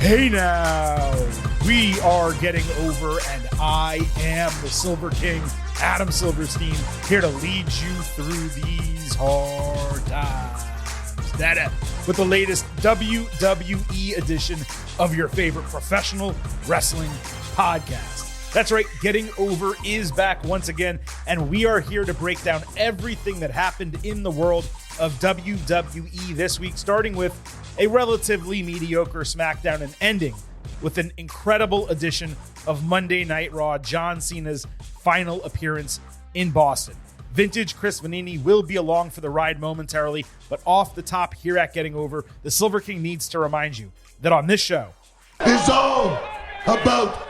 Hey now, we are getting over, and I am the Silver King, Adam Silverstein, here to lead you through these hard times. That with the latest WWE edition of your favorite professional wrestling podcast. That's right, Getting Over is back once again, and we are here to break down everything that happened in the world of WWE this week, starting with a relatively mediocre SmackDown and ending with an incredible edition of Monday Night Raw, John Cena's final appearance in Boston. Vintage Chris Vanini will be along for the ride momentarily, but off the top here at Getting Over, the Silver King needs to remind you that on this show, it's all about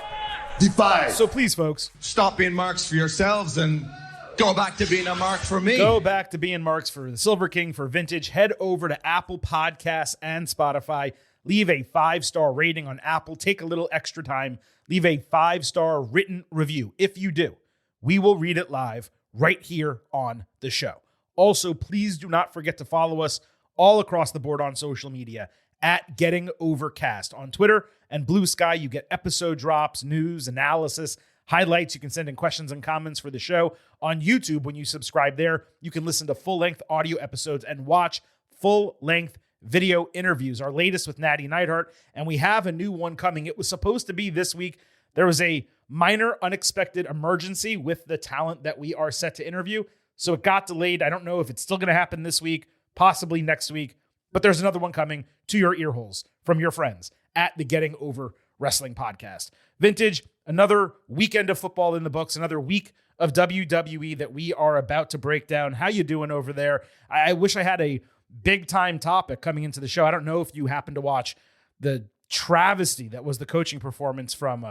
Defy. So please, folks, stop being marks for yourselves and go back to being a mark for me. Go back to being marks for the Silver King, for Vintage. Head over to Apple Podcasts and Spotify. Leave a 5-star rating on Apple. Take a little extra time. Leave a 5-star written review. If you do, we will read it live right here on the show. Also, please do not forget to follow us all across the board on social media at Getting Overcast. On Twitter and Blue Sky, you get episode drops, news, analysis, highlights. You can send in questions and comments for the show. On YouTube, when you subscribe there, you can listen to full-length audio episodes and watch full-length video interviews. Our latest with Natty Neidhart, and we have a new one coming. It was supposed to be this week. There was a minor unexpected emergency with the talent that we are set to interview, so it got delayed. I don't know if it's still going to happen this week, possibly next week, but there's another one coming to your ear holes from your friends at the Getting Over Wrestling Podcast. Vintage, another weekend of football in the books, another week of WWE that we are about to break down. How you doing over there? I wish I had a big-time topic coming into the show. I don't know if you happen to watch the travesty that was the coaching performance from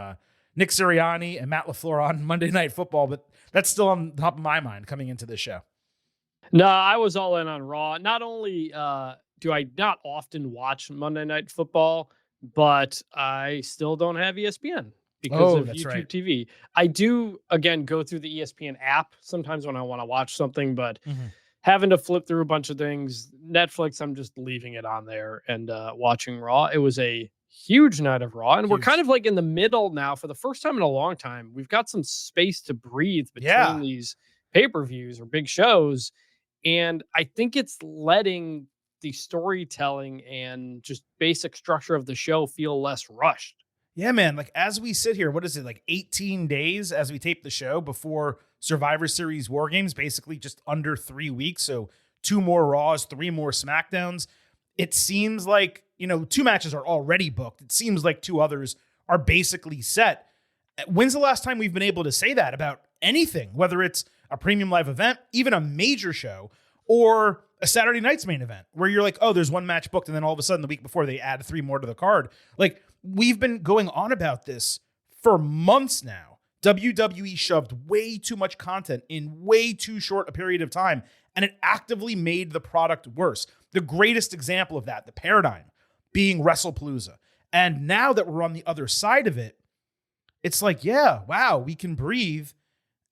Nick Sirianni and Matt LaFleur on Monday Night Football, but that's still on top of my mind coming into this show. No, I was all in on Raw. Not only do I not often watch Monday Night Football, but I still don't have ESPN because of YouTube TV. I do, again, go through the ESPN app sometimes when I want to watch something, but having to flip through a bunch of things, Netflix, I'm just leaving it on there and watching Raw. It was a huge night of Raw, and we're kind of like in the middle now for the first time in a long time. We've got some space to breathe between these pay-per-views or big shows, and I think it's letting the storytelling and just basic structure of the show feel less rushed. Yeah, man. Like, as we sit here, what is it, like 18 days as we tape the show before Survivor Series War Games, basically just under 3 weeks. So 2 more Raws, 3 more SmackDowns. It seems like, 2 matches are already booked. It seems like 2 others are basically set. When's the last time we've been able to say that about anything, whether it's a premium live event, even a major show, or a Saturday night's main event, where you're like, oh, there's 1 match booked, and then all of a sudden the week before they add 3 more to the card. Like, we've been going on about this for months now. WWE shoved way too much content in way too short a period of time, and it actively made the product worse. The greatest example of that, the paradigm, being WrestlePalooza. And now that we're on the other side of it, it's like, yeah, wow, we can breathe,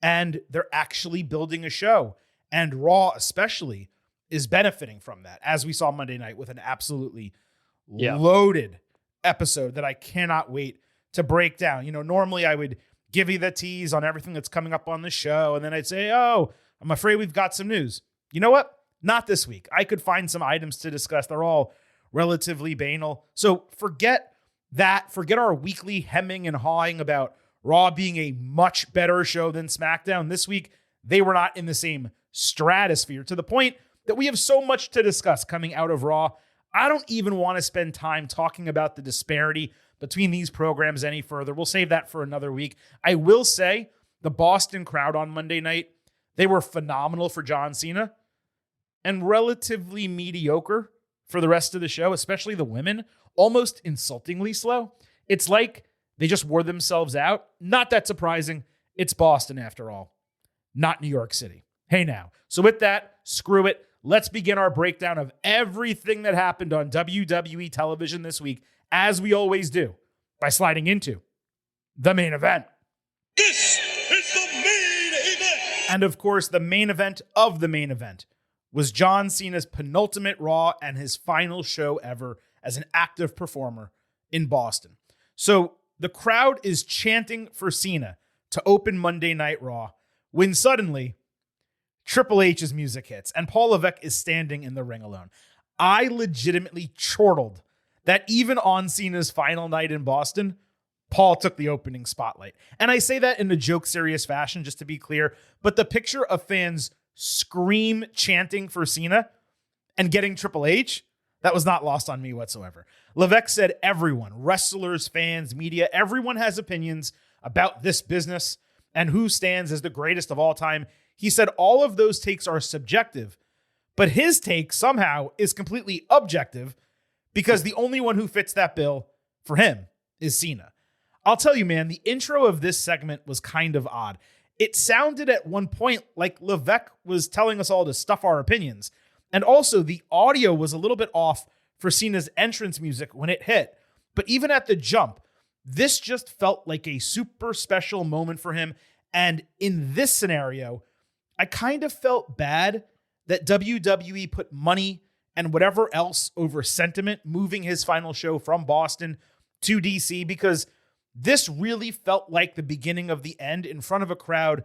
and they're actually building a show. And Raw especially is benefiting from that, as we saw Monday night with an absolutely loaded episode that I cannot wait to break down. Normally I would give you the tease on everything that's coming up on the show, and then I'd say, oh, I'm afraid we've got some news. You know what? Not this week. I could find some items to discuss. They're all relatively banal. So forget that. Forget our weekly hemming and hawing about Raw being a much better show than SmackDown. This week, they were not in the same stratosphere, to the point that we have so much to discuss coming out of Raw. I don't even want to spend time talking about the disparity between these programs any further. We'll save that for another week. I will say the Boston crowd on Monday night, they were phenomenal for John Cena and relatively mediocre for the rest of the show, especially the women, almost insultingly slow. It's like they just wore themselves out. Not that surprising. It's Boston after all, not New York City. Hey now. So with that, screw it. Let's begin our breakdown of everything that happened on WWE television this week, as we always do, by sliding into the main event. This is the main event. And of course, the main event of the main event was John Cena's penultimate Raw and his final show ever as an active performer in Boston. So the crowd is chanting for Cena to open Monday Night Raw when suddenly Triple H's music hits and Paul Levesque is standing in the ring alone. I legitimately chortled that even on Cena's final night in Boston, Paul took the opening spotlight. And I say that in a joke serious fashion, just to be clear, but the picture of fans scream chanting for Cena and getting Triple H, that was not lost on me whatsoever. Levesque said everyone, wrestlers, fans, media, everyone has opinions about this business and who stands as the greatest of all time. He said all of those takes are subjective, but his take somehow is completely objective because the only one who fits that bill for him is Cena. I'll tell you, man, the intro of this segment was kind of odd. It sounded at one point like Levesque was telling us all to stuff our opinions. And also the audio was a little bit off for Cena's entrance music when it hit. But even at the jump, this just felt like a super special moment for him. And in this scenario, I kind of felt bad that WWE put money and whatever else over sentiment moving his final show from Boston to DC, because this really felt like the beginning of the end in front of a crowd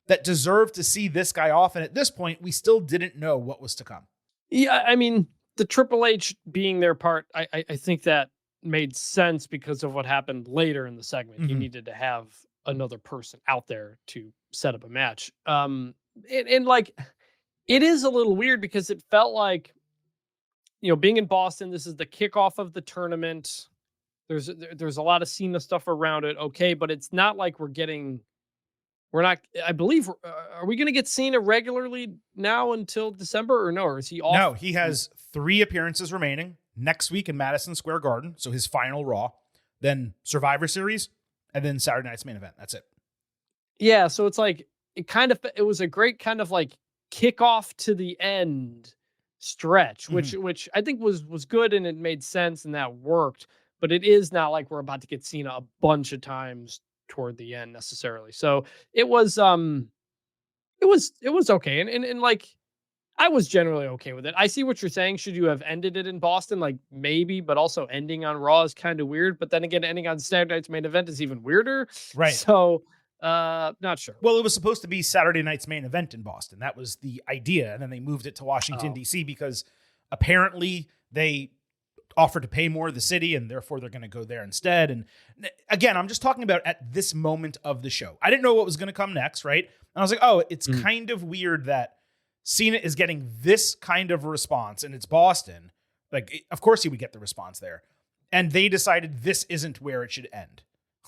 that deserved to see this guy off. And at this point, we still didn't know what was to come. Yeah, I mean, the Triple H being their part, I think that made sense because of what happened later in the segment. You needed to have another person out there to set up a match. And like, it is a little weird because it felt like, being in Boston, this is the kickoff of the tournament. There's a lot of Cena stuff around it. Okay. But it's not like I believe, are we going to get Cena regularly now until December or no? Or is he off? No, he has 3 appearances remaining next week in Madison Square Garden. So his final Raw, then Survivor Series, and then Saturday night's main event. That's it. Yeah. So it's like, it was a great kind of like kickoff to the end stretch, which I think was good and it made sense and that worked. But it is not like we're about to get Cena a bunch of times toward the end necessarily. So it was okay. And like, I was generally okay with it. I see what you're saying. Should you have ended it in Boston? Like maybe, but also ending on Raw is kind of weird. But then again, ending on Saturday night's main event is even weirder. Right. So not sure. Well, it was supposed to be Saturday night's main event in Boston. That was the idea. And then they moved it to Washington, D.C. because apparently they offered to pay more to the city and therefore they're going to go there instead. And again, I'm just talking about at this moment of the show. I didn't know what was going to come next, right? And I was like, oh, it's kind of weird that Cena is getting this kind of response and it's Boston. Like, of course he would get the response there. And they decided this isn't where it should end.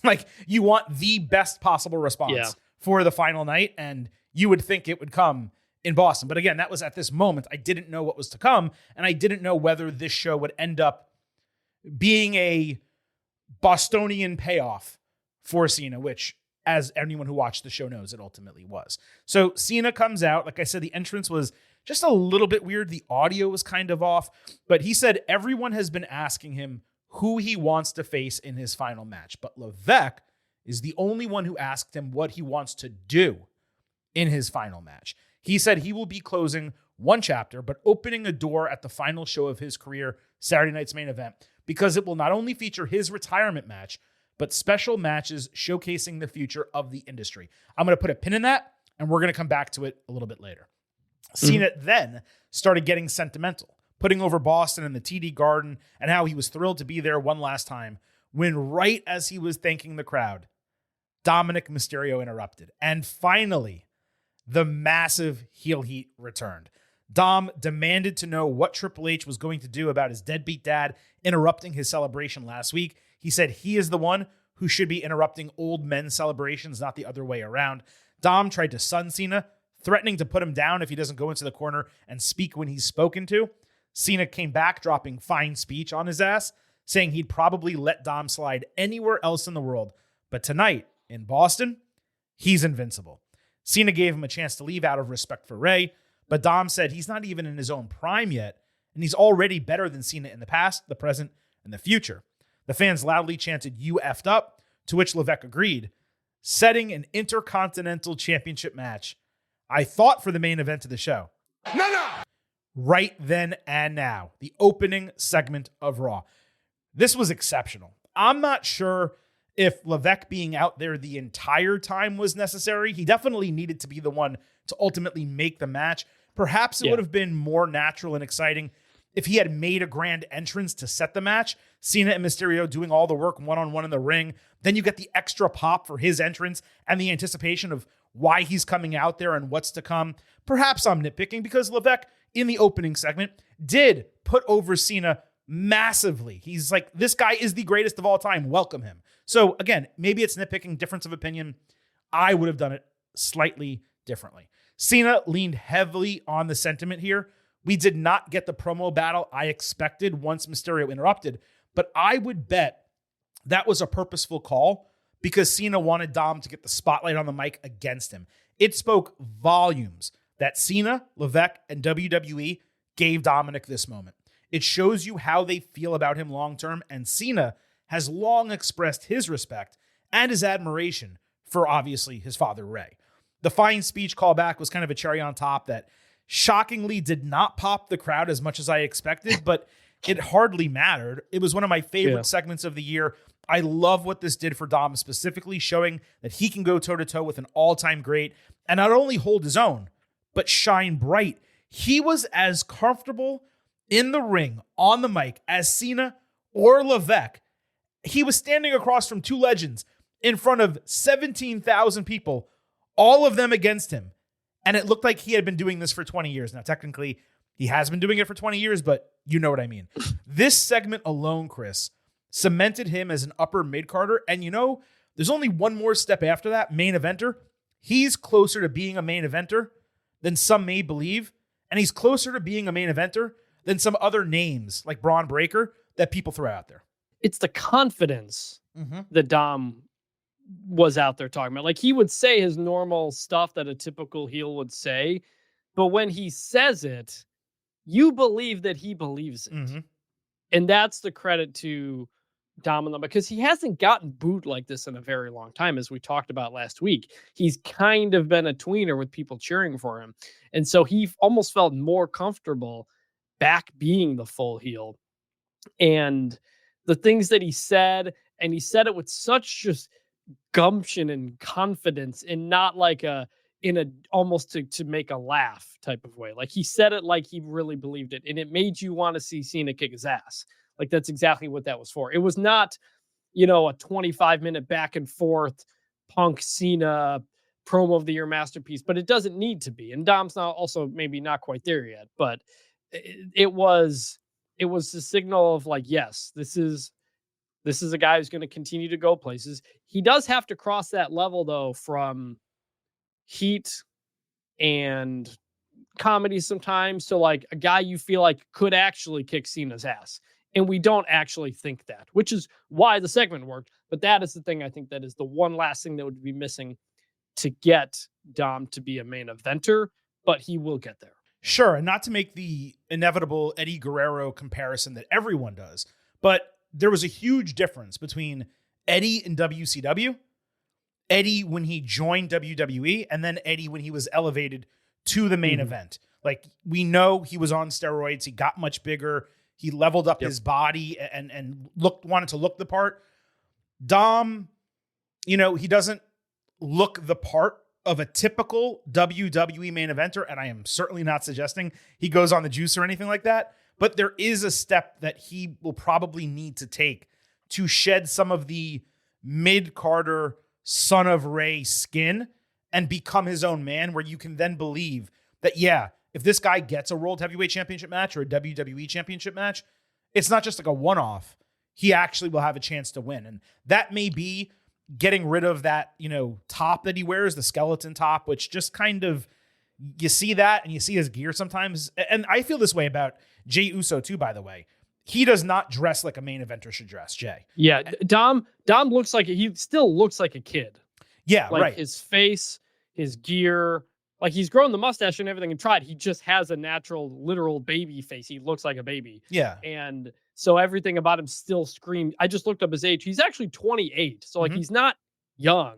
Like, you want the best possible response for the final night, and you would think it would come in Boston. But again, that was at this moment. I didn't know what was to come, and I didn't know whether this show would end up being a Bostonian payoff for Cena, which, as anyone who watched the show knows, it ultimately was. So Cena comes out. Like I said, the entrance was just a little bit weird. The audio was kind of off, but he said everyone has been asking him who he wants to face in his final match. But Levesque is the only one who asked him what he wants to do in his final match. He said he will be closing one chapter, but opening a door at the final show of his career, Saturday night's main event, because it will not only feature his retirement match, but special matches showcasing the future of the industry. I'm going to put a pin in that, and we're going to come back to it a little bit later. Cena then started getting sentimental, putting over Boston and the TD Garden and how he was thrilled to be there one last time, when right as he was thanking the crowd, Dominic Mysterio interrupted. And finally, the massive heel heat returned. Dom demanded to know what Triple H was going to do about his deadbeat dad interrupting his celebration last week. He said he is the one who should be interrupting old men's celebrations, not the other way around. Dom tried to sun Cena, threatening to put him down if he doesn't go into the corner and speak when he's spoken to. Cena came back, dropping fine speech on his ass, saying he'd probably let Dom slide anywhere else in the world. But tonight, in Boston, he's invincible. Cena gave him a chance to leave out of respect for Rey, but Dom said he's not even in his own prime yet, and he's already better than Cena in the past, the present, and the future. The fans loudly chanted, "You effed up," to which Levesque agreed, setting an Intercontinental Championship match, I thought, for the main event of the show. No! Right then and now, the opening segment of Raw. This was exceptional. I'm not sure if Levesque being out there the entire time was necessary. He definitely needed to be the one to ultimately make the match. Perhaps it would have been more natural and exciting if he had made a grand entrance to set the match. Cena and Mysterio doing all the work one-on-one in the ring. Then you get the extra pop for his entrance and the anticipation of why he's coming out there and what's to come. Perhaps I'm nitpicking because Levesque in the opening segment did put over Cena massively. He's like, this guy is the greatest of all time. Welcome him. So again, maybe it's nitpicking, difference of opinion. I would have done it slightly differently. Cena leaned heavily on the sentiment here. We did not get the promo battle I expected once Mysterio interrupted, but I would bet that was a purposeful call because Cena wanted Dom to get the spotlight on the mic against him. It spoke volumes that Cena, Levesque, and WWE gave Dominic this moment. It shows you how they feel about him long-term, and Cena has long expressed his respect and his admiration for, obviously, his father, Ray. The fine speech callback was kind of a cherry on top that shockingly did not pop the crowd as much as I expected, but it hardly mattered. It was one of my favorite segments of the year. I love what this did for Dom, specifically showing that he can go toe-to-toe with an all-time great and not only hold his own, but shine bright. He was as comfortable in the ring, on the mic, as Cena or Levesque. He was standing across from two legends in front of 17,000 people, all of them against him. And it looked like he had been doing this for 20 years. Now, technically, he has been doing it for 20 years, but you know what I mean. This segment alone, Chris, cemented him as an upper mid-carder. And you know, there's only one more step after that, main eventer. He's closer to being a main eventer than some may believe. And he's closer to being a main eventer than some other names like Braun Breaker that people throw out there. It's the confidence that Dom was out there talking about. Like, he would say his normal stuff that a typical heel would say, but when he says it, you believe that he believes it. And that's the credit to Dom and them, because he hasn't gotten booed like this in a very long time, as we talked about last week. He's kind of been a tweener with people cheering for him. And so he almost felt more comfortable back being the full heel. And the things that he said, and he said it with such just gumption and confidence, and not like almost to make a laugh type of way. Like, he said it like he really believed it, and it made you want to see Cena kick his ass. Like, that's exactly what that was for. It was not, a 25-minute back and forth Punk Cena promo of the year masterpiece, but it doesn't need to be. And Dom's now also maybe not quite there yet, but it was the signal of like, yes, this is a guy who's going to continue to go places. He does have to cross that level, though, from heat and comedy sometimes to like a guy you feel like could actually kick Cena's ass. And we don't actually think that, which is why the segment worked. But that is the thing, I think, that is the one last thing that would be missing to get Dom to be a main eventer, but he will get there. Sure, and not to make the inevitable Eddie Guerrero comparison that everyone does, but there was a huge difference between Eddie in WCW, Eddie when he joined WWE, and then Eddie when he was elevated to the main event. Like, we know he was on steroids. He got much bigger. He leveled up his body and wanted to look the part. Dom, he doesn't look the part of a typical WWE main eventer, and I am certainly not suggesting he goes on the juice or anything like that, but there is a step that he will probably need to take to shed some of the mid-carder son of Ray skin and become his own man, where you can then believe that, yeah, if this guy gets a World Heavyweight Championship match or a WWE Championship match, it's not just like a one-off. He actually will have a chance to win. And that may be getting rid of that, top that he wears, the skeleton top, which just kind of, you see that and you see his gear sometimes. And I feel this way about Jey Uso too, by the way. He does not dress like a main eventer should dress, Jay. Yeah, Dom looks like, he still looks like a kid. Yeah, like right. His face, his gear, like he's grown the mustache and everything and tried. He just has a natural, literal baby face. He looks like a baby. Yeah. And so everything about him still screamed. I just looked up his age. He's actually 28. So like he's not young,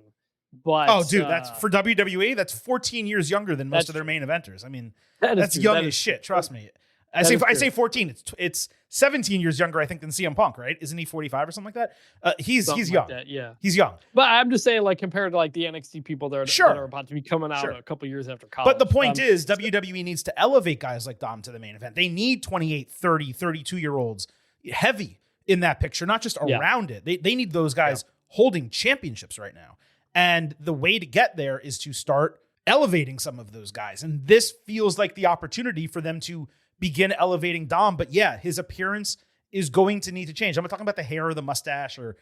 but oh, dude, that's for WWE. That's 14 years younger than most of their main eventers. I mean, that's young as shit. Trust me. I say 14. It's 17 years younger, I think, than CM Punk, right? Isn't he 45 or something like that? He's young. Like that, yeah, he's young. But I'm just saying, like, compared to like the NXT people that are about to be coming out a couple years after college. But the point is, WWE needs to elevate guys like Dom to the main event. They need 28, 30, 32-year-olds heavy in that picture, not just around it. They need those guys holding championships right now. And the way to get there is to start elevating some of those guys. And this feels like the opportunity for them to begin elevating Dom. But yeah, his appearance is going to need to change. I'm not talking about the hair or the mustache or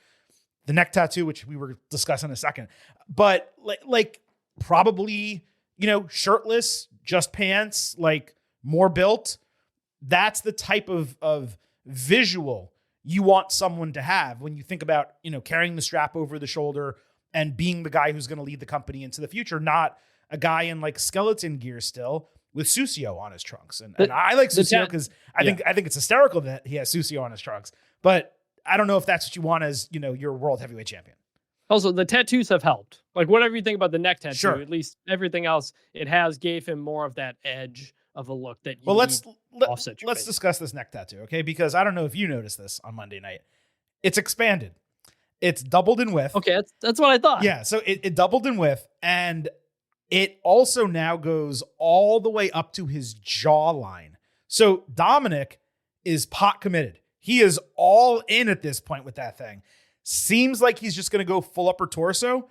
the neck tattoo, which we were discussing in a second. But like probably, shirtless, just pants, like more built. That's the type of visual you want someone to have when you think about, carrying the strap over the shoulder and being the guy who's going to lead the company into the future, not a guy in like skeleton gear still with Susio on his trunks. And I like Susio because I think it's hysterical that he has Susio on his trunks. But I don't know if that's what you want as, your world heavyweight champion. Also, the tattoos have helped. Like, whatever you think about the neck tattoo, at least everything else, it gave him more of that edge of a look that you let's face. discuss this neck tattoo, okay? Because I don't know if you noticed this on Monday night. It's expanded. It's doubled in width. Okay, that's what I thought. Yeah, so it doubled in width, and it also now goes all the way up to his jawline. So Dominic is pot committed. He is all in at this point with that thing. Seems like he's just going to go full upper torso.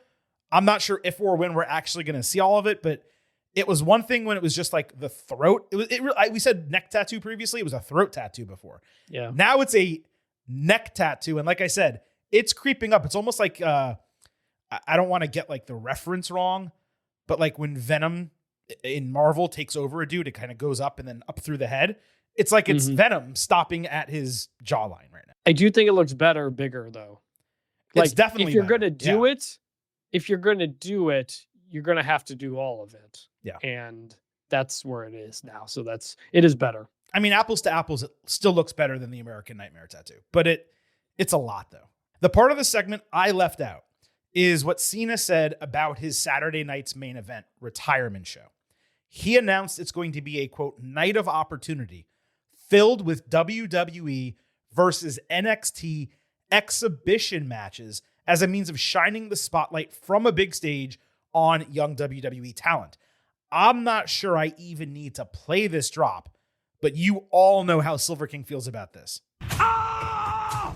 I'm not sure if or when we're actually going to see all of it, but it was one thing when it was just like the throat. We said neck tattoo previously. It was a throat tattoo before. Yeah. Now it's a neck tattoo. And like I said, it's creeping up. It's almost like, I don't want to get like the reference wrong, but like when Venom in Marvel takes over a dude, it kind of goes up and then up through the head. It's like it's Venom stopping at his jawline right now. I do think it looks better, bigger though. Like, it's definitely if you're better. going to do it, you're going to have to do all of it. Yeah. And that's where it is now. So it is better. I mean, apples to apples, it still looks better than the American Nightmare tattoo, but it's a lot though. The part of the segment I left out is what Cena said about his Saturday night's main event retirement show. He announced it's going to be a, quote, night of opportunity filled with WWE versus NXT exhibition matches as a means of shining the spotlight from a big stage on young WWE talent. I'm not sure I even need to play this drop, but you all know how Silver King feels about this. Oh!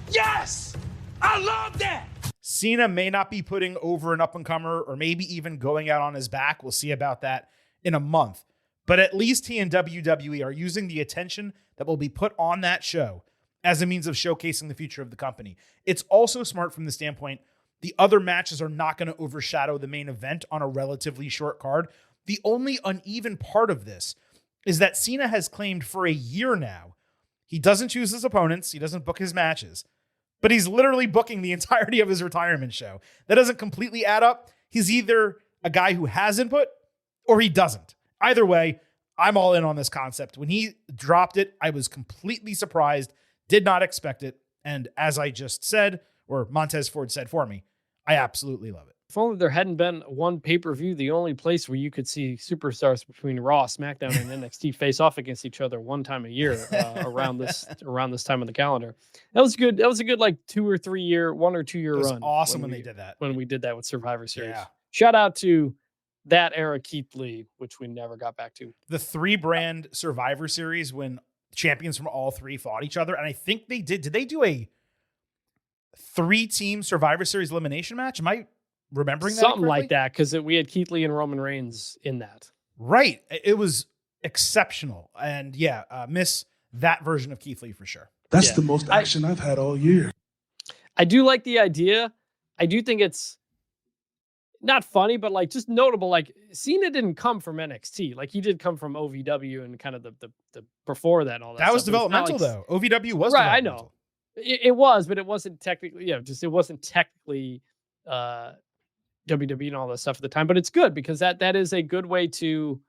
Yes! I love that! Cena may not be putting over an up-and-comer or maybe even going out on his back. We'll see about that in a month. But at least he and WWE are using the attention that will be put on that show as a means of showcasing the future of the company. It's also smart from the standpoint the other matches are not going to overshadow the main event on a relatively short card. The only uneven part of this is that Cena has claimed for a year now he doesn't choose his opponents, he doesn't book his matches, but he's literally booking the entirety of his retirement show. That doesn't completely add up. He's either a guy who has input or he doesn't. Either way, I'm all in on this concept. When he dropped it, I was completely surprised, did not expect it. And as I just said, or Montez Ford said for me, I absolutely love it. If only there hadn't been one pay-per-view, the only place where you could see superstars between Raw, SmackDown, and NXT face off against each other one time a year around this time of the calendar. That was good. That was a good like 2 or 3 year, 1 or 2 year run. Awesome when they did that. When we did that with Survivor Series. Yeah. Shout out to that era Keith Lee, which we never got back to. The 3-brand Survivor Series when champions from all three fought each other. And I think they did they do a 3-team Survivor Series elimination match? Am I remembering that something correctly? like that? Because we had Keith Lee and Roman Reigns in that. Right. It was exceptional. And miss that version of Keith Lee for sure. That's the most action I've had all year. I do like the idea. I do think it's not funny, but like just notable. Like Cena didn't come from NXT. Like he did come from OVW and kind of the before that and all that. That was stuff. developmental though. OVW was right. I developmental. know it was, but it wasn't technically. It wasn't technically WWE and all that stuff at the time. But it's good because that is a good way to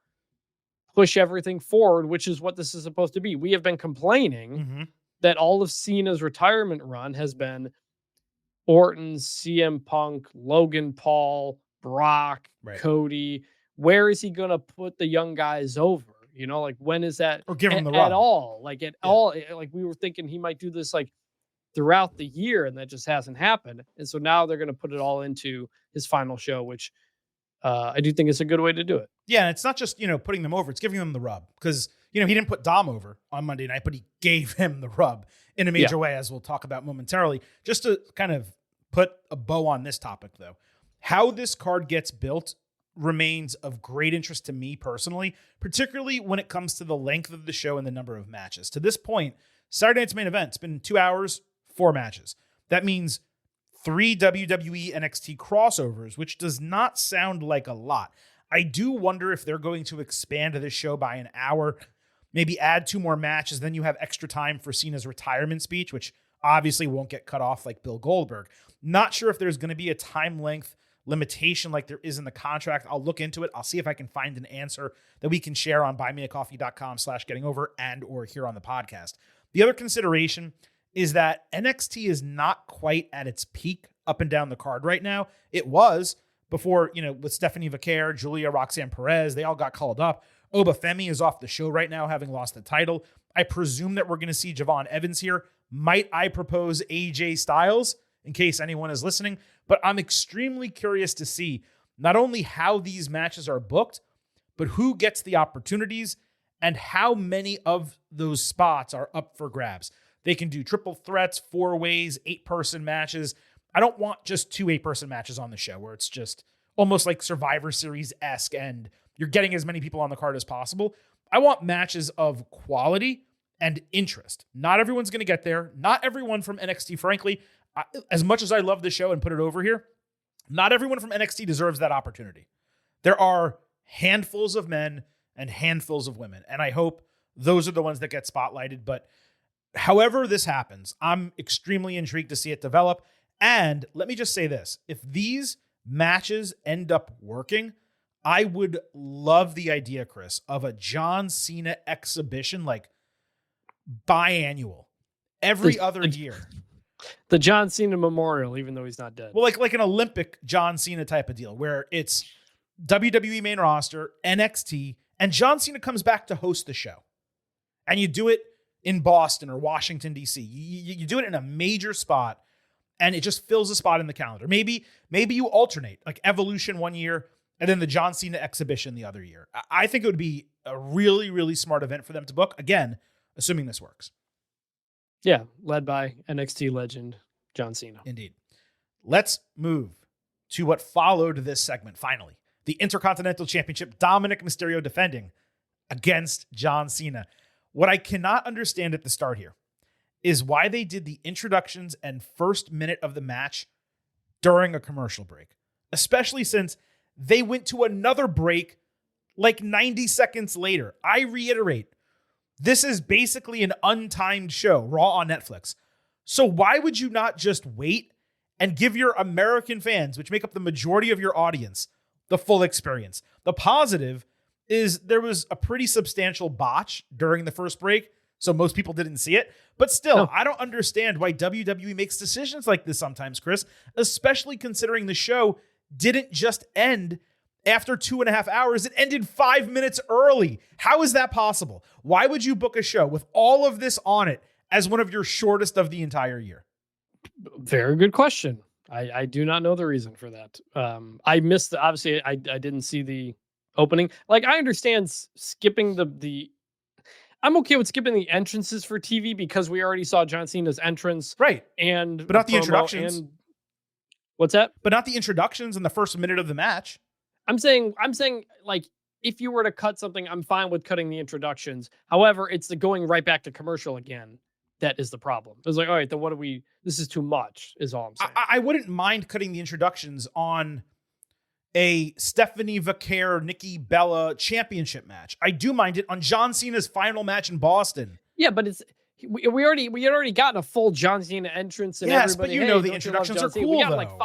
push everything forward, which is what this is supposed to be. We have been complaining that all of Cena's retirement run has been Orton, CM Punk, Logan Paul, Brock, Cody. Where is he going to put the young guys over? You know, like when is that or give him the at rub all? Like at all? Like we were thinking he might do this like throughout the year, and that just hasn't happened. And so now they're going to put it all into his final show, which I do think is a good way to do it. Yeah, and it's not just, putting them over. It's giving them the rub because, he didn't put Dom over on Monday night, but he gave him the rub in a major way, as we'll talk about momentarily. Just to kind of put a bow on this topic, though, how this card gets built remains of great interest to me personally, particularly when it comes to the length of the show and the number of matches. To this point, Saturday night's main event, it's been 2 hours, 4 matches. That means 3 WWE NXT crossovers, which does not sound like a lot. I do wonder if they're going to expand this show by an hour, maybe add 2 more matches. Then you have extra time for Cena's retirement speech, which obviously won't get cut off like Bill Goldberg. Not sure if there's going to be a time length limitation like there is in the contract. I'll look into it. I'll see if I can find an answer that we can share on buymeacoffee.com/gettingover and or here on the podcast. The other consideration is that NXT is not quite at its peak up and down the card right now. It was before, with Stephanie Vaquer, Julia, Roxanne Perez, they all got called up. Oba Femi is off the show right now, having lost the title. I presume that we're going to see Javon Evans here. Might I propose AJ Styles in case anyone is listening? But I'm extremely curious to see not only how these matches are booked, but who gets the opportunities and how many of those spots are up for grabs. They can do triple threats, 4 ways, 8-person matches. I don't want just 2 8-person matches on the show where it's just almost like Survivor Series-esque and you're getting as many people on the card as possible. I want matches of quality and interest. Not everyone's going to get there. Not everyone from NXT, frankly, as much as I love the show and put it over here, not everyone from NXT deserves that opportunity. There are handfuls of men and handfuls of women, and I hope those are the ones that get spotlighted. But however this happens, I'm extremely intrigued to see it develop. And let me just say this. If these matches end up working, I would love the idea, Chris, of a John Cena exhibition, like biannual, every other year. The John Cena Memorial, even though he's not dead. Well, like an Olympic John Cena type of deal, where it's WWE main roster, NXT, and John Cena comes back to host the show. And you do it in Boston or Washington, D.C. You do it in a major spot, and it just fills a spot in the calendar. Maybe you alternate, like Evolution one year, and then the John Cena exhibition the other year. I think it would be a really, really smart event for them to book. Again, assuming this works. Yeah, led by NXT legend John Cena. Indeed. Let's move to what followed this segment, finally. The Intercontinental Championship, Dominic Mysterio defending against John Cena. What I cannot understand at the start here is why they did the introductions and first minute of the match during a commercial break, especially since they went to another break like 90 seconds later. I reiterate, this is basically an untimed show, Raw on Netflix. So why would you not just wait and give your American fans, which make up the majority of your audience, the full experience? The positive is there was a pretty substantial botch during the first break, so most people didn't see it. But still, I don't understand why WWE makes decisions like this sometimes, Chris, especially considering the show didn't just end after 2.5 hours. It ended 5 minutes early. How is that possible? Why would you book a show with all of this on it as one of your shortest of the entire year? Very good question. I do not know the reason for that. I missed obviously I didn't see the opening. Like, I understand skipping the I'm okay with skipping the entrances for TV because we already saw John Cena's entrance. Right. But not the introductions. What's that? But not the introductions in the first minute of the match. I'm saying like, if you were to cut something, I'm fine with cutting the introductions. However, it's the going right back to commercial again that is the problem. It's like, all right, then this is too much, is all I'm saying. I wouldn't mind cutting the introductions on a Stephanie Vaquer, Nikki Bella championship match. I do mind it on John Cena's final match in Boston. Yeah, but we had already gotten a full John Cena entrance, and yes, everybody, but the introductions are cool. We got though. like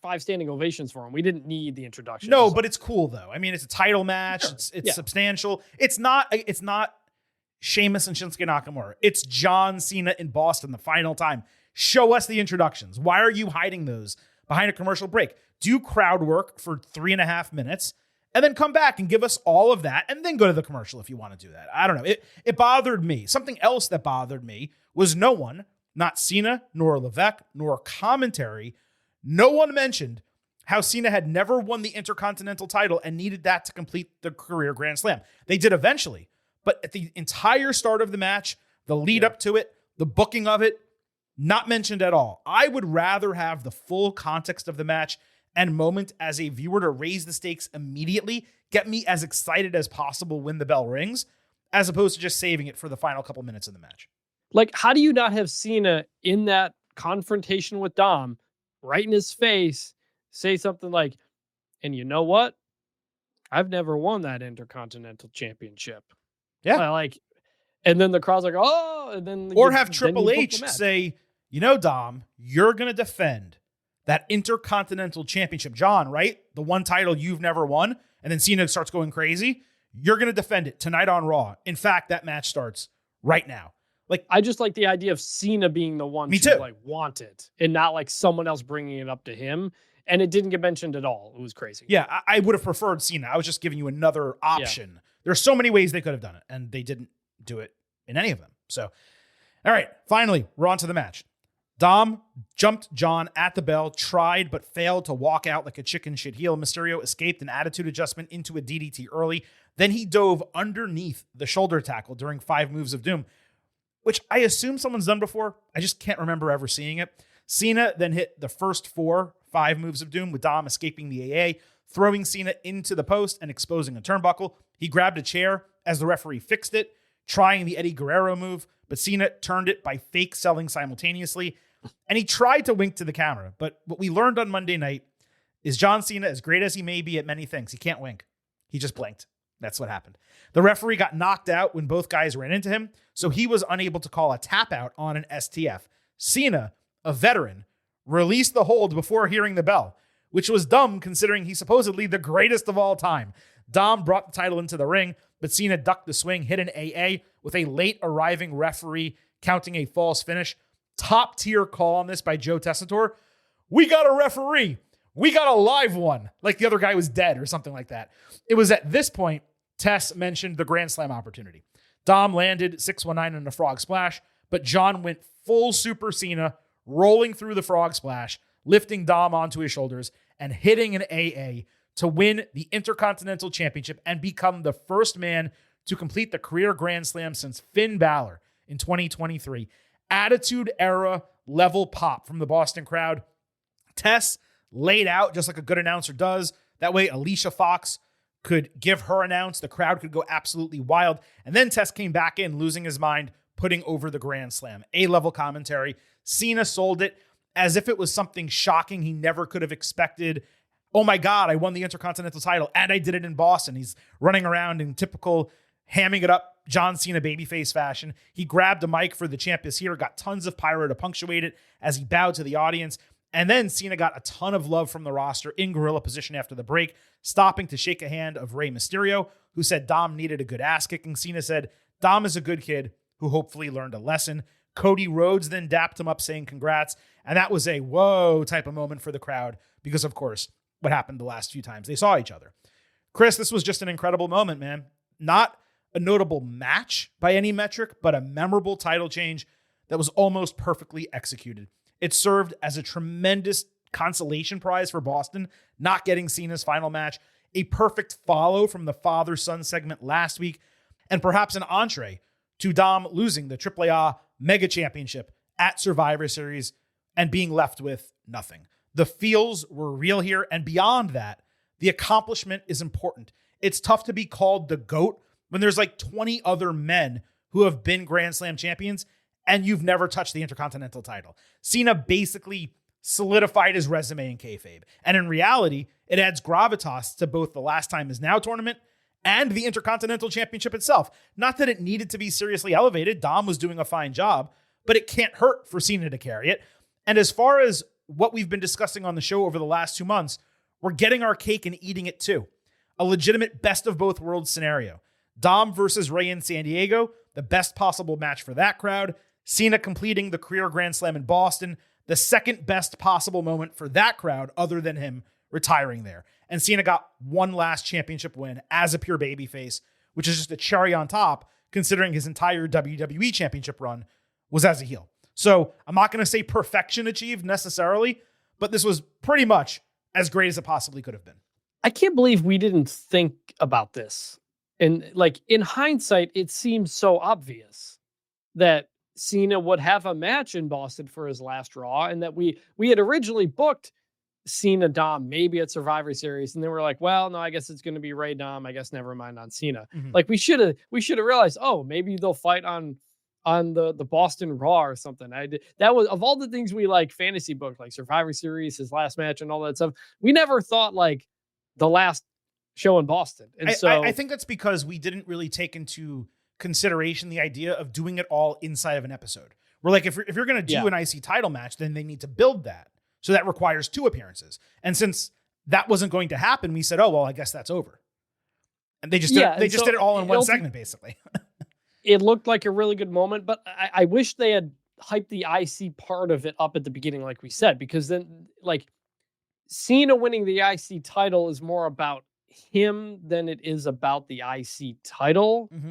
five standing ovations for him. We didn't need the introduction. No, but it's cool though. I mean, it's a title match. Sure. It's substantial. It's not Sheamus and Shinsuke Nakamura. It's John Cena in Boston the final time. Show us the introductions. Why are you hiding those behind a commercial break? Do crowd work for 3.5 minutes and then come back and give us all of that and then go to the commercial if you want to do that. I don't know. It bothered me. Something else that bothered me was no one, not Cena, nor Levesque, nor commentary, no one mentioned how Cena had never won the Intercontinental title and needed that to complete the career Grand Slam. They did eventually, but at the entire start of the match, the lead up to it, the booking of it, not mentioned at all. I would rather have the full context of the match and moment as a viewer to raise the stakes immediately, get me as excited as possible when the bell rings, as opposed to just saving it for the final couple minutes of the match. Like, how do you not have Cena in that confrontation with Dom, right in his face, say something like, and you know what? I've never won that Intercontinental Championship. Yeah. And then the crowd's like, oh, and then or have Triple H say, you know, Dom, you're going to defend that Intercontinental Championship. John, right? The one title you've never won. And then Cena starts going crazy. You're going to defend it tonight on Raw. In fact, that match starts right now. Like, I just like the idea of Cena being the one to want it and not like someone else bringing it up to him. And it didn't get mentioned at all. It was crazy. Yeah, I would have preferred Cena. I was just giving you another option. Yeah. There's so many ways they could have done it, and they didn't do it in any of them. So, all right, finally, we're on to the match. Dom jumped John at the bell, tried but failed to walk out like a chicken shit heel. Mysterio escaped an attitude adjustment into a DDT early. Then he dove underneath the shoulder tackle during 5 moves of doom, which I assume someone's done before. I just can't remember ever seeing it. Cena then hit the first 5 moves of doom with Dom escaping the AA, throwing Cena into the post and exposing a turnbuckle. He grabbed a chair as the referee fixed it, trying the Eddie Guerrero move, but Cena turned it by fake selling simultaneously, and he tried to wink to the camera. But what we learned on Monday night is John Cena, as great as he may be at many things, he can't wink. He just blinked. That's what happened. The referee got knocked out when both guys ran into him, so he was unable to call a tap out on an STF. Cena, a veteran, released the hold before hearing the bell, which was dumb considering he's supposedly the greatest of all time. Dom brought the title into the ring, but Cena ducked the swing, hit an AA with a late arriving referee counting a false finish. Top tier call on this by Joe Tessitore. We got a referee. We got a live one. Like the other guy was dead or something like that. It was at this point Tess mentioned the Grand Slam opportunity. Dom landed 619 in a frog splash, but John went full Super Cena, rolling through the frog splash, lifting Dom onto his shoulders and hitting an AA to win the Intercontinental Championship and become the first man to complete the career Grand Slam since Finn Balor in 2023. Attitude Era level pop from the Boston crowd. Tess laid out just like a good announcer does. That way Alicia Fox could give her announce. The crowd could go absolutely wild. And then Tess came back in, losing his mind, putting over the Grand Slam. A-level commentary. Cena sold it as if it was something shocking he never could have expected. Oh my God, I won the Intercontinental title and I did it in Boston. He's running around in typical hamming it up John Cena babyface fashion. He grabbed a mic for the champ is here, got tons of pyro to punctuate it as he bowed to the audience. And then Cena got a ton of love from the roster in gorilla position after the break, stopping to shake a hand of Rey Mysterio, who said Dom needed a good ass kicking. Cena said, Dom is a good kid who hopefully learned a lesson. Cody Rhodes then dapped him up saying congrats. And that was a whoa type of moment for the crowd because, of course, what happened the last few times they saw each other. Chris, this was just an incredible moment, man. Not a notable match by any metric, but a memorable title change that was almost perfectly executed. It served as a tremendous consolation prize for Boston, not getting Cena's final match, a perfect follow from the father-son segment last week, and perhaps an entree to Dom losing the AAA Mega Championship at Survivor Series and being left with nothing. The feels were real here, and beyond that, the accomplishment is important. It's tough to be called the GOAT when there's like 20 other men who have been Grand Slam champions and you've never touched the Intercontinental title. Cena basically solidified his resume in kayfabe. And in reality, it adds gravitas to both the Last Time Is Now tournament and the Intercontinental Championship itself. Not that it needed to be seriously elevated. Dom was doing a fine job, but it can't hurt for Cena to carry it. And as far as what we've been discussing on the show over the last 2 months, we're getting our cake and eating it too. A legitimate best of both worlds scenario. Dom versus Rey in San Diego, the best possible match for that crowd. Cena completing the career Grand Slam in Boston, the second best possible moment for that crowd other than him retiring there. And Cena got one last championship win as a pure babyface, which is just a cherry on top, considering his entire WWE championship run was as a heel. So I'm not going to say perfection achieved necessarily, but this was pretty much as great as it possibly could have been. I can't believe we didn't think about this. And like in hindsight, it seems so obvious that Cena would have a match in Boston for his last Raw, and that we had originally booked Cena Dom maybe at Survivor Series, and then we're like, well, no, I guess it's going to be Ray Dom. I guess never mind on Cena. Mm-hmm. Like we should have realized, oh, maybe they'll fight on the Boston Raw or something. That was, of all the things we like fantasy booked, like Survivor Series, his last match, and all that stuff. We never thought like the last show in Boston. And I think that's because we didn't really take into consideration the idea of doing it all inside of an episode. We're like, if you're going to do an IC title match, then they need to build that. So that requires 2 appearances. And since that wasn't going to happen, we said, oh, well, I guess that's over. And they just did it all in one segment, basically. It looked like a really good moment, but I wish they had hyped the IC part of it up at the beginning, like we said, because then like Cena winning the IC title is more about him than it is about the IC title. Mm-hmm.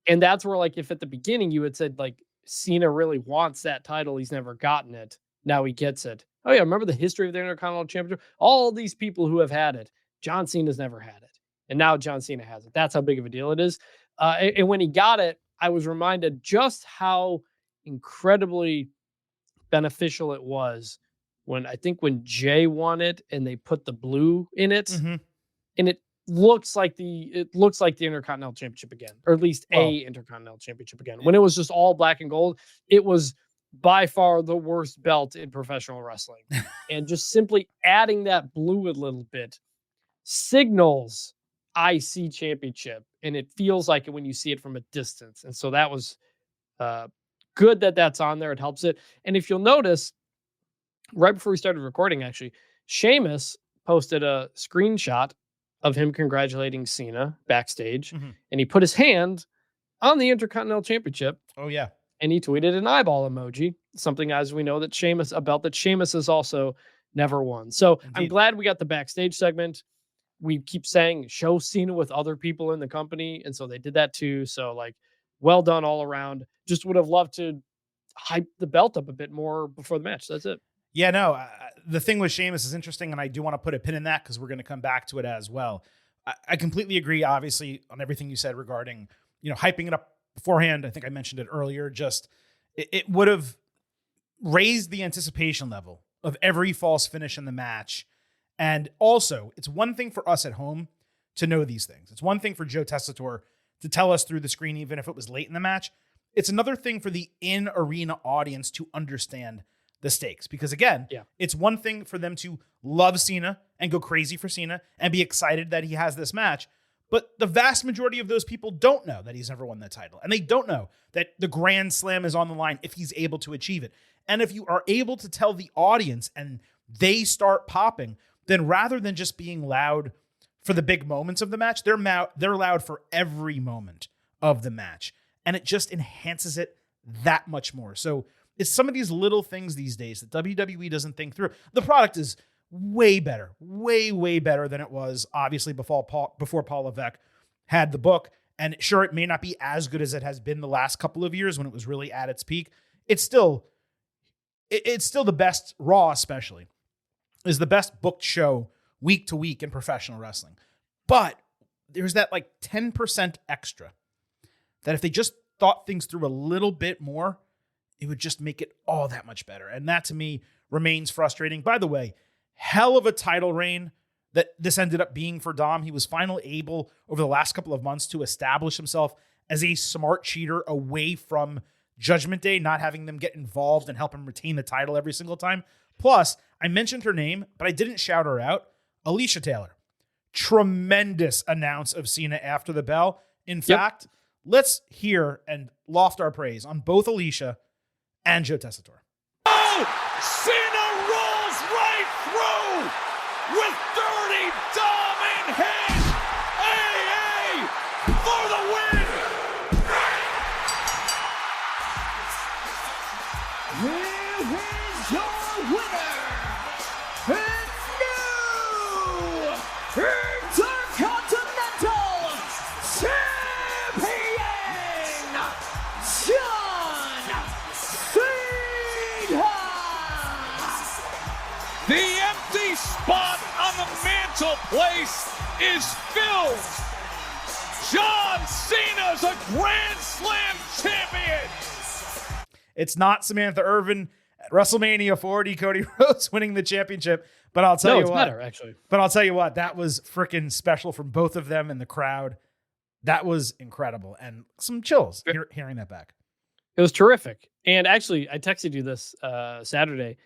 And that's where, like, if at the beginning you had said like Cena really wants that title, he's never gotten it. Now he gets it. Oh yeah, remember the history of the Intercontinental Championship? All these people who have had it, John Cena's never had it, and now John Cena has it. That's how big of a deal it is. And when he got it, I was reminded just how incredibly beneficial it was when Jay won it and they put the blue in it, mm-hmm. and it looks like the Intercontinental Championship again, or at least a Intercontinental Championship again. When it was just all black and gold, it was by far the worst belt in professional wrestling. And just simply adding that blue a little bit signals IC championship, and it feels like it when you see it from a distance. And so that was good that that's on there. It helps it. And if you'll notice, right before we started recording, actually, Sheamus posted a screenshot of him congratulating Cena backstage, mm-hmm. and he put his hand on the Intercontinental Championship. Oh yeah. And he tweeted an eyeball emoji, something as we know that a belt that Sheamus has also never won. So indeed. I'm glad we got the backstage segment. We keep saying show Cena with other people in the company, and so they did that too. So like, well done all around. Just would have loved to hype the belt up a bit more before the match. That's it. Yeah, no, the thing with Sheamus is interesting, and I do want to put a pin in that because we're going to come back to it as well. I completely agree, obviously, on everything you said regarding, hyping it up beforehand. I think I mentioned it earlier. Just it would have raised the anticipation level of every false finish in the match. And also, it's one thing for us at home to know these things. It's one thing for Joe Tessitore to tell us through the screen, even if it was late in the match. It's another thing for the in-arena audience to understand the stakes. Because again, It's one thing for them to love Cena and go crazy for Cena and be excited that he has this match. But the vast majority of those people don't know that he's never won that title. And they don't know that the Grand Slam is on the line if he's able to achieve it. And if you are able to tell the audience and they start popping, then rather than just being loud for the big moments of the match, they're loud for every moment of the match. And it just enhances it that much more. So it's some of these little things these days that WWE doesn't think through. The product is way better, way better than it was, obviously, before Paul Levesque had the book. And sure, it may not be as good as it has been the last couple of years when it was really at its peak. It's still the best. Raw, especially, is the best booked show week to week in professional wrestling. But there's that like 10% extra that if they just thought things through a little bit more, it would just make it all that much better. And that to me remains frustrating. By the way, hell of a title reign that this ended up being for Dom. He was finally able over the last couple of months to establish himself as a smart cheater away from Judgment Day, not having them get involved and help him retain the title every single time. Plus, I mentioned her name, but I didn't shout her out. Alicia Taylor. Tremendous announce of Cena after the bell. In fact, let's hear and loft our praise on both Alicia and Joe Tessitore. Oh! Cena rolls right through with Dirty Dom in hand. AA for the win. Here is your winner, and new John Cena's a Grand Slam champion. It's not Samantha Irvin at WrestleMania 40, Cody Rhodes winning the championship. But I'll tell you what. Better, actually. But I'll tell you what, that was freaking special from both of them and the crowd. That was incredible. And some chills hearing that back. It was terrific. And actually, I texted you this Saturday.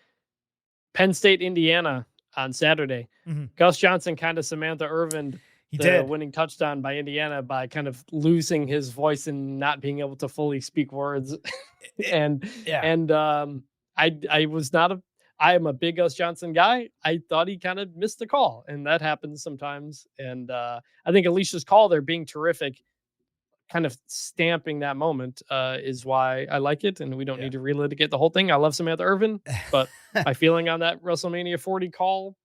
Penn State, Indiana on Saturday. Mm-hmm. Gus Johnson kind of Samantha Irvin the winning touchdown by Indiana by kind of losing his voice and not being able to fully speak words. I am a big Gus Johnson guy. I thought he kind of missed the call, and that happens sometimes. And I think Alicia's call there being terrific, kind of stamping that moment is why I like it. And we don't need to relitigate the whole thing. I love Samantha Irvin, but my feeling on that WrestleMania 40 call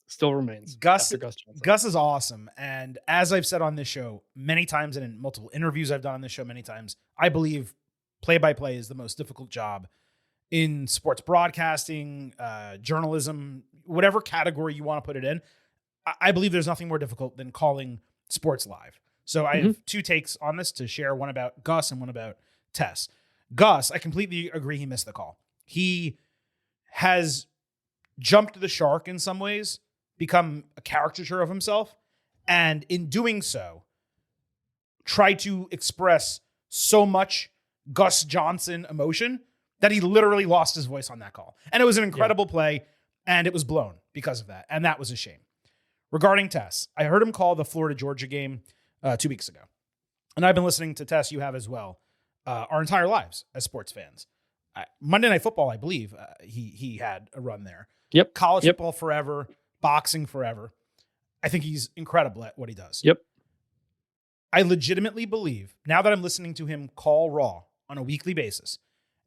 still remains. Gus is awesome. And as I've said on this show many times, and in multiple interviews I've done on this show many times, I believe play-by-play is the most difficult job in sports broadcasting, journalism, whatever category you want to put it in. I believe there's nothing more difficult than calling sports live. So I have two takes on this to share, one about Gus and one about Tess. Gus, I completely agree he missed the call. He has jumped the shark in some ways, become a caricature of himself, and in doing so, try to express so much Gus Johnson emotion that he literally lost his voice on that call. And it was an incredible play, and it was blown because of that, and that was a shame. Regarding Tess, I heard him call the Florida-Georgia game 2 weeks ago. And I've been listening to Tess, you have as well, our entire lives as sports fans. Monday Night Football, I believe, he had a run there. Yep. College football forever, boxing forever. I think he's incredible at what he does. Yep. I legitimately believe, now that I'm listening to him call Raw on a weekly basis,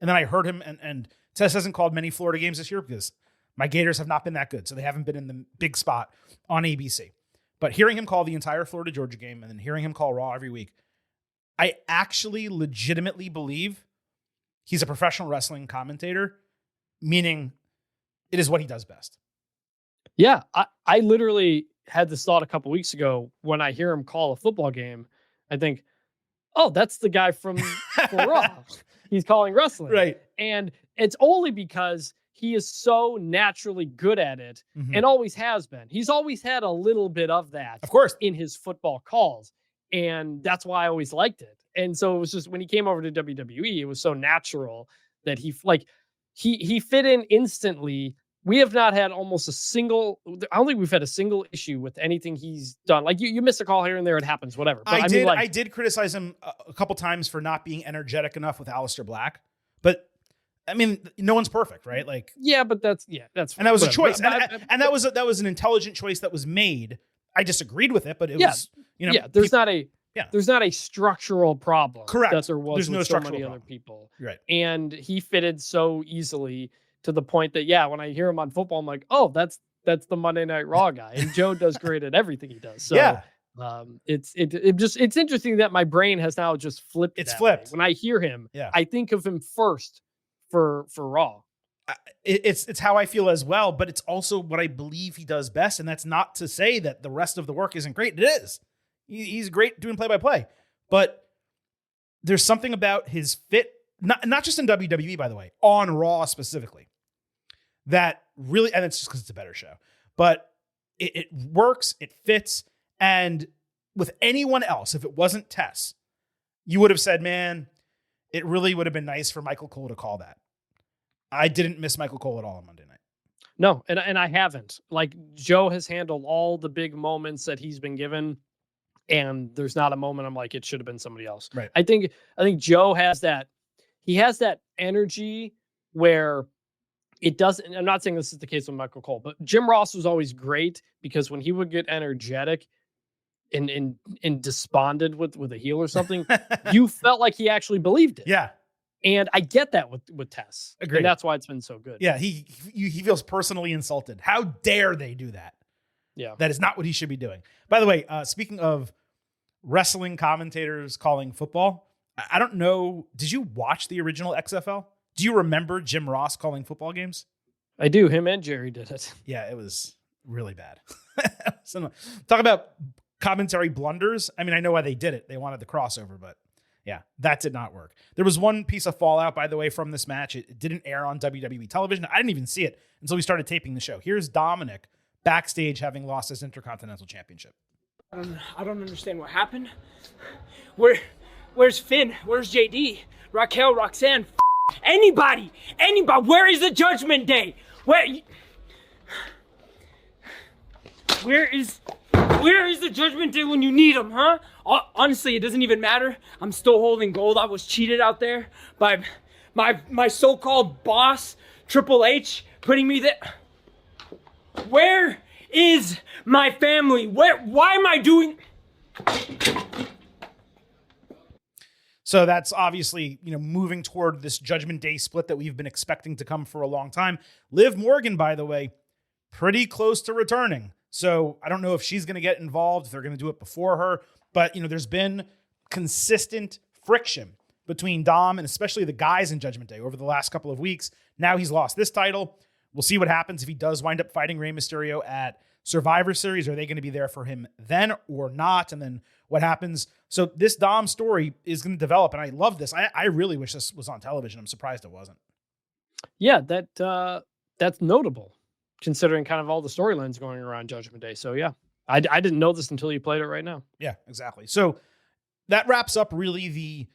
and then I heard him, and Tess hasn't called many Florida games this year because my Gators have not been that good, so they haven't been in the big spot on ABC. But hearing him call the entire Florida-Georgia game and then hearing him call Raw every week, I actually legitimately believe he's a professional wrestling commentator, meaning it is what he does best. Yeah, I literally had this thought a couple weeks ago when I hear him call a football game. I think, oh, that's the guy from Raw. He's calling wrestling. Right. And it's only because he is so naturally good at it and always has been. He's always had a little bit of that, of course, in his football calls. And that's why I always liked it. And so it was just when he came over to WWE, it was so natural that he fit in instantly. We have not had almost a single, I don't think we've had a single issue with anything he's done. Like you miss a call here and there, it happens, whatever. But I did criticize him a couple times for not being energetic enough with Aleister Black. But I mean, no one's perfect, right? Like, yeah, but that's and that was a choice, and that was an intelligent choice that was made. I disagreed with it, but it was, there's not a structural problem. Correct. That there was there's no with so many problem. Other people, right? And he fitted so easily to the point that when I hear him on football, I'm like, oh, that's the Monday Night Raw guy, and Joe does great at everything he does. So it's interesting that my brain has now just flipped. It's flipped when I hear him. I think of him first for Raw. It's how I feel as well, but it's also what I believe he does best. And that's not to say that the rest of the work isn't great. It is. He's great doing play-by-play, but there's something about his fit, not just in WWE, by the way, on Raw specifically, that really, and it's just because it's a better show, but it works, it fits. And with anyone else, if it wasn't Tess, you would have said, man, it really would have been nice for Michael Cole to call that. I didn't miss Michael Cole at all on Monday night. No, and I haven't. Like, Joe has handled all the big moments that he's been given, and there's not a moment I'm like, it should have been somebody else. Right. I think Joe has that. He has that energy where it doesn't. I'm not saying this is the case with Michael Cole, but Jim Ross was always great because when he would get energetic and despondent with a heel or something, you felt like he actually believed it. Yeah. And I get that with Tess. Agreed. And that's why it's been so good. Yeah, he feels personally insulted. How dare they do that? Yeah. That is not what he should be doing. By the way, speaking of wrestling commentators calling football, I don't know, did you watch the original XFL? Do you remember Jim Ross calling football games? I do. Him and Jerry did it. Yeah, it was really bad. So, talk about commentary blunders. I mean, I know why they did it. They wanted the crossover, but yeah, that did not work. There was one piece of fallout, by the way, from this match. It didn't air on WWE television. I didn't even see it until we started taping the show. Here's Dominic backstage having lost his Intercontinental Championship. I don't understand what happened. Where's Finn? Where's JD? Raquel, Roxanne, anybody. Where is the Judgment Day? Where is the Judgment Day when you need them, huh? Honestly, it doesn't even matter. I'm still holding gold. I was cheated out there by my so-called boss, Triple H, putting me there. Where is my family? Why am I doing... So that's obviously, moving toward this Judgment Day split that we've been expecting to come for a long time. Liv Morgan, by the way, pretty close to returning. So I don't know if she's going to get involved, if they're going to do it before her. But, there's been consistent friction between Dom and especially the guys in Judgment Day over the last couple of weeks. Now he's lost this title. We'll see what happens if he does wind up fighting Rey Mysterio at Survivor Series. Are they going to be there for him then or not? And then what happens? So this Dom story is going to develop, and I love this. I really wish this was on television. I'm surprised it wasn't. Yeah, that's notable, considering kind of all the storylines going around Judgment Day. So yeah, I didn't know this until you played it right now. Yeah, exactly. So that wraps up really the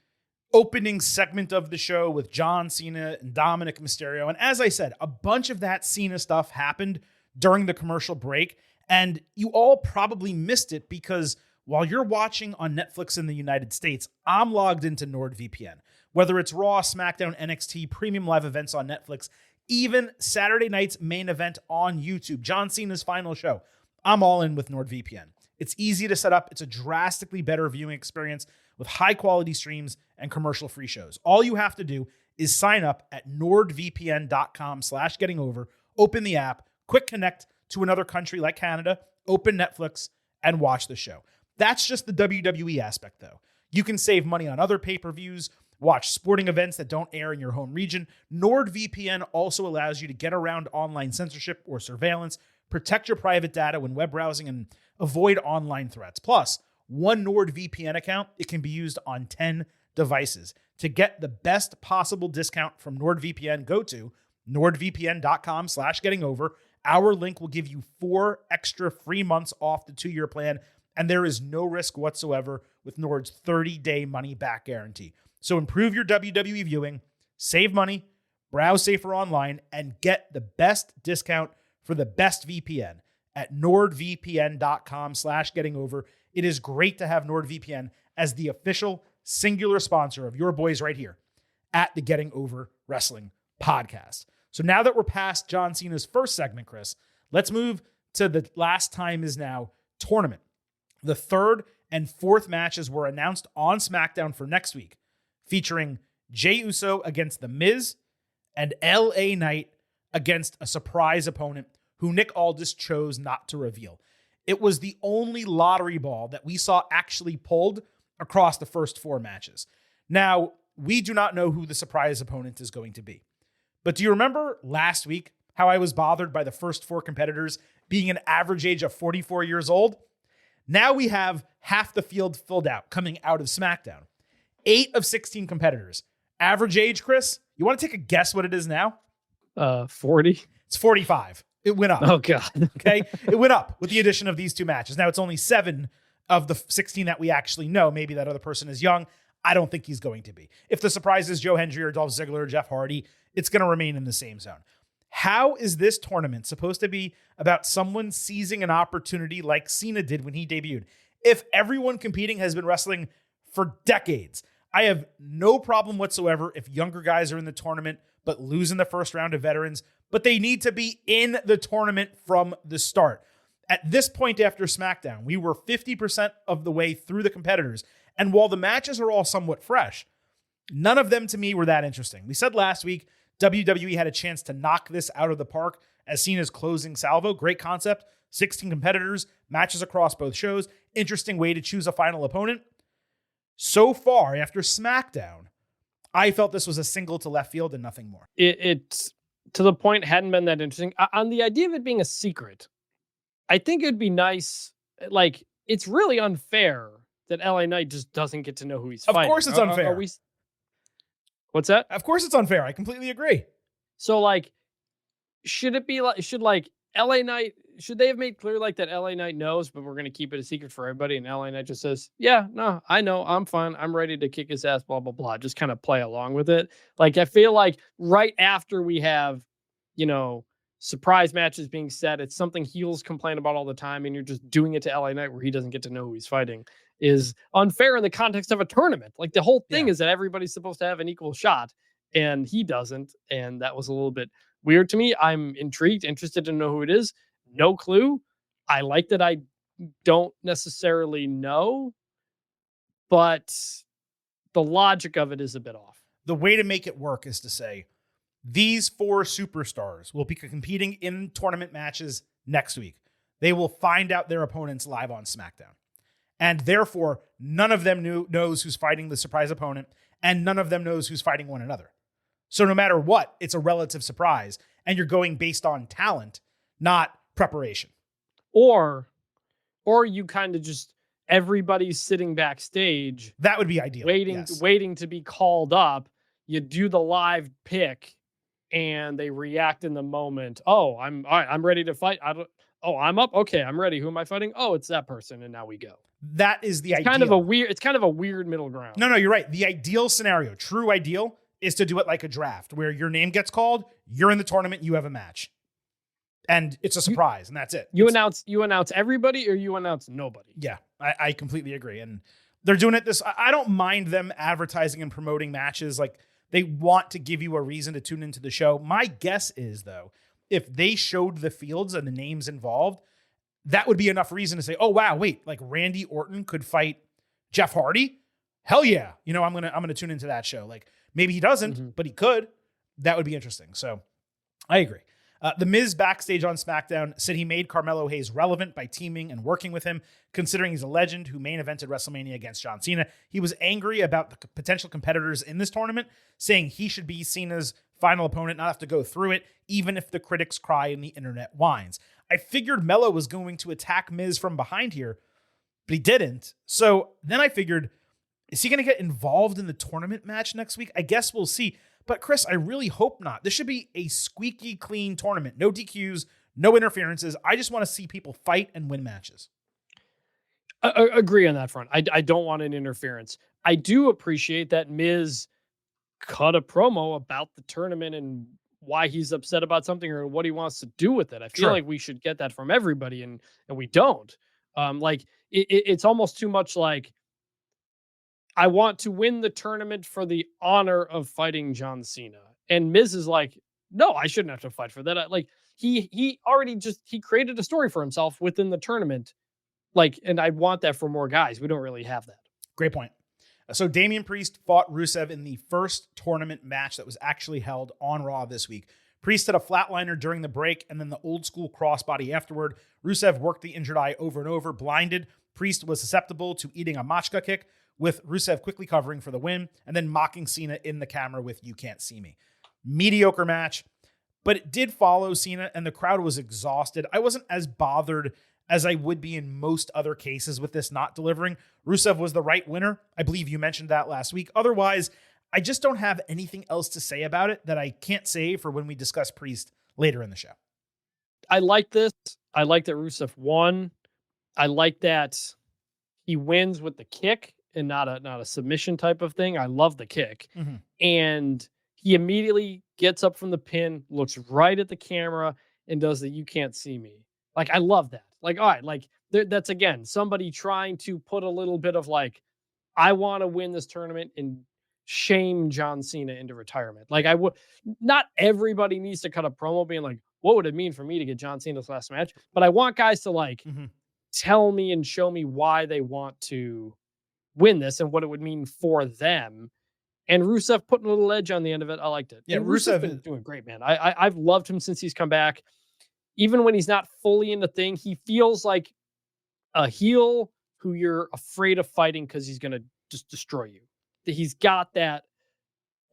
opening segment of the show with John Cena and Dominic Mysterio. And as I said, a bunch of that Cena stuff happened during the commercial break, and you all probably missed it because while you're watching on Netflix in the United States, I'm logged into NordVPN. Whether it's Raw, SmackDown, NXT, premium live events on Netflix, even Saturday night's main event on YouTube, John Cena's final show, I'm all in with NordVPN. It's easy to set up. It's a drastically better viewing experience with high-quality streams and commercial-free shows. All you have to do is sign up at nordvpn.com/gettingover, open the app, quick connect to another country like Canada, open Netflix, and watch the show. That's just the WWE aspect, though. You can save money on other pay-per-views, watch sporting events that don't air in your home region. NordVPN also allows you to get around online censorship or surveillance, protect your private data when web browsing, and avoid online threats. Plus, one NordVPN account, it can be used on 10 devices. To get the best possible discount from NordVPN, go to nordvpn.com/gettingover. Our link will give you 4 extra free months off the 2-year plan, and there is no risk whatsoever with Nord's 30-day money-back guarantee. So improve your WWE viewing, save money, browse safer online, and get the best discount for the best VPN at nordvpn.com/gettingover. It is great to have NordVPN as the official singular sponsor of your boys right here at the Getting Over Wrestling podcast. So now that we're past John Cena's first segment, Chris, let's move to the Last Time Is Now tournament. The 3rd and 4th matches were announced on SmackDown for next week, featuring Jey Uso against The Miz and LA Knight against a surprise opponent who Nick Aldis chose not to reveal. It was the only lottery ball that we saw actually pulled across the first 4 matches. Now, we do not know who the surprise opponent is going to be. But do you remember last week how I was bothered by the first 4 competitors being an average age of 44 years old? Now we have half the field filled out coming out of SmackDown. 8 of 16 competitors. Average age, Chris? You want to take a guess what it is now? 40. It's 45. It went up. Oh, God. Okay? It went up with the addition of these 2 matches. Now it's only 7 of the 16 that we actually know. Maybe that other person is young. I don't think he's going to be. If the surprise is Joe Hendry or Dolph Ziggler or Jeff Hardy, it's going to remain in the same zone. How is this tournament supposed to be about someone seizing an opportunity like Cena did when he debuted? If everyone competing has been wrestling for decades, I have no problem whatsoever if younger guys are in the tournament but lose in the first round of veterans, but they need to be in the tournament from the start. At this point after SmackDown, we were 50% of the way through the competitors, and while the matches are all somewhat fresh, none of them to me were that interesting. We said last week, WWE had a chance to knock this out of the park as Cena's closing salvo. Great concept. 16 competitors, matches across both shows. Interesting way to choose a final opponent. So far, after SmackDown, I felt this was a single to left field and nothing more. It's to the point, hadn't been that interesting. On the idea of it being a secret, I think it'd be nice, like, it's really unfair that LA Knight just doesn't get to know who he's fighting. Of course it's unfair. What's that? Of course it's unfair. I completely agree. So like, should LA Knight, should they have made clear like that LA Knight knows, but we're going to keep it a secret for everybody? And LA Knight just says, yeah, no, I know, I'm fine. I'm ready to kick his ass, blah, blah, blah. Just kind of play along with it. Like, I feel like right after we have, surprise matches being set, it's something heels complain about all the time, and you're just doing it to LA Knight where he doesn't get to know who he's fighting, is unfair in the context of a tournament. Like, the whole thing is that everybody's supposed to have an equal shot, and he doesn't. And that was a little bit weird to me. I'm intrigued, interested to know who it is. No clue. I like that I don't necessarily know, but the logic of it is a bit off. The way to make it work is to say, these 4 superstars will be competing in tournament matches next week. They will find out their opponents live on SmackDown. And therefore, none of them knows who's fighting the surprise opponent, and none of them knows who's fighting one another. So no matter what, it's a relative surprise, and you're going based on talent, not preparation. Or you kind of just, everybody's sitting backstage. That would be ideal. Waiting to be called up. You do the live pick, and they react in the moment. Oh, I'm all right, I'm ready to fight. I'm up. Okay, I'm ready. Who am I fighting? Oh, it's that person, and now we go. That is the ideal. It's kind of a weird middle ground. No, you're right. The ideal scenario, true ideal, is to do it like a draft, where your name gets called, you're in the tournament, you have a match. And it's a surprise, and that's it. You announce everybody, or you announce nobody. Yeah, I completely agree. And they're doing it I don't mind them advertising and promoting matches. Like, they want to give you a reason to tune into the show. My guess is, though, if they showed the fields and the names involved, that would be enough reason to say, oh, wow, wait, like Randy Orton could fight Jeff Hardy? Hell yeah. I'm gonna tune into that show. Like, maybe he doesn't, but he could. That would be interesting. So I agree. The Miz backstage on SmackDown said he made Carmelo Hayes relevant by teaming and working with him, considering he's a legend who main evented WrestleMania against John Cena. He was angry about the potential competitors in this tournament, saying he should be Cena's final opponent, not have to go through it, even if the critics cry and the internet whines. I figured Melo was going to attack Miz from behind here, but he didn't. So then I figured, is he going to get involved in the tournament match next week? I guess we'll see. But Chris, I really hope not. This should be a squeaky clean tournament. No DQs, no interferences. I just want to see people fight and win matches. I agree on that front. I don't want an interference. I do appreciate that Miz cut a promo about the tournament and why he's upset about something or what he wants to do with it. I feel like we should get that from everybody, and we don't. It's almost too much like, I want to win the tournament for the honor of fighting John Cena. And Miz is like, no, I shouldn't have to fight for that. He created a story for himself within the tournament. And I want that for more guys. We don't really have that. Great point. So Damian Priest fought Rusev in the first tournament match that was actually held on Raw this week. Priest did a flatliner during the break and then the old school crossbody afterward. Rusev worked the injured eye over and over, blinded. Priest was susceptible to eating a machka kick, with Rusev quickly covering for the win and then mocking Cena in the camera with "You Can't See Me." Mediocre match, but it did follow Cena and the crowd was exhausted. I wasn't as bothered as I would be in most other cases with this not delivering. Rusev was the right winner. I believe you mentioned that last week. Otherwise, I just don't have anything else to say about it that I can't save for when we discuss Priest later in the show. I like this. I like that Rusev won. I like that he wins with the kick and not a submission type of thing. I love the kick. Mm-hmm. And he immediately gets up from the pin, looks right at the camera, and does the "You Can't See Me." I love that. All right, that's, again, somebody trying to put a little bit of I want to win this tournament and shame John Cena into retirement. Not everybody needs to cut a promo being like, what would it mean for me to get John Cena's last match? But I want guys to tell me and show me why they want to win this and what it would mean for them. And Rusev putting a little edge on the end of it. I liked it. Yeah, and Rusev's been doing great, man. I've loved him since he's come back. Even when he's not fully in the thing, he feels like a heel who you're afraid of fighting because he's going to just destroy you. He's got that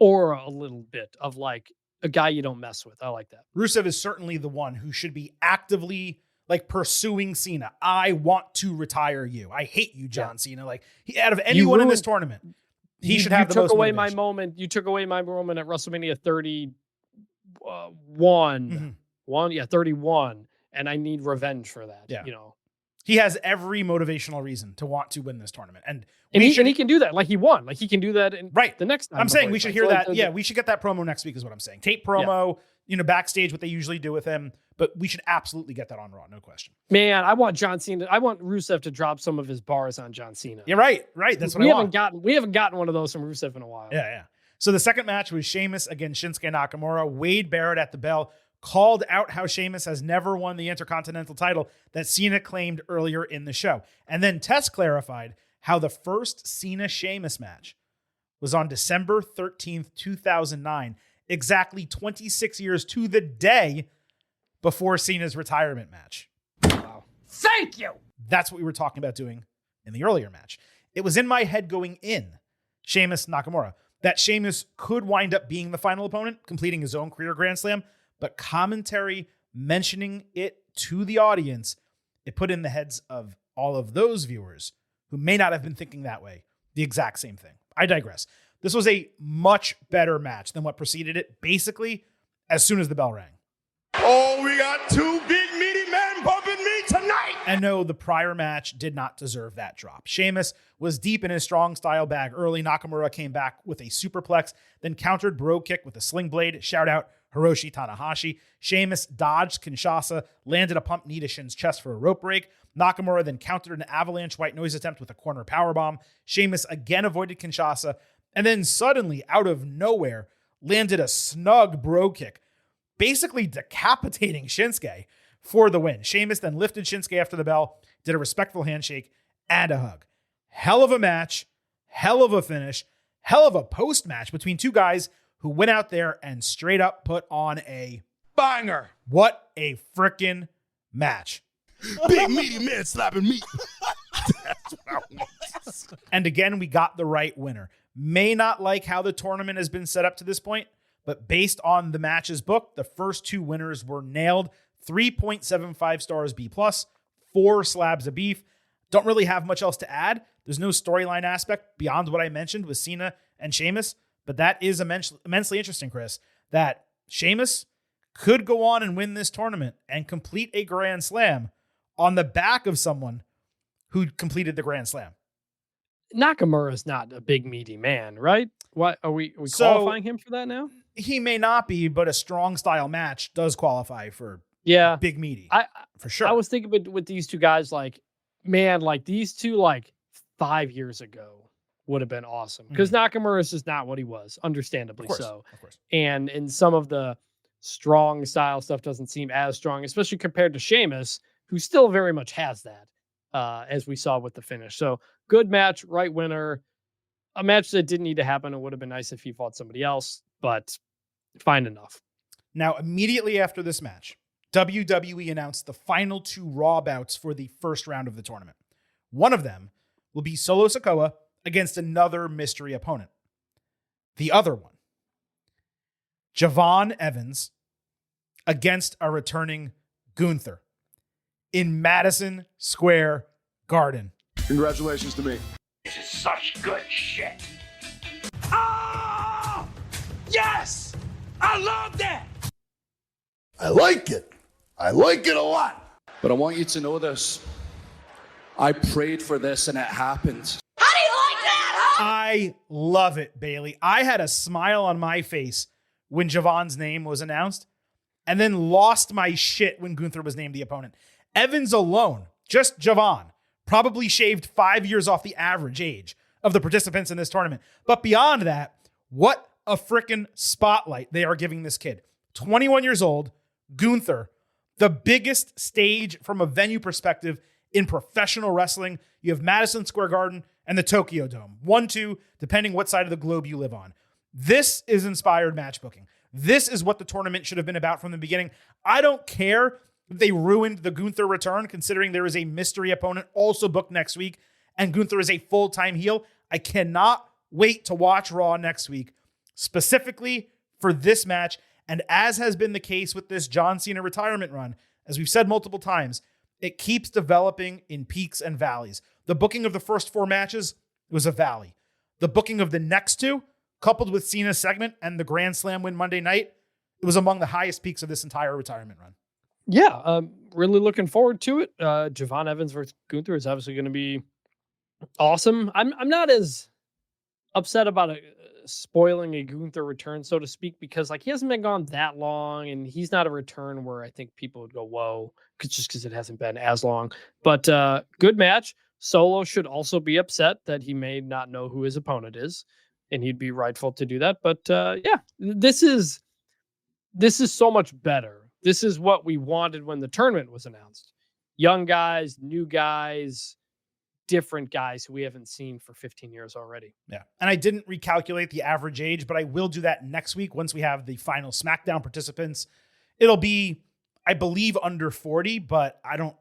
aura a little bit of a guy you don't mess with. I like that. Rusev is certainly the one who should be actively like pursuing Cena. I want to retire you. I hate you, John Cena. Like out of anyone in this tournament, he should have the most motivation. You took away my moment at WrestleMania 31. 31. And I need revenge for that. Yeah. He has every motivational reason to want to win this tournament. And he can do that. Like he won. Like he can do that the next time. I'm saying we should hear that. We should get that promo next week is what I'm saying. Tape promo, backstage, what they usually do with him. But we should absolutely get that on Raw, no question. Man, I want John Cena. I want Rusev to drop some of his bars on John Cena. Yeah, right. That's what I want. We haven't gotten one of those from Rusev in a while. Yeah. So the second match was Sheamus against Shinsuke Nakamura. Wade Barrett at the bell called out how Sheamus has never won the Intercontinental title that Cena claimed earlier in the show. And then Tess clarified how the first Cena-Sheamus match was on December 13th, 2009, exactly 26 years to the day before Cena's retirement match. Wow. Thank you! That's what we were talking about doing in the earlier match. It was in my head going in, Sheamus Nakamura, that Sheamus could wind up being the final opponent, completing his own career Grand Slam, but commentary mentioning it to the audience, it put in the heads of all of those viewers who may not have been thinking that way the exact same thing. I digress. This was a much better match than what preceded it, basically, as soon as the bell rang. Oh, we got two big meaty men bumping me tonight. And no, the prior match did not deserve that drop. Sheamus was deep in his strong style bag early. Nakamura came back with a superplex, then countered Bro Kick with a sling blade. Shout out Hiroshi Tanahashi. Sheamus dodged Kinshasa, landed a pump knee to Shin's chest for a rope break. Nakamura then countered an avalanche white noise attempt with a corner powerbomb. Sheamus again avoided Kinshasa, and then suddenly, out of nowhere, landed a snug Bro Kick, basically decapitating Shinsuke for the win. Sheamus then lifted Shinsuke after the bell, did a respectful handshake and a hug. Hell of a match, hell of a finish, hell of a post-match between two guys who went out there and straight up put on a Banger. What a frickin' match. Big meaty man slapping meat. That's what I want. And again, we got the right winner. May not like how the tournament has been set up to this point, but based on the matches booked, the first two winners were nailed. 3.75 stars B+, 4 slabs of beef. Don't really have much else to add. There's no storyline aspect beyond what I mentioned with Cena and Sheamus, but that is immensely interesting, Chris, that Sheamus could go on and win this tournament and complete a Grand Slam on the back of someone who completed the Grand Slam. Nakamura is not a big meaty man, right? What are we qualifying him for that now? He may not be, but a strong style match does qualify for big meaty. For sure. I was thinking with these two guys, like, man, like these two, like 5 years ago would have been awesome because Nakamura is just not what he was, understandably so. Of course. And in some of the strong style stuff doesn't seem as strong, especially compared to Sheamus, who still very much has that, as we saw with the finish. So good match, right winner. A match that didn't need to happen. It would have been nice if he fought somebody else, but fine enough. Now, immediately after this match, WWE announced the final 2 Raw bouts for the first round of the tournament. One of them will be Solo Sikoa against another mystery opponent. The other one, Javon Evans against a returning Gunther in Madison Square Garden. Congratulations to me. This is such good shit. Ah! Yes! I love that! I like it. I like it a lot. But I want you to know this. I prayed for this and it happened. How do you like that, huh? I love it, Bailey. I had a smile on my face when Javon's name was announced and then lost my shit when Gunther was named the opponent. Evans alone, just Javon, probably shaved 5 years off the average age of the participants in this tournament. But beyond that, what a freaking spotlight they are giving this kid. 21 years old, Gunther, the biggest stage from a venue perspective in professional wrestling. You have Madison Square Garden and the Tokyo Dome. 1, 2, depending what side of the globe you live on. This is inspired match booking. This is what the tournament should have been about from the beginning. I don't care if they ruined the Gunther return, considering there is a mystery opponent also booked next week, and Gunther is a full-time heel. I cannot wait to watch Raw next week, specifically for this match. And as has been the case with this John Cena retirement run, as we've said multiple times, It keeps developing in peaks and valleys. The booking of the first 4 matches was a valley. The booking of the next 2, coupled with Cena's segment and the Grand Slam win Monday night, it was among the highest peaks of this entire retirement run. Yeah, really looking forward to it. Javon Evans versus Gunther is obviously going to be awesome. I'm not as upset about spoiling a Gunther return, so to speak, because like he hasn't been gone that long, and he's not a return where I think people would go, whoa, because it hasn't been as long. But good match. Solo should also be upset that he may not know who his opponent is, and he'd be rightful to do that. But yeah, this is so much better. This is what we wanted when the tournament was announced. Young guys, new guys, different guys who we haven't seen for 15 years already. Yeah. And I didn't recalculate the average age, but I will do that next week once we have the final SmackDown participants. It'll be, I believe, under 40, but I don't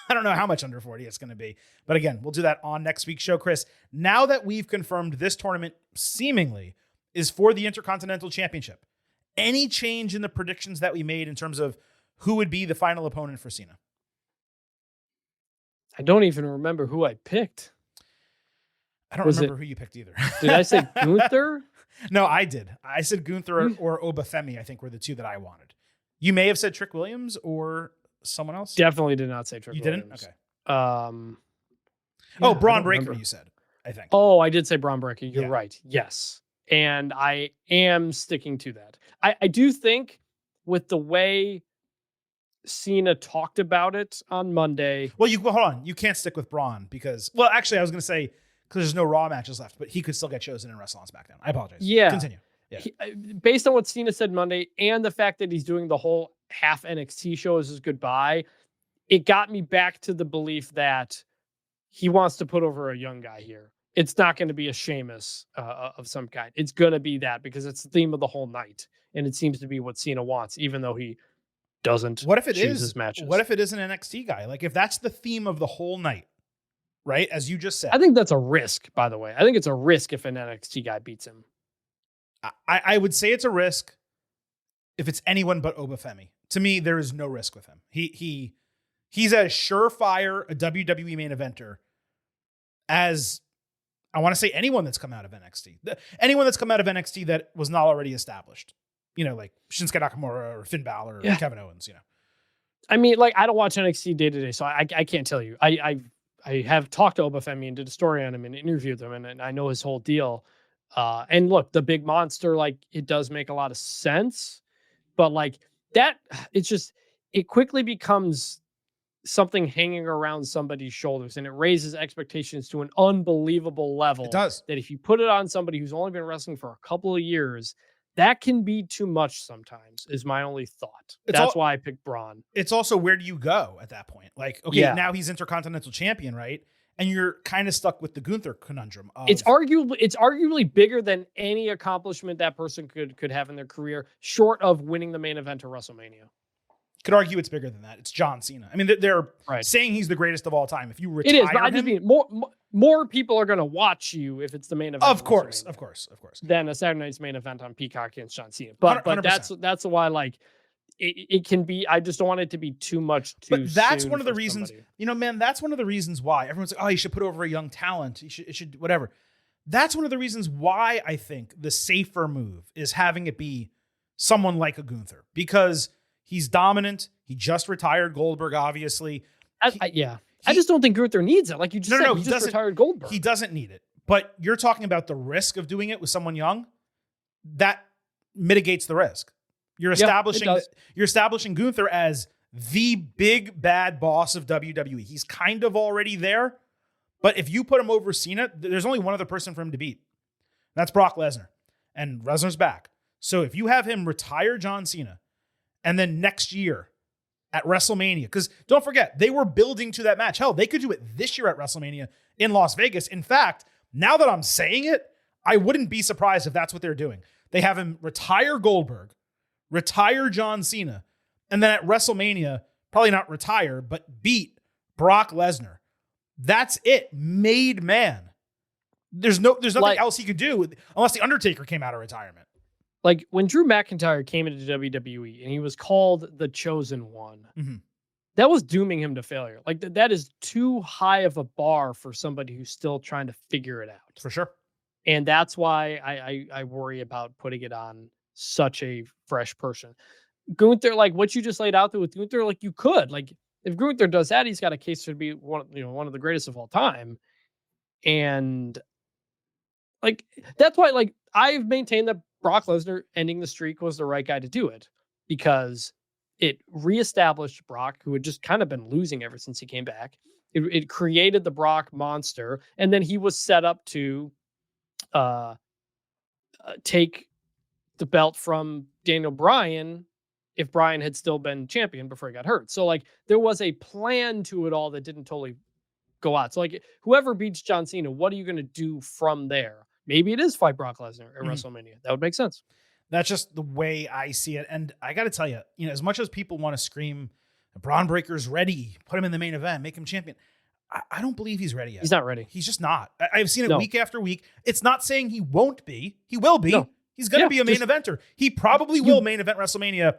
know how much under 40 it's going to be. But again, we'll do that on next week's show. Chris, now that we've confirmed this tournament seemingly is for the Intercontinental Championship, any change in the predictions that we made in terms of who would be the final opponent for Cena? I don't even remember who I picked. I don't remember who you picked either. Did I say Gunther? No, I did. I said Gunther or Obafemi, I think were the 2 that I wanted. You may have said Trick Williams or someone else. Definitely did not say Trick You Williams. didn't? Okay. Braun Breaker, you said, I think. Oh, I did say Braun Breaker. You're Yeah. right. Yes. And I am sticking to that. I do think with the way Cena talked about it on Monday. Well, hold on. You can't stick with Braun because, well, actually, I was going to say because there's no Raw matches left, but he could still get chosen and wrestle on SmackDown. I apologize. Yeah. Continue. Yeah. Based on what Cena said Monday and the fact that he's doing the whole half NXT show as his goodbye, it got me back to the belief that he wants to put over a young guy here. It's not going to be a Sheamus of some kind. It's going to be that because it's the theme of the whole night. And it seems to be what Cena wants, even though he doesn't what if it choose is, his matches. What if it is an NXT guy? Like if that's the theme of the whole night, right? As you just said. I think that's a risk, by the way. I think it's a risk if an NXT guy beats him. I would say it's a risk if it's anyone but Obafemi. To me, there is no risk with him. He's as surefire a WWE main eventer as I want to say anyone that's come out of NXT. Anyone that's come out of NXT that was not already established. You know, like Shinsuke Nakamura or Finn Balor or Kevin Owens, you know. I mean, like, I don't watch NXT day to day, so I can't tell you. I have talked to Obafemi and did a story on him and interviewed him, and I know his whole deal. And look, the big monster, like, it does make a lot of sense, but like that, it quickly becomes something hanging around somebody's shoulders, and it raises expectations to an unbelievable level. It does. That if you put it on somebody who's only been wrestling for a couple of years, that can be too much sometimes, is my only thought. That's why I picked Braun. It's also, where do you go at that point? Like, okay, now he's Intercontinental Champion, right? And you're kind of stuck with the Gunther conundrum. It's arguably bigger than any accomplishment that person could have in their career, short of winning the main event of WrestleMania. Could argue it's bigger than that. It's John Cena. I mean, they're saying he's the greatest of all time. If you retire it is, but I him, just mean more people are going to watch you if it's the main event. Of course. Than a Saturday night's main event on Peacock against John Cena. But 100%. that's why, like, it can be. I just don't want it to be too much. But that's one of the reasons. You know, man, that's one of the reasons why everyone's like, oh, you should put over a young talent. It should whatever. That's one of the reasons why I think the safer move is having it be someone like a Gunther, because he's dominant. He just retired Goldberg, obviously. I just don't think Gunther needs it. Like you just said, he just retired Goldberg. He doesn't need it. But you're talking about the risk of doing it with someone young. That mitigates the risk. You're establishing Gunther as the big bad boss of WWE. He's kind of already there. But if you put him over Cena, there's only one other person for him to beat. That's Brock Lesnar. And Lesnar's back. So if you have him retire John Cena, and then next year at WrestleMania, because don't forget, they were building to that match. Hell, they could do it this year at WrestleMania in Las Vegas. In fact, now that I'm saying it, I wouldn't be surprised if that's what they're doing. They have him retire Goldberg, retire John Cena, and then at WrestleMania, probably not retire, but beat Brock Lesnar. That's it. Made man. There's nothing else he could do unless The Undertaker came out of retirement. Like when Drew McIntyre came into WWE and he was called the Chosen One, that was dooming him to failure. Like that is too high of a bar for somebody who's still trying to figure it out. For sure. And that's why I worry about putting it on such a fresh person. Gunther, like what you just laid out there with Gunther, like you could, like if Gunther does that, he's got a case to be one of the greatest of all time. And like that's why, like I've maintained that Brock Lesnar ending the streak was the right guy to do it, because it reestablished Brock, who had just kind of been losing ever since he came back. It created the Brock monster, and then he was set up to take the belt from Daniel Bryan if Bryan had still been champion before he got hurt. So like there was a plan to it all that didn't totally go out. So like whoever beats John Cena, what are you going to do from there? Maybe it is fight Brock Lesnar at WrestleMania. That would make sense. That's just the way I see it. And I got to tell you, as much as people want to scream, Braun Breaker's ready, put him in the main event, make him champion. I don't believe he's ready yet. He's not ready. He's just not. I've seen it week after week. It's not saying he won't be. He will be. No. He's going to be a main eventer. He probably will main event WrestleMania.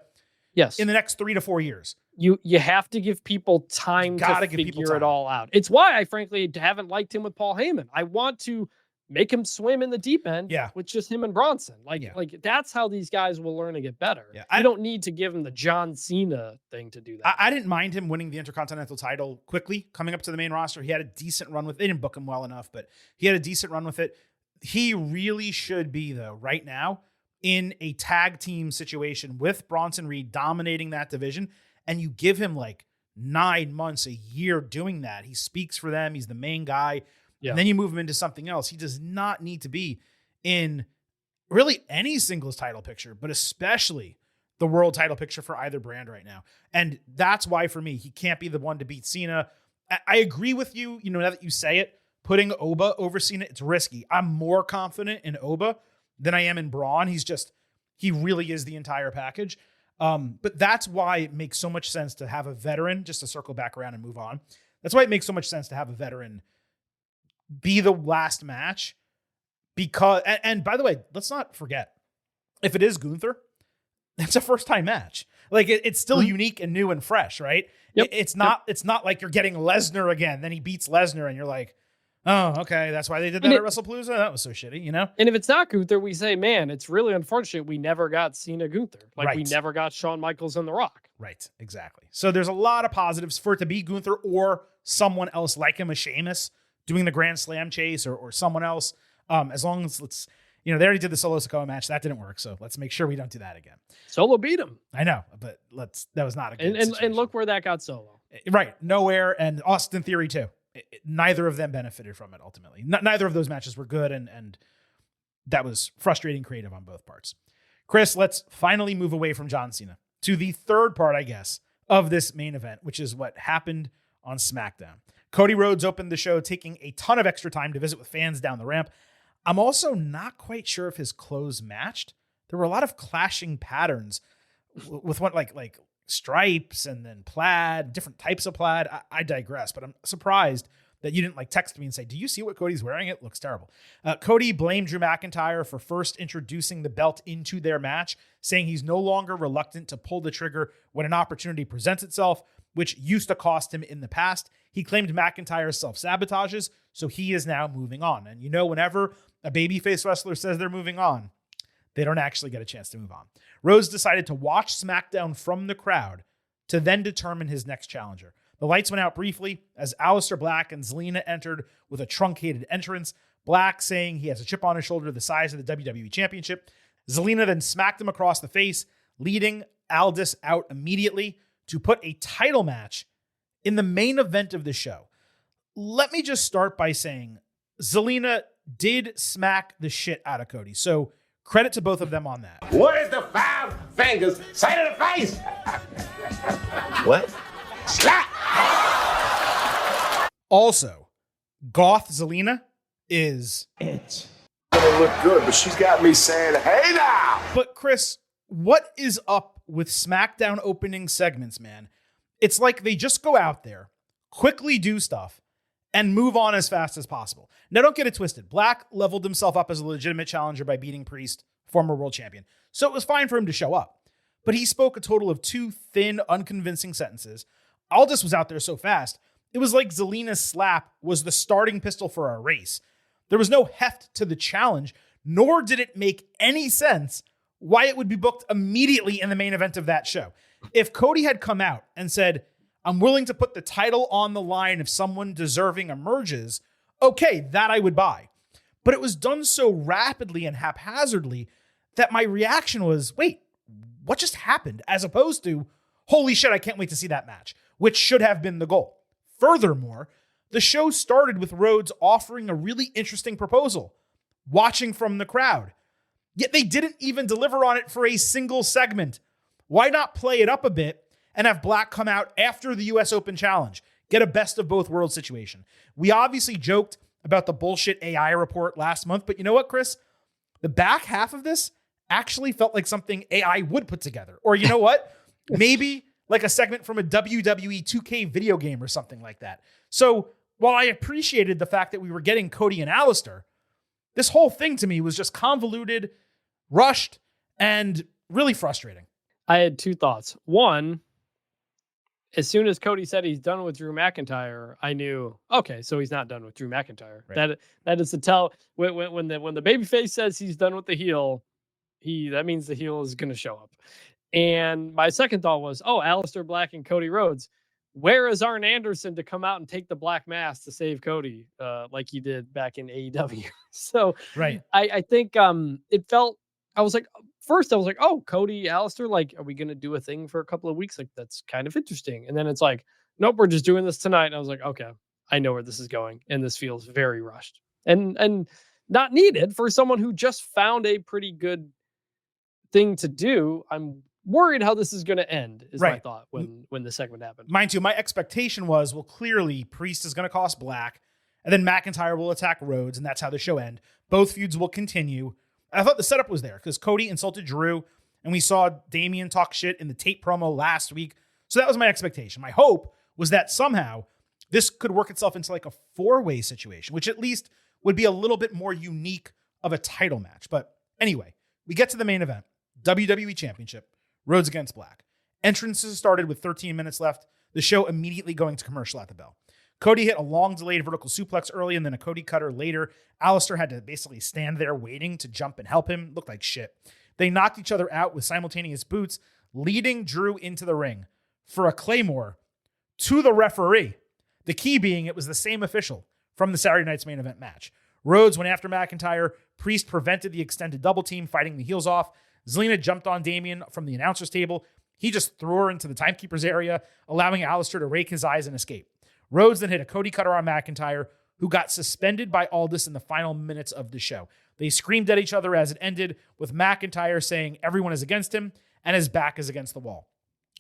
Yes. In the next 3 to 4 years. You have to give people time to figure it all out. It's why I frankly haven't liked him with Paul Heyman. I want to make him swim in the deep end with just him and Bronson. Like that's how these guys will learn to get better. Yeah. I don't need to give him the John Cena thing to do that. I didn't mind him winning the Intercontinental title quickly coming up to the main roster. He had a decent run with it. They didn't book him well enough, but he had a decent run with it. He really should be, though, right now, in a tag team situation with Bronson Reed dominating that division, and you give him like 9 months, a year doing that. He speaks for them. He's the main guy. Yeah. And then you move him into something else. He does not need to be in really any singles title picture, but especially the world title picture for either brand right now. And that's why, for me, he can't be the one to beat Cena. I agree with you, now that you say it, putting Oba over Cena, it's risky. I'm more confident in Oba than I am in Braun. He really is the entire package. But that's why it makes so much sense to have a veteran, just to circle back around and move on. That's why it makes so much sense to have a veteran be the last match, because, and by the way, let's not forget, if it is Gunther, it's a first time match. Like it's still unique and new and fresh, right? Yep. It's not like you're getting Lesnar again. Then he beats Lesnar and you're like, oh, okay, that's why they did that at WrestlePalooza. That was so shitty, And if it's not Gunther, we say, man, it's really unfortunate we never got Cena Gunther. Like we never got Shawn Michaels and The Rock. Right, exactly. So there's a lot of positives for it to be Gunther or someone else like him, a Sheamus, doing the Grand Slam chase or someone else. As long as they already did the Solo Sikoa match. That didn't work. So let's make sure we don't do that again. Solo beat him. I know, but that was not a good situation. And look where that got Solo. Right. Nowhere. And Austin Theory too. Neither of them benefited from it ultimately. Neither of those matches were good. And that was frustrating creative on both parts. Chris, let's finally move away from John Cena to the third part, I guess, of this main event, which is what happened on SmackDown. Cody Rhodes opened the show, taking a ton of extra time to visit with fans down the ramp. I'm also not quite sure if his clothes matched. There were a lot of clashing patterns with what like stripes and then plaid, different types of plaid. I digress, but I'm surprised that you didn't text me and say, do you see what Cody's wearing? It looks terrible. Cody blamed Drew McIntyre for first introducing the belt into their match, saying he's no longer reluctant to pull the trigger when an opportunity presents itself, which used to cost him in the past. He claimed McIntyre self-sabotages, so he is now moving on. And whenever a babyface wrestler says they're moving on, they don't actually get a chance to move on. Rhodes decided to watch SmackDown from the crowd to then determine his next challenger. The lights went out briefly as Aleister Black and Zelina entered with a truncated entrance. Black saying he has a chip on his shoulder the size of the WWE Championship. Zelina then smacked him across the face, leading Aldis out immediately to put a title match in the main event of the show. Let me just start by saying Zelina did smack the shit out of Cody. So credit to both of them on that. Where's the 5 fingers? Say to the face. What? Slap. Also, Goth Zelina is it. Gonna look good, but she's got me saying, hey now. But Chris, what is up with SmackDown opening segments, man? It's like they just go out there, quickly do stuff, and move on as fast as possible. Now, don't get it twisted. Black leveled himself up as a legitimate challenger by beating Priest, former world champion. So it was fine for him to show up. But he spoke a total of 2 thin, unconvincing sentences, Aldis was out there so fast, it was like Zelina's slap was the starting pistol for our race. There was no heft to the challenge, nor did it make any sense why it would be booked immediately in the main event of that show. If Cody had come out and said, I'm willing to put the title on the line if someone deserving emerges, okay, that I would buy. But it was done so rapidly and haphazardly that my reaction was, wait, what just happened? As opposed to, holy shit, I can't wait to see that match, which should have been the goal. Furthermore, the show started with Rhodes offering a really interesting proposal, watching from the crowd. Yet they didn't even deliver on it for a single segment. Why not play it up a bit and have Black come out after the US Open Challenge? Get a best of both worlds situation. We obviously joked about the bullshit AI report last month, but you know what, Chris? The back half of this actually felt like something AI would put together. Or you know what? Maybe like a segment from a WWE 2K video game or something like that. So while I appreciated the fact that we were getting Cody and Alistair, this whole thing to me was just convoluted, rushed, and really frustrating. I had two thoughts. One, as soon as Cody said he's done with Drew McIntyre, I knew, okay, so he's not done with Drew McIntyre. Right. That is to tell when the babyface says he's done with the heel, that means the heel is going to show up. And my second thought was, Aleister Black and Cody Rhodes. Where is Arn Anderson to come out and take the black mask to save Cody, like he did back in AEW? So right. I think it felt, I was like, oh, Cody, Aleister, like, are we going to do a thing for a couple of weeks? Like, that's kind of interesting. And then it's like, nope, we're just doing this tonight. And I was like, okay, I know where this is going. And this feels very rushed and not needed for someone who just found a pretty good thing to do. I'm worried how this is going to end is my thought when the segment happened. Mine too. My expectation was, well, clearly Priest is going to cost Black, and then McIntyre will attack Rhodes, and that's how the show end. Both feuds will continue. I thought the setup was there because Cody insulted Drew, and we saw Damian talk shit in the tape promo last week. So that was my expectation. My hope was that somehow this could work itself into like a 4-way situation, which at least would be a little bit more unique of a title match. But anyway, we get to the main event, WWE Championship, Rhodes against Black. Entrances started with 13 minutes left, the show immediately going to commercial at the bell. Cody hit a long delayed vertical suplex early and then a Cody cutter later. Aleister had to basically stand there waiting to jump and help him. Looked like shit. They knocked each other out with simultaneous boots, leading Drew into the ring for a Claymore to the referee. The key being it was the same official from the Saturday night's main event match. Rhodes went after McIntyre. Priest prevented the extended double team, fighting the heels off. Zelina jumped on Damian from the announcer's table. He just threw her into the timekeeper's area, allowing Aleister to rake his eyes and escape. Rhodes then hit a Cody cutter on McIntyre, who got suspended by Aldis in the final minutes of the show. They screamed at each other as it ended, with McIntyre saying everyone is against him and his back is against the wall.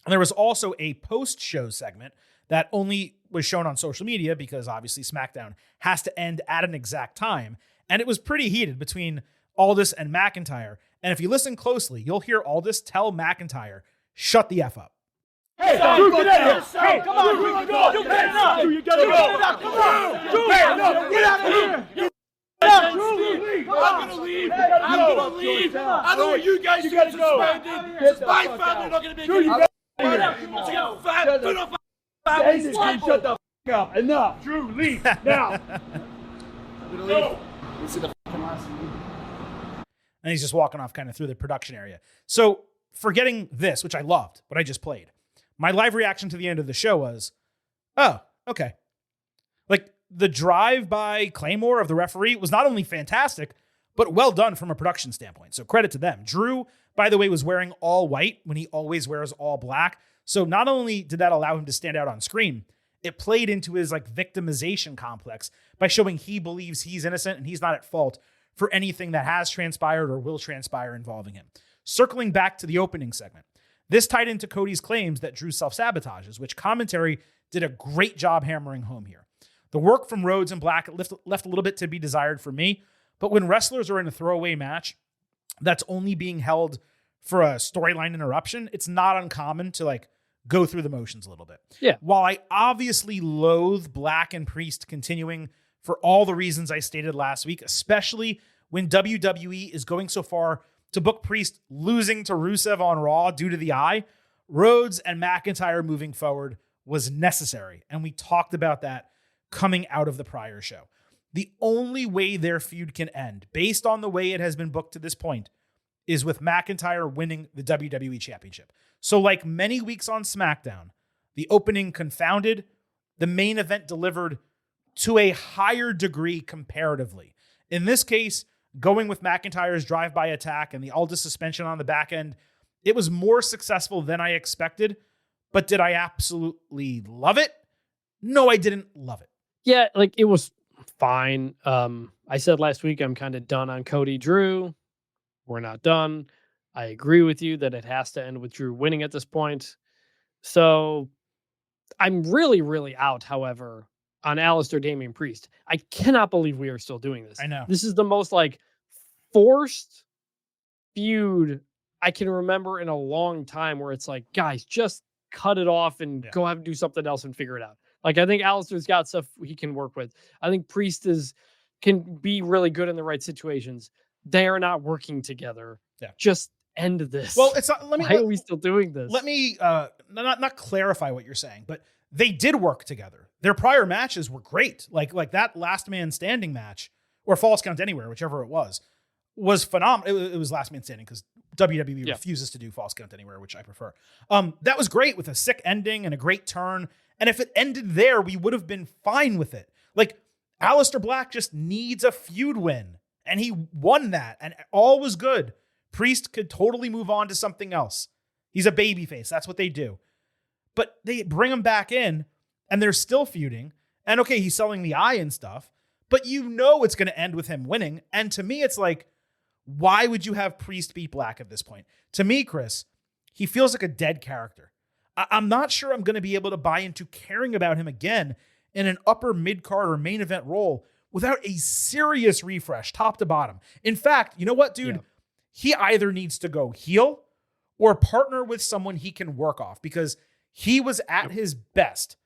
And there was also a post-show segment that only was shown on social media because obviously SmackDown has to end at an exact time. And it was pretty heated between Aldis and McIntyre. And if you listen closely, you'll hear Aldis tell McIntyre, shut the F up. Hey, Drew, get out of here! Hey, come on, Drew, go! You get it up! You get it up! Come on! Drew, get out of here! I'm gonna leave! I'm gonna leave! I know you guys are getting suspended! It's my family not gonna be getting suspended! Shut the f*** up! Enough! Drew, leave! Now! I'm gonna leave. This is the f***ing last one. And he's just walking off kind of through the production area. So, forgetting this, which I loved, what I just played, my live reaction to the end of the show was, oh, okay. Like, the drive by Claymore of the referee was not only fantastic, but well done from a production standpoint. So credit to them. Drew, by the way, was wearing all white when he always wears all black. So not only did that allow him to stand out on screen, it played into his like victimization complex by showing he believes he's innocent and he's not at fault for anything that has transpired or will transpire involving him. Circling back to the opening segment, this tied into Cody's claims that Drew self-sabotages, which commentary did a great job hammering home here. The work from Rhodes and Black left a little bit to be desired for me, but when wrestlers are in a throwaway match that's only being held for a storyline interruption, it's not uncommon to like go through the motions a little bit. Yeah. While I obviously loathe Black and Priest continuing for all the reasons I stated last week, especially when WWE is going so far to book Priest losing to Rusev on Raw due to the eye, Rhodes and McIntyre moving forward was necessary. And we talked about that coming out of the prior show. The only way their feud can end, based on the way it has been booked to this point, is with McIntyre winning the WWE Championship. So like many weeks on SmackDown, the opening confounded, the main event delivered to a higher degree comparatively. In this case, going with McIntyre's drive-by attack and the Aldis suspension on the back end, it was more successful than I expected. But did I absolutely love it? No, I didn't love it. Yeah, like it was fine. I said last week I'm kind of done on Cody Drew. We're not done. I agree with you that it has to end with Drew winning at this point. So I'm really, really out, however, on Aleister Damian Priest. I cannot believe we are still doing this. I know. This is the most like forced feud I can remember in a long time where it's like, guys, just cut it off and go have to do something else and figure it out. Like, I think Aleister's got stuff he can work with. I think Priest can be really good in the right situations. They are not working together. Yeah. Just end this. Well, it's not. Why are we still doing this? Let me not clarify what you're saying, but they did work together. Their prior matches were great. Like that last man standing match or Falls Count Anywhere, whichever it was phenomenal. It was last man standing because WWE refuses to do Falls Count Anywhere, which I prefer. That was great with a sick ending and a great turn. And if it ended there, we would have been fine with it. Like, Aleister Black just needs a feud win, and he won that, and all was good. Priest could totally move on to something else. He's a babyface. That's what they do. But they bring him back in, and they're still feuding. And okay, he's selling the eye and stuff, but you know it's going to end with him winning. And to me, it's like, why would you have Priest beat Black at this point? To me, Chris, he feels like a dead character. I'm not sure I'm going to be able to buy into caring about him again in an upper mid-card or main event role without a serious refresh, top to bottom. In fact, you know what, dude? Yeah. He either needs to go heel or partner with someone he can work off, because he was at his best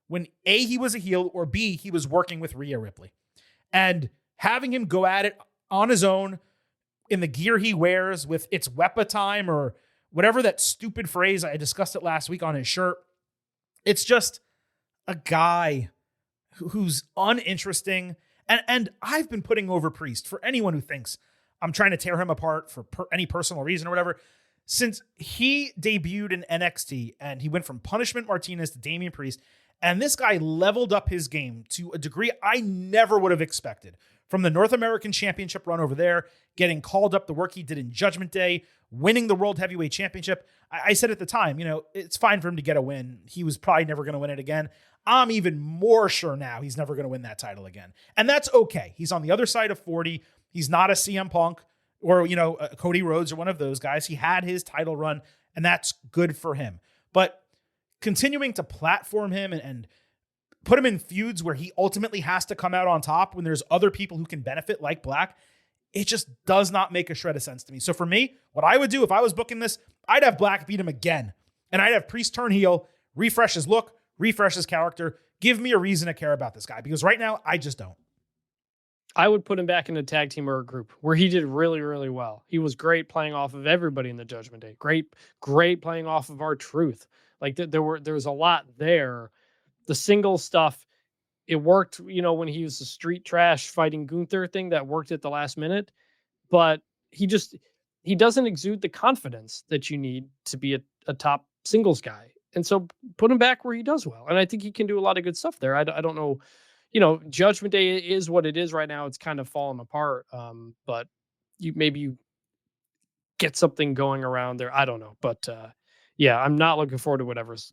when A, he was a heel, or B, he was working with Rhea Ripley. And having him go at it on his own in the gear he wears with "it's Wepa time" or whatever that stupid phrase, I discussed it last week on his shirt. It's just a guy who's uninteresting. And I've been putting over Priest for anyone who thinks I'm trying to tear him apart for any personal reason or whatever. Since he debuted in NXT and he went from Punishment Martinez to Damian Priest, and this guy leveled up his game to a degree I never would have expected. From the North American Championship run over there, getting called up, the work he did in Judgment Day, winning the World Heavyweight Championship. I said at the time, it's fine for him to get a win. He was probably never going to win it again. I'm even more sure now he's never going to win that title again. And that's okay. He's on the other side of 40. He's not a CM Punk or, a Cody Rhodes or one of those guys. He had his title run, and that's good for him. But continuing to platform him and put him in feuds where he ultimately has to come out on top when there's other people who can benefit, like Black, it just does not make a shred of sense to me. So for me, what I would do if I was booking this, I'd have Black beat him again. And I'd have Priest turn heel, refresh his look, refresh his character. Give me a reason to care about this guy, because right now I just don't. I would put him back in a tag team or a group where he did really, really well. He was great playing off of everybody in the Judgment Day. Great playing off of R-Truth. Like there was a lot there. The single stuff, it worked, when he was the street trash fighting Gunther thing, that worked at the last minute. But he doesn't exude the confidence that you need to be a top singles guy. And so put him back where he does well. And I think he can do a lot of good stuff there. I don't know. Judgment Day is what it is right now. It's kind of falling apart. But you get something going around there. I don't know. But yeah, I'm not looking forward to whatever's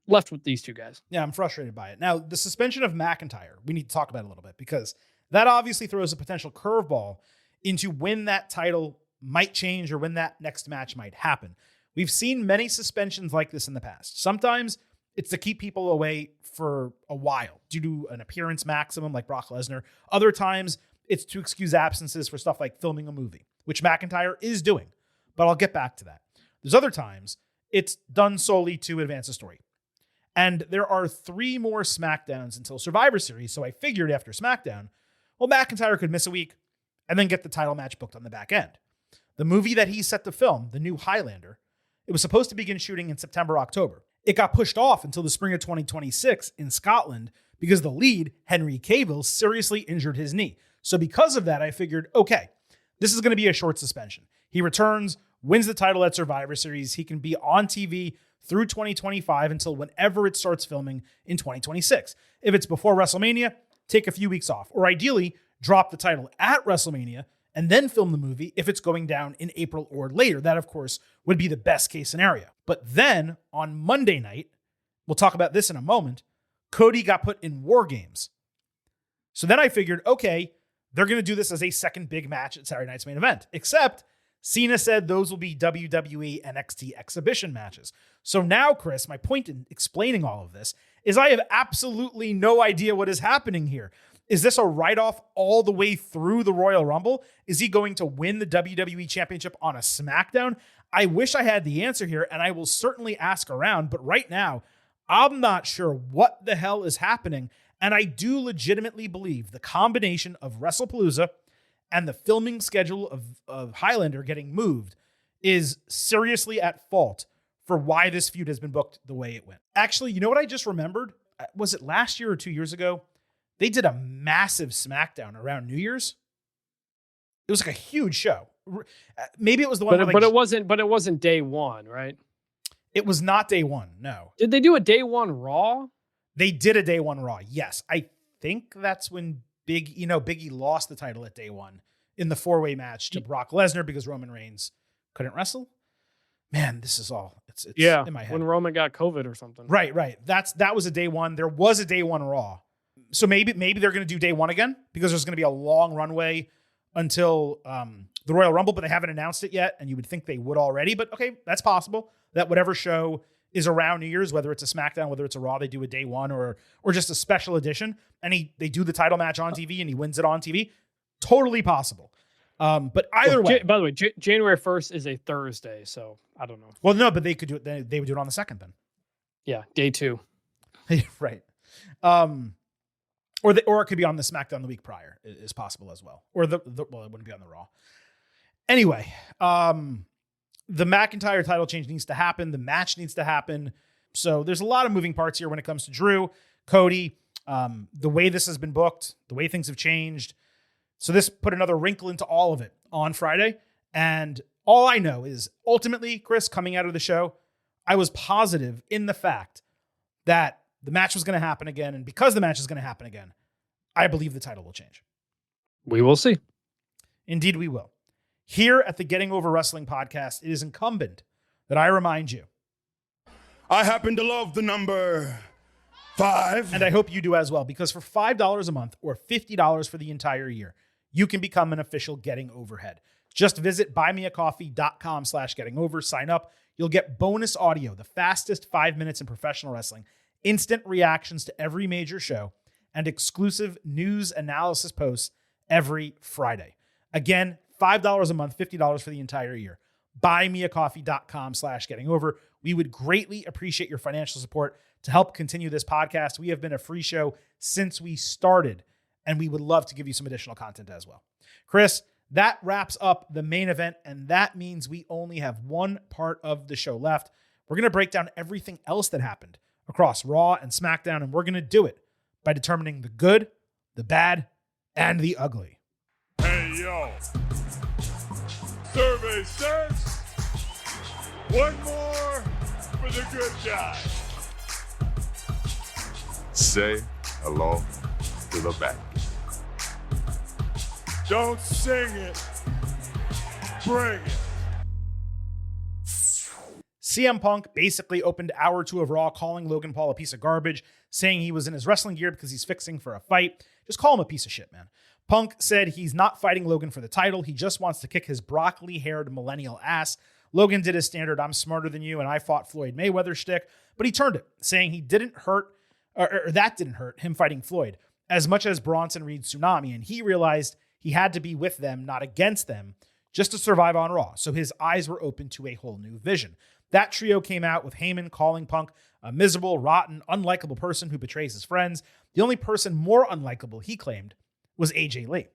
left with these two guys. Yeah, I'm frustrated by it. Now, the suspension of McIntyre, we need to talk about it a little bit, because that obviously throws a potential curveball into when that title might change or when that next match might happen. We've seen many suspensions like this in the past. Sometimes it's to keep people away for a while due to an appearance maximum like Brock Lesnar. Other times it's to excuse absences for stuff like filming a movie, which McIntyre is doing, but I'll get back to that. There's other times it's done solely to advance the story. And there are 3 more SmackDowns until Survivor Series, so I figured after SmackDown, McIntyre could miss a week and then get the title match booked on the back end. The movie that he's set to film, the new Highlander, it was supposed to begin shooting in September, October. It got pushed off until the spring of 2026 in Scotland because the lead, Henry Cavill, seriously injured his knee. So because of that, I figured, okay, this is going to be a short suspension. He returns, wins the title at Survivor Series. He can be on TV through 2025 until whenever it starts filming in 2026. If it's before WrestleMania, take a few weeks off, or ideally drop the title at WrestleMania and then film the movie if it's going down in April or later. That, of course, would be the best case scenario. But then on Monday night, we'll talk about this in a moment, Cody got put in War Games. So then I figured, okay, they're going to do this as a second big match at Saturday Night's Main Event, except Cena said those will be WWE NXT exhibition matches. So now, Chris, my point in explaining all of this is I have absolutely no idea what is happening here. Is this a write-off all the way through the Royal Rumble? Is he going to win the WWE Championship on a SmackDown? I wish I had the answer here, and I will certainly ask around, but right now, I'm not sure what the hell is happening, and I do legitimately believe the combination of WrestlePalooza and the filming schedule of Highlander getting moved is seriously at fault for why this feud has been booked the way it went. Actually, you know what I just remembered? Was it last year or 2 years ago? They did a massive SmackDown around New Year's. It was like a huge show. Maybe it was the one, but it wasn't day one, right? It was not day one. No. Did they do a day one Raw? They did a day one Raw. Yes, I think that's when Biggie lost the title at day one in the 4-way match to Brock Lesnar because Roman Reigns couldn't wrestle. Man, this is all it's in my head. When Roman got COVID or something. Right. That was a day one. There was a day one Raw. So maybe they're going to do day one again because there's going to be a long runway until the Royal Rumble, but they haven't announced it yet, and you would think they would already. But okay, that's possible that whatever show is around New Year's, whether it's a SmackDown, whether it's a Raw, they do a day one or just a special edition, and they do the title match on TV and he wins it on TV. Totally possible. But either way. By the way, January 1st is a Thursday, so I don't know. Well, no, but they could do it. They would do it on the 2nd then. Yeah, day 2. Right. Or it could be on the SmackDown the week prior is possible as well. Or well, it wouldn't be on the Raw. Anyway, the McIntyre title change needs to happen. The match needs to happen. So there's a lot of moving parts here when it comes to Drew, Cody, the way this has been booked, the way things have changed. So this put another wrinkle into all of it on Friday. And all I know is ultimately, Chris, coming out of the show, I was positive in the fact that the match was going to happen again. And because the match is going to happen again, I believe the title will change. We will see. Indeed, we will. Here at the Getting Over Wrestling podcast, it is incumbent that I remind you. I happen to love the number 5. And I hope you do as well, because for $5 a month or $50 for the entire year, you can become an official Getting Overhead. Just visit buymeacoffee.com/gettingover, sign up. You'll get bonus audio, the fastest 5 minutes in professional wrestling, instant reactions to every major show, and exclusive news analysis posts every Friday. Again, $5 a month, $50 for the entire year. Buymeacoffee.com/gettingover. We would greatly appreciate your financial support to help continue this podcast. We have been a free show since we started, and we would love to give you some additional content as well. Chris, that wraps up the main event, and that means we only have one part of the show left. We're going to break down everything else that happened across Raw and SmackDown, and we're going to do it by determining the good, the bad, and the ugly. Hey, yo. Survey says one more for the good guy. Say hello to the back. Don't sing it. Bring it. CM Punk basically opened hour 2 of Raw calling Logan Paul a piece of garbage, saying he was in his wrestling gear because he's fixing for a fight. Just call him a piece of shit, man. Punk said he's not fighting Logan for the title. He just wants to kick his broccoli-haired millennial ass. Logan did his standard, I'm smarter than you, and I fought Floyd Mayweather shtick, but he turned it, saying he didn't hurt, or that didn't hurt him fighting Floyd, as much as Bronson Reed's Tsunami, and he realized he had to be with them, not against them, just to survive on Raw. So his eyes were open to a whole new vision. That trio came out with Heyman calling Punk a miserable, rotten, unlikable person who betrays his friends. The only person more unlikable, he claimed, was AJ Lee.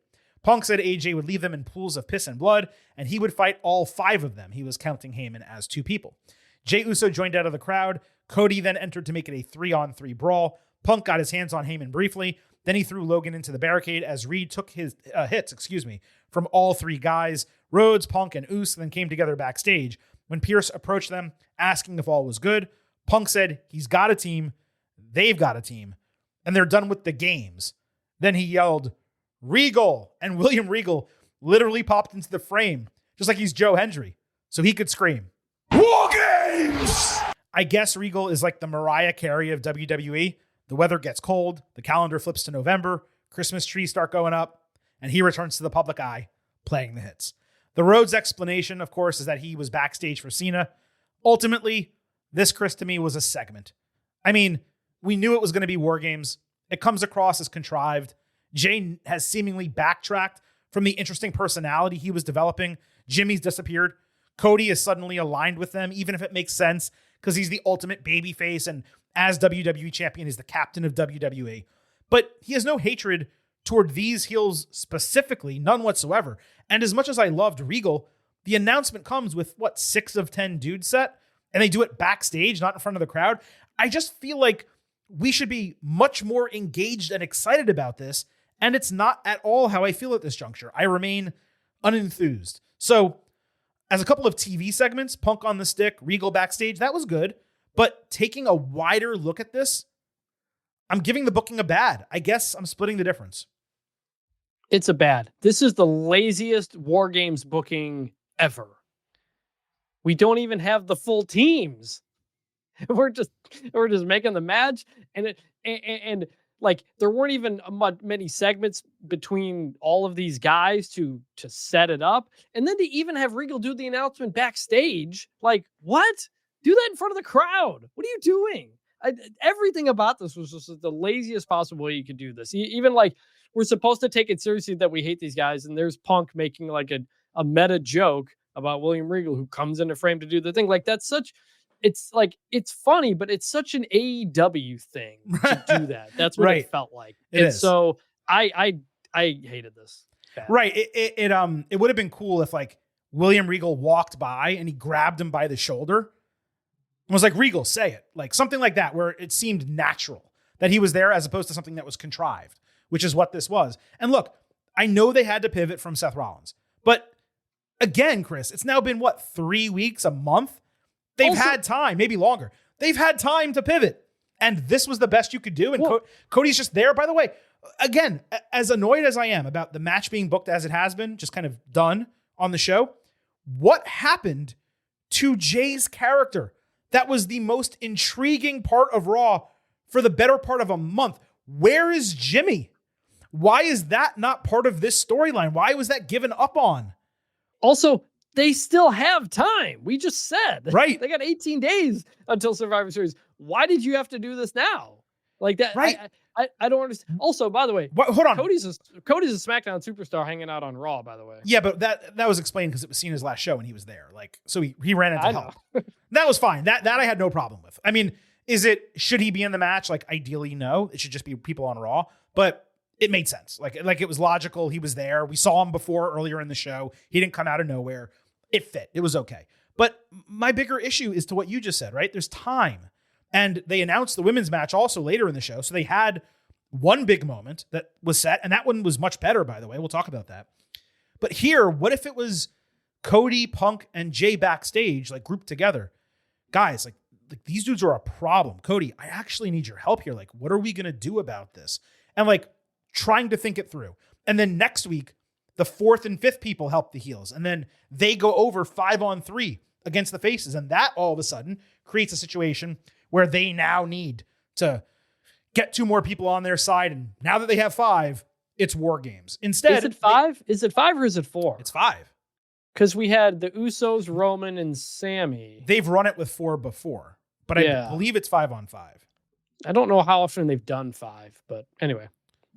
Punk said AJ would leave them in pools of piss and blood, and he would fight all 5 of them. He was counting Heyman as 2 people. Jey Uso joined out of the crowd, Cody then entered to make it a 3-on-3 brawl. Punk got his hands on Heyman briefly. Then he threw Logan into the barricade as Reed took his hits, from all three guys. Rhodes, Punk, and Uso then came together backstage. When Pierce approached them, asking if all was good, Punk said he's got a team, they've got a team, and they're done with the games. Then he yelled, Regal, and William Regal literally popped into the frame, just like he's Joe Hendry, so he could scream, War Games! I guess Regal is like the Mariah Carey of WWE. The weather gets cold, the calendar flips to November, Christmas trees start going up, and he returns to the public eye, playing the hits. The Rhodes explanation, of course, is that he was backstage for Cena. Ultimately, this, Chris, to me, was a segment. I mean, we knew it was going to be War Games. It comes across as contrived. Jay has seemingly backtracked from the interesting personality he was developing. Jimmy's disappeared. Cody is suddenly aligned with them, even if it makes sense, because he's the ultimate babyface, and as WWE champion, he's the captain of WWE. But he has no hatred toward these heels specifically, none whatsoever. And as much as I loved Regal, the announcement comes with, 6 of 10 dudes set? And they do it backstage, not in front of the crowd. I just feel like we should be much more engaged and excited about this. And it's not at all how I feel at this juncture. I remain unenthused. So, as a couple of TV segments, Punk on the stick, Regal backstage, that was good. But taking a wider look at this, I'm giving the booking a bad. I guess I'm splitting the difference. It's a bad. This is the laziest War Games booking ever. We don't even have the full teams. We're just making the match, and like there weren't even many segments between all of these guys to set it up, and then to even have Regal do the announcement backstage. Like, what? Do that in front of the crowd. What are you doing? Everything about this was just the laziest possible way you could do this. Even like, we're supposed to take it seriously that we hate these guys, and there's Punk making like a meta joke about William Regal who comes into frame to do the thing. Like, that's such, it's funny, but it's such an AEW thing to do that. That's what right. It felt like. So I hated this. Bad. Right. It would have been cool if like William Regal walked by and he grabbed him by the shoulder and was like, Regal, say it. Like something like that, where it seemed natural that he was there as opposed to something that was contrived, which is what this was. And look, I know they had to pivot from Seth Rollins, but again, Chris, it's now been 3 weeks, a month? They've had time, maybe longer. They've had time to pivot. And this was the best you could do. And Cody's just there. By the way, again, as annoyed as I am about the match being booked as it has been, just kind of done on the show, what happened to Jay's character? That was the most intriguing part of Raw for the better part of a month. Where is Jimmy? Why is that not part of this storyline? Why was that given up on? Also, they still have time. We just said. Right. They got 18 days until Survivor Series. Why did you have to do this now? Like that. Right. I don't understand. Also, by the way, hold on. Cody's a SmackDown superstar hanging out on Raw, by the way. Yeah, but that was explained because it was Cena's last show and he was there. Like, so he ran into help. That was fine. That I had no problem with. I mean, should he be in the match? Like, ideally, no. It should just be people on Raw. But it made sense. Like it was logical. He was there. We saw him before earlier in the show. He didn't come out of nowhere. It fit. It was okay. But my bigger issue is to what you just said, right? There's time. And they announced the women's match also later in the show. So they had one big moment that was set. And that one was much better, by the way. We'll talk about that. But here, what if it was Cody, Punk, and Jay backstage, like grouped together? Guys, like these dudes are a problem. Cody, I actually need your help here. Like, what are we going to do about this? And like trying to think it through. And then next week, the 4th and 5th people help the heels. And then they go over 5-on-3 against the faces. And that all of a sudden creates a situation where they now need to get 2 more people on their side. And now that they have 5, it's War Games. Instead, is it 5? Is it 5 or is it 4? It's 5. Because we had the Usos, Roman, and Sammy. They've run it with 4 before, but I believe it's 5-on-5. I don't know how often they've done 5, but anyway.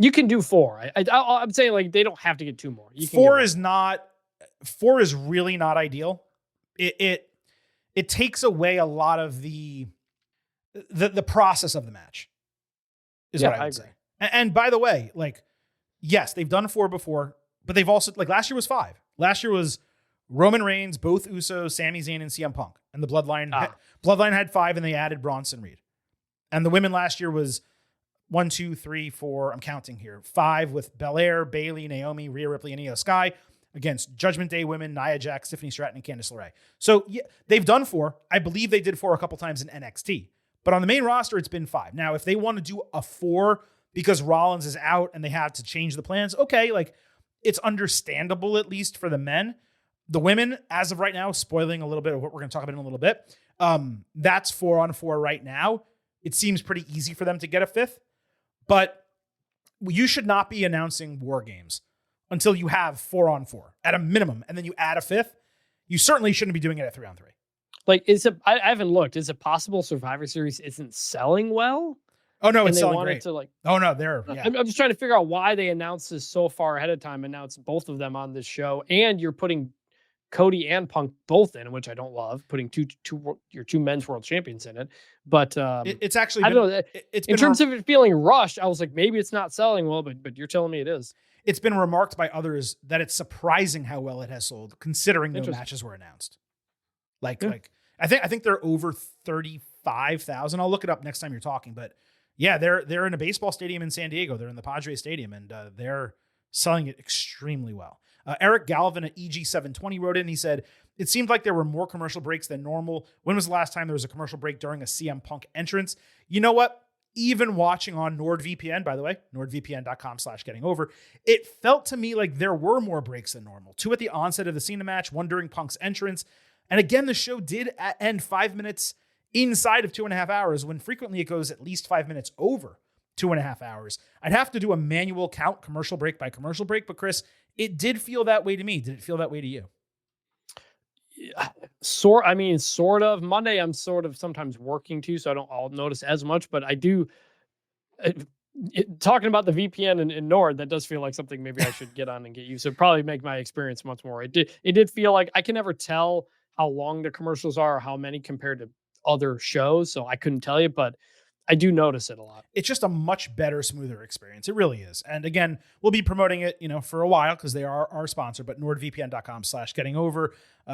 You can do 4. I'm saying like they don't have to get 2 more. 4 is really not ideal. It takes away a lot of the process of the match. Is what I would say. And by the way, like, yes, they've done 4 before, but they've also, like, last year was 5. Last year was Roman Reigns, both Usos, Sami Zayn, and CM Punk. And the Bloodline had 5, and they added Bronson Reed. And the women last year was 1, 2, 3, 4. I'm counting here. 5 with Belair, Bayley, Naomi, Rhea Ripley, and IYO SKY against Judgment Day women, Nia Jax, Tiffany Stratton, and Candice LeRae. So yeah, they've done 4. I believe they did 4 a couple times in NXT. But on the main roster, it's been 5. Now, if they want to do a 4 because Rollins is out and they have to change the plans, okay, like it's understandable at least for the men. The women, as of right now, spoiling a little bit of what we're going to talk about in a little bit, that's 4-on-4 right now. It seems pretty easy for them to get a 5th. But you should not be announcing War Games until you have 4-on-4 at a minimum, and then you add a 5th. You certainly shouldn't be doing it at 3-on-3. Like, I haven't looked. Is it possible Survivor Series isn't selling well? Oh no, and it's they selling wanted great. To oh no, they're. Yeah. I'm just trying to figure out why they announced this so far ahead of time. Announced both of them on this show, and you're putting Cody and Punk both in, which I don't love. Putting your two men's world champions in it, but it's actually. I don't know. It's in terms of it feeling rushed. I was like, maybe it's not selling well, but you're telling me it is. It's been remarked by others that it's surprising how well it has sold, considering no matches were announced. Like I think they're over 35,000. I'll look it up next time you're talking, but yeah, they're in a baseball stadium in San Diego. They're in the Padres Stadium, and they're selling it extremely well. Eric Galvin at EG720 wrote in. He said, it seemed like there were more commercial breaks than normal. When was the last time there was a commercial break during a CM Punk entrance? You know what? Even watching on NordVPN, by the way, nordvpn.com/gettingover, it felt to me like there were more breaks than normal. 2 at the onset of the Cena match, 1 during Punk's entrance. And again, the show did end 5 minutes inside of 2.5 hours, when frequently it goes at least 5 minutes over 2.5 hours. I'd have to do a manual count commercial break by commercial break, but Chris, it did feel that way to me. Did it feel that way to you? Sort of. Monday, I'm sort of sometimes working too, so I'll notice as much, but I do. Talking about the VPN in Nord, that does feel like something maybe I should get on and get used to. Probably make my experience much more. It did feel like I can never tell how long the commercials are or how many compared to other shows, so I couldn't tell you, but I do notice it a lot. It's just a much better, smoother experience. It really is. And again, we'll be promoting it, for a while because they are our sponsor, but nordvpn.com/gettingover.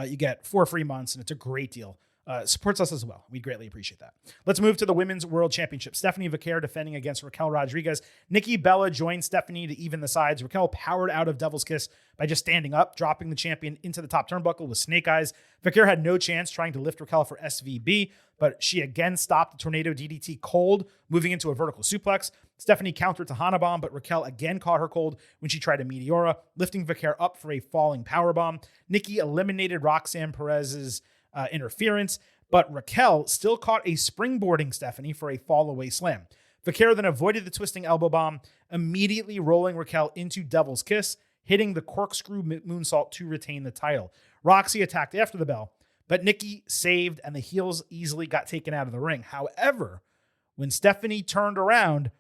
You get 4 free months, and it's a great deal. Supports us as well. We greatly appreciate that. Let's move to the Women's World Championship. Stephanie Vaquer defending against Raquel Rodriguez. Nikki Bella joined Stephanie to even the sides. Raquel powered out of Devil's Kiss by just standing up, dropping the champion into the top turnbuckle with snake eyes. Vaquer had no chance trying to lift Raquel for SVB, but she again stopped the tornado DDT cold, moving into a vertical suplex. Stephanie countered to Hana Bomb, but Raquel again caught her cold when she tried a Meteora, lifting Vaquer up for a falling powerbomb. Nikki eliminated Roxanne Perez's interference, but Raquel still caught a springboarding Stephanie for a fall-away slam. Vaquer then avoided the twisting elbow bomb, immediately rolling Raquel into Devil's Kiss, hitting the corkscrew moonsault to retain the title. Roxy attacked after the bell, but Nikki saved, and the heels easily got taken out of the ring. However, when Stephanie turned around,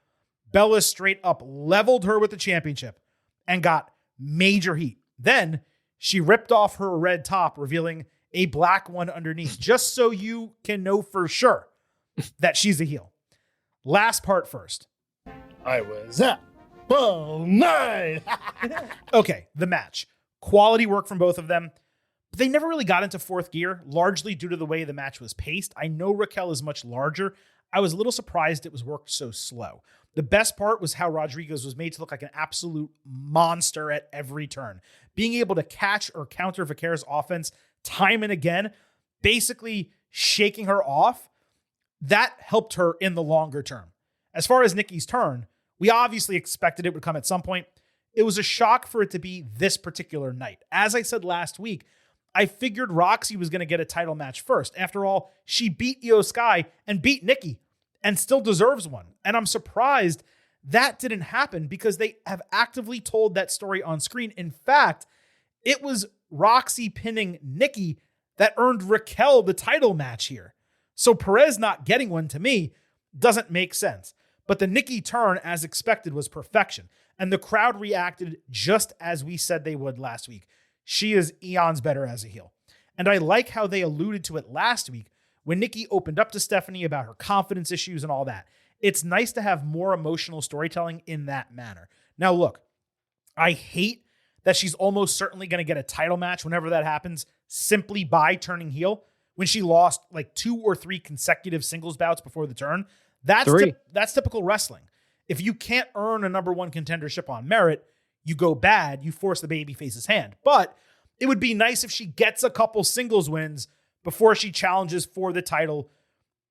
Bella straight up leveled her with the championship and got major heat. Then she ripped off her red top, revealing a black one underneath, just so you can know for sure that she's a heel. Last part first. I was up all night. Okay, the match. Quality work from both of them. But they never really got into fourth gear, largely due to the way the match was paced. I know Raquel is much larger. I was a little surprised it was worked so slow. The best part was how Rodriguez was made to look like an absolute monster at every turn. Being able to catch or counter Vaquer's offense time and again, basically shaking her off, that helped her in the longer term. As far as Nikki's turn, we obviously expected it would come at some point. It was a shock for it to be this particular night. As I said last week, I figured Roxy was going to get a title match first. After all, she beat IYO SKY and beat Nikki and still deserves one. And I'm surprised that didn't happen because they have actively told that story on screen. In fact, it was Roxy pinning Nikki that earned Raquel the title match here. So Perez not getting one, to me, doesn't make sense. But the Nikki turn, as expected, was perfection. And the crowd reacted just as we said they would last week. She is eons better as a heel. And I like how they alluded to it last week when Nikki opened up to Stephanie about her confidence issues and all that. It's nice to have more emotional storytelling in that manner. Now, look, I hate that she's almost certainly going to get a title match whenever that happens simply by turning heel when she lost like 2 or 3 consecutive singles bouts before the turn. That's typical wrestling. If you can't earn a number 1 contendership on merit, you go bad, you force the babyface's hand. But it would be nice if she gets a couple singles wins before she challenges for the title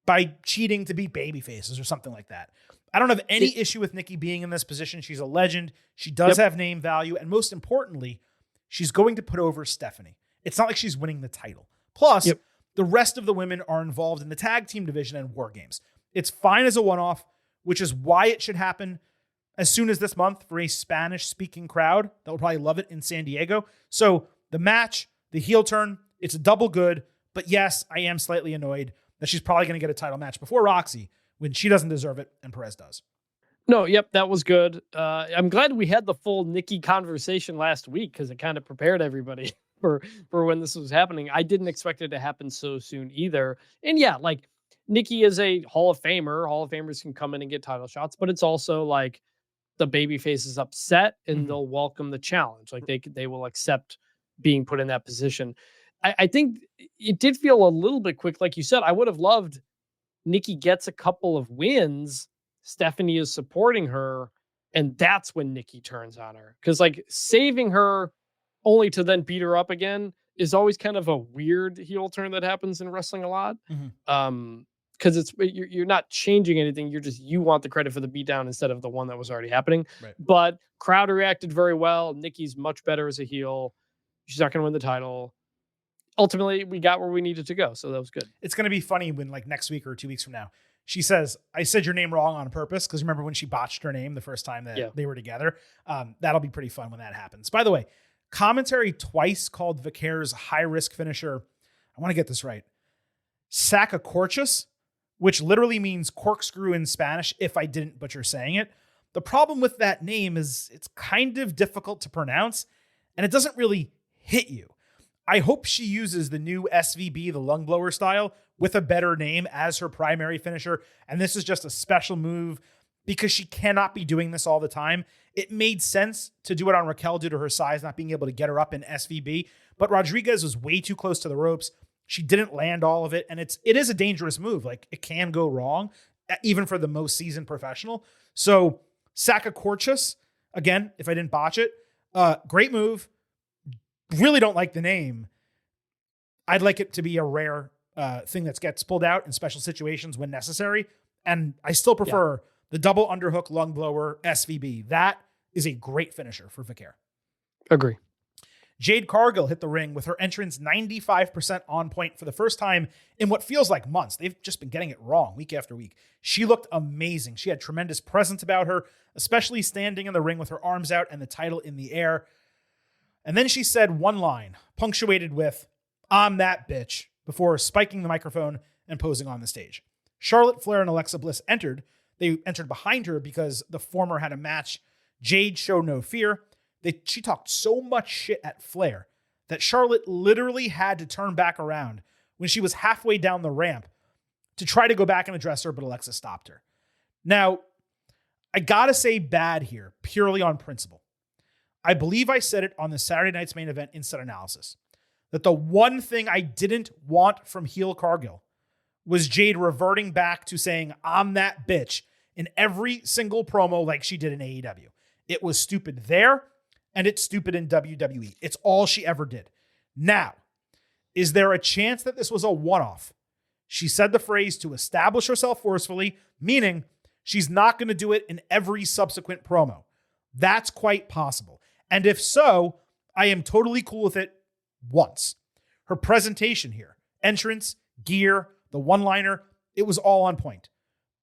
by cheating to beat babyfaces or something like that. I don't have any issue with Nikki being in this position. She's a legend. She does have name value. And most importantly, she's going to put over Stephanie. It's not like she's winning the title. Plus, the rest of the women are involved in the tag team division and War Games. It's fine as a one-off, which is why it should happen as soon as this month for a Spanish-speaking crowd that will probably love it in San Diego. So the match, the heel turn, it's a double good. But yes, I am slightly annoyed that she's probably going to get a title match before Roxy when she doesn't deserve it and Perez does. No, that was good. I'm glad we had the full Nikki conversation last week because it kind of prepared everybody for when this was happening. I didn't expect it to happen so soon either. And yeah, like Nikki is a Hall of Famer. Hall of Famers can come in and get title shots, but it's also like the babyface is upset and they'll welcome the challenge. Like they will accept being put in that position. I think it did feel a little bit quick. Like you said, I would have loved Nikki gets a couple of wins. Stephanie is supporting her. And that's when Nikki turns on her. Because like saving her only to then beat her up again is always kind of a weird heel turn that happens in wrestling a lot. Because you're not changing anything. You want the credit for the beatdown instead of the one that was already happening. Right. But crowd reacted very well. Nikki's much better as a heel. She's not going to win the title. Ultimately, we got where we needed to go. So that was good. It's going to be funny when like next week or 2 weeks from now, she says, I said your name wrong on purpose. Because remember when she botched her name the first time that they were together? That'll be pretty fun when that happens. By the way, commentary twice called Vicare's high-risk finisher, I want to get this right, Sacacorchus, which literally means corkscrew in Spanish, if I didn't butcher saying it. The problem with that name is it's kind of difficult to pronounce, and it doesn't really hit you. I hope she uses the new SVB, the lung blower style, with a better name as her primary finisher. And this is just a special move because she cannot be doing this all the time. It made sense to do it on Raquel due to her size, not being able to get her up in SVB. But Rodriguez was way too close to the ropes. She didn't land all of it. And it is a dangerous move. Like it can go wrong, even for the most seasoned professional. So Sacacorchus, again, if I didn't botch it, great move. Really don't like the name. I'd like it to be a rare thing that gets pulled out in special situations when necessary. And I still prefer the double underhook lung blower SVB. That is a great finisher for Vicare. Agree. Jade Cargill hit the ring with her entrance 95% on point for the first time in what feels like months. They've just been getting it wrong week after week. She looked amazing. She had tremendous presence about her, especially standing in the ring with her arms out and the title in the air. And then she said one line, punctuated with, "I'm that bitch," before spiking the microphone and posing on the stage. Charlotte Flair and Alexa Bliss entered. They entered behind her because the former had a match. Jade showed no fear. She talked so much shit at Flair that Charlotte literally had to turn back around when she was halfway down the ramp to try to go back and address her, but Alexa stopped her. Now, I gotta say bad here, purely on principle. I believe I said it on the Saturday night's main event instant analysis, that the one thing I didn't want from heel Cargill was Jade reverting back to saying, "I'm that bitch," in every single promo like she did in AEW. It was stupid there, and it's stupid in WWE. It's all she ever did. Now, is there a chance that this was a one-off? She said the phrase to establish herself forcefully, meaning she's not going to do it in every subsequent promo. That's quite possible. And if so, I am totally cool with it once. Her presentation here, entrance, gear, the one-liner, it was all on point.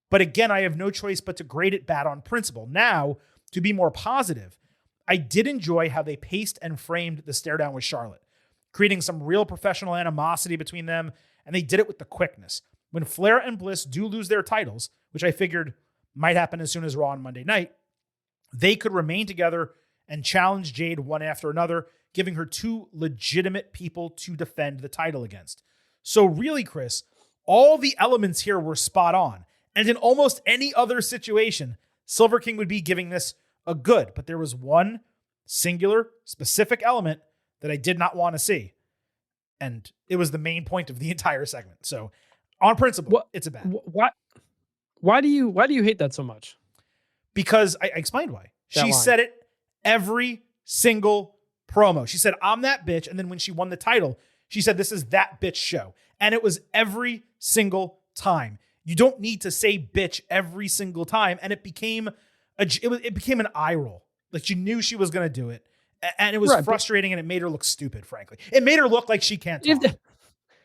But again, I have no choice but to grade it bad on principle. Now, to be more positive, I did enjoy how they paced and framed the stare down with Charlotte, creating some real professional animosity between them, and they did it with the quickness. When Flair and Bliss do lose their titles, which I figured might happen as soon as Raw on Monday night, they could remain together and challenge Jade one after another, giving her two legitimate people to defend the title against. So really, Chris, all the elements here were spot on. And in almost any other situation, Silver King would be giving this a good. But there was one singular, specific element that I did not want to see. And it was the main point of the entire segment. So on principle, it's a bad. Why do you hate that so much? Because I explained why. She said it every single promo. She said, I'm that bitch. And then when she won the title, she said, this is that bitch show. And it was every single time. You don't need to say bitch every single time. And it became it became an eye roll. Like, you knew she was going to do it. And it was frustrating, and it made her look stupid, frankly. It made her look like she can't talk.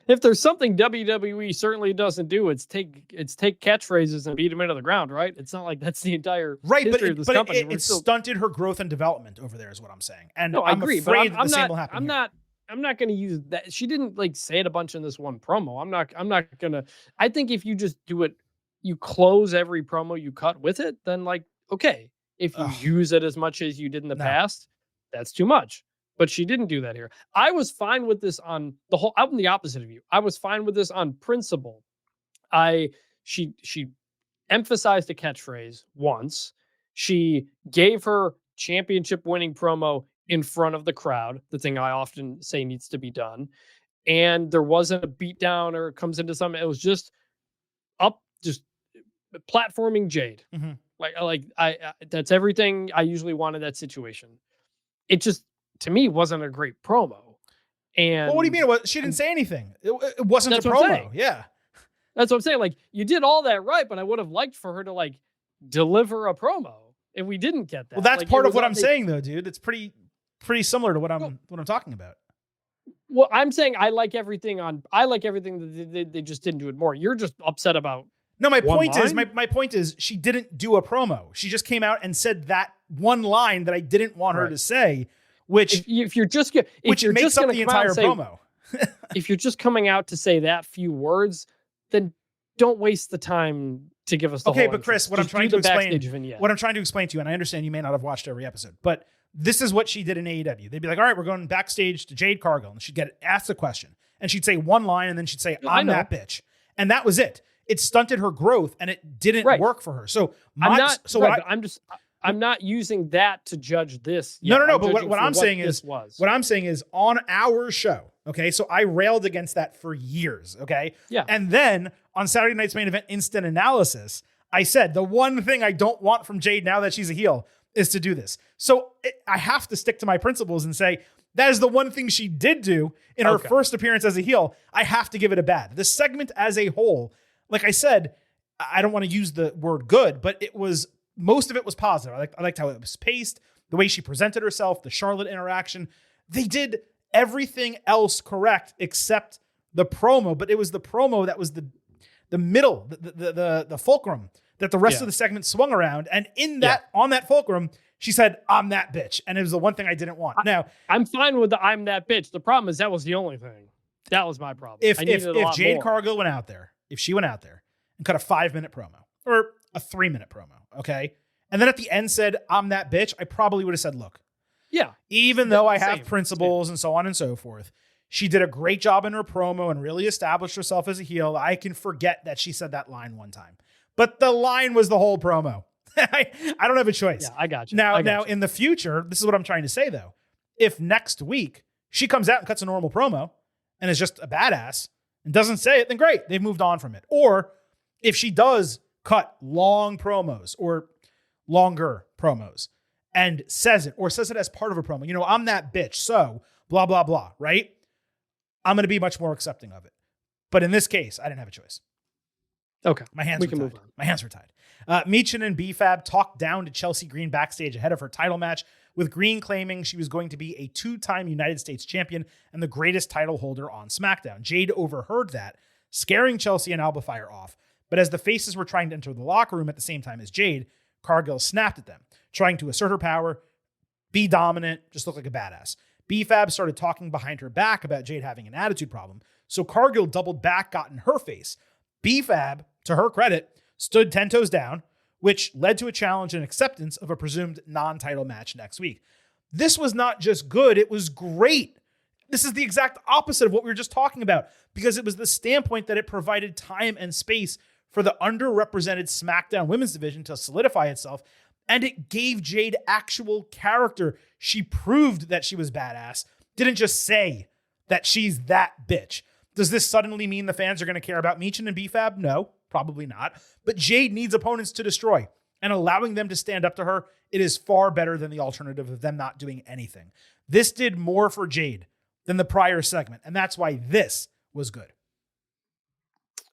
If there's something WWE certainly doesn't do, it's take catchphrases and beat them into the ground, right? It's not like that's the entire history of this company. It stunted her growth and development over there, is what I'm saying. And no, I agree, afraid but the same will happen here. I'm not going to use that. She didn't like say it a bunch in this one promo. I'm not going to. I think if you just do it, you close every promo you cut with it, then like, okay. If you use it as much as you did in the past, that's too much. But she didn't do that here. I was fine with this on the whole. I'm the opposite of you. I was fine with this on principle. She emphasized a catchphrase once. She gave her championship winning promo in front of the crowd, the thing I often say needs to be done. And there wasn't a beatdown or it comes into something. It was just platforming Jade. Mm-hmm. Like that's everything I usually want in that situation. It just, to me, wasn't a great promo. And well, what do you mean? She didn't say anything. It wasn't a promo. Yeah. That's what I'm saying. Like, you did all that right, but I would have liked for her to like deliver a promo, and we didn't get that. Well, that's part of what I'm saying, though, dude. It's pretty similar to what I'm talking about. Well, I'm saying I like everything that they just didn't do it more. You're just upset about. No, my point is she didn't do a promo. She just came out and said that one line that I didn't want her to say, which if you're just makes up the entire promo. If you're just coming out to say that few words, then don't waste the time to give us the whole. Okay, but Chris, what I'm trying to explain to you, and I understand you may not have watched every episode, but this is what she did in AEW. They'd be like, all right, we're going backstage to Jade Cargill, and she'd get asked a question, and she'd say one line, and then she'd say, I'm that bitch. And that was it. It stunted her growth, and it didn't work for her. So I'm not using that to judge this. No. But what I'm saying is on our show. Okay, so I railed against that for years. Okay, yeah. And then on Saturday Night's Main Event Instant Analysis, I said the one thing I don't want from Jade now that she's a heel is to do this. So I have to stick to my principles and say that is the one thing she did do in her first appearance as a heel. I have to give it a bad. The segment as a whole. Like I said, I don't want to use the word good, but most of it was positive. I liked how it was paced, the way she presented herself, the Charlotte interaction. They did everything else correct except the promo, but it was the promo that was the middle, the fulcrum that the rest of the segment swung around. And on that fulcrum, she said, I'm that bitch. And it was the one thing I didn't want. Now, I'm fine with the I'm that bitch. The problem is that was the only thing. That was my problem. If Jade Cargill went out there, if she went out there and cut a 5-minute promo or a 3-minute promo, okay? And then at the end said, I'm that bitch, I probably would have said, look, even though I have principles and so on and so forth, she did a great job in her promo and really established herself as a heel. I can forget that she said that line one time. But the line was the whole promo. I don't have a choice. Yeah, I got you. Now, in the future, this is what I'm trying to say, though. If next week she comes out and cuts a normal promo and is just a badass, and doesn't say it, then great. They've moved on from it. Or if she does cut long promos or longer promos and says it as part of a promo, I'm that bitch, so blah, blah, blah, right? I'm going to be much more accepting of it. But in this case, I didn't have a choice. Okay. My hands were tied. Michin and B-Fab talked down to Chelsea Green backstage ahead of her title match, with Green claiming she was going to be a 2-time United States champion and the greatest title holder on SmackDown. Jade overheard that, scaring Chelsea and Alba Fire off. But as the faces were trying to enter the locker room at the same time as Jade, Cargill snapped at them, trying to assert her power, be dominant, just look like a badass. B-Fab started talking behind her back about Jade having an attitude problem, so Cargill doubled back, got in her face. B-Fab, to her credit, stood 10 toes down, which led to a challenge and acceptance of a presumed non-title match next week. This was not just good, it was great. This is the exact opposite of what we were just talking about, because it was the standpoint that it provided time and space for the underrepresented SmackDown women's division to solidify itself And it gave Jade actual character. She proved that she was badass. Didn't just say that she's that bitch. Does this suddenly mean the fans are going to care about Meechin and BFAB? No, probably not. But Jade needs opponents to destroy. And allowing them to stand up to her, it is far better than the alternative of them not doing anything. This did more for Jade than the prior segment. And that's why this was good.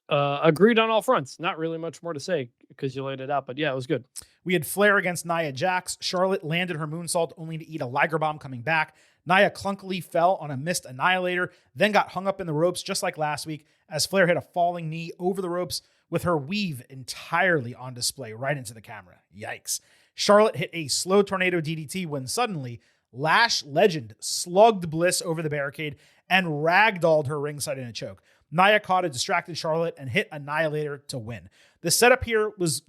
Agreed on all fronts. Not really much more to say because you laid it out, but yeah, it was good. We had Flair against Nia Jax. Charlotte landed her moonsault only to eat a Liger bomb coming back. Nia clunkily fell on a missed annihilator, then got hung up in the ropes just like last week as Flair hit a falling knee over the ropes with her weave entirely on display right into the camera. Yikes. Charlotte hit a slow tornado DDT when suddenly Lash Legend slugged Bliss over the barricade and ragdolled her ringside in a choke. Nia caught a distracted Charlotte and hit Annihilator to win. The setup here was,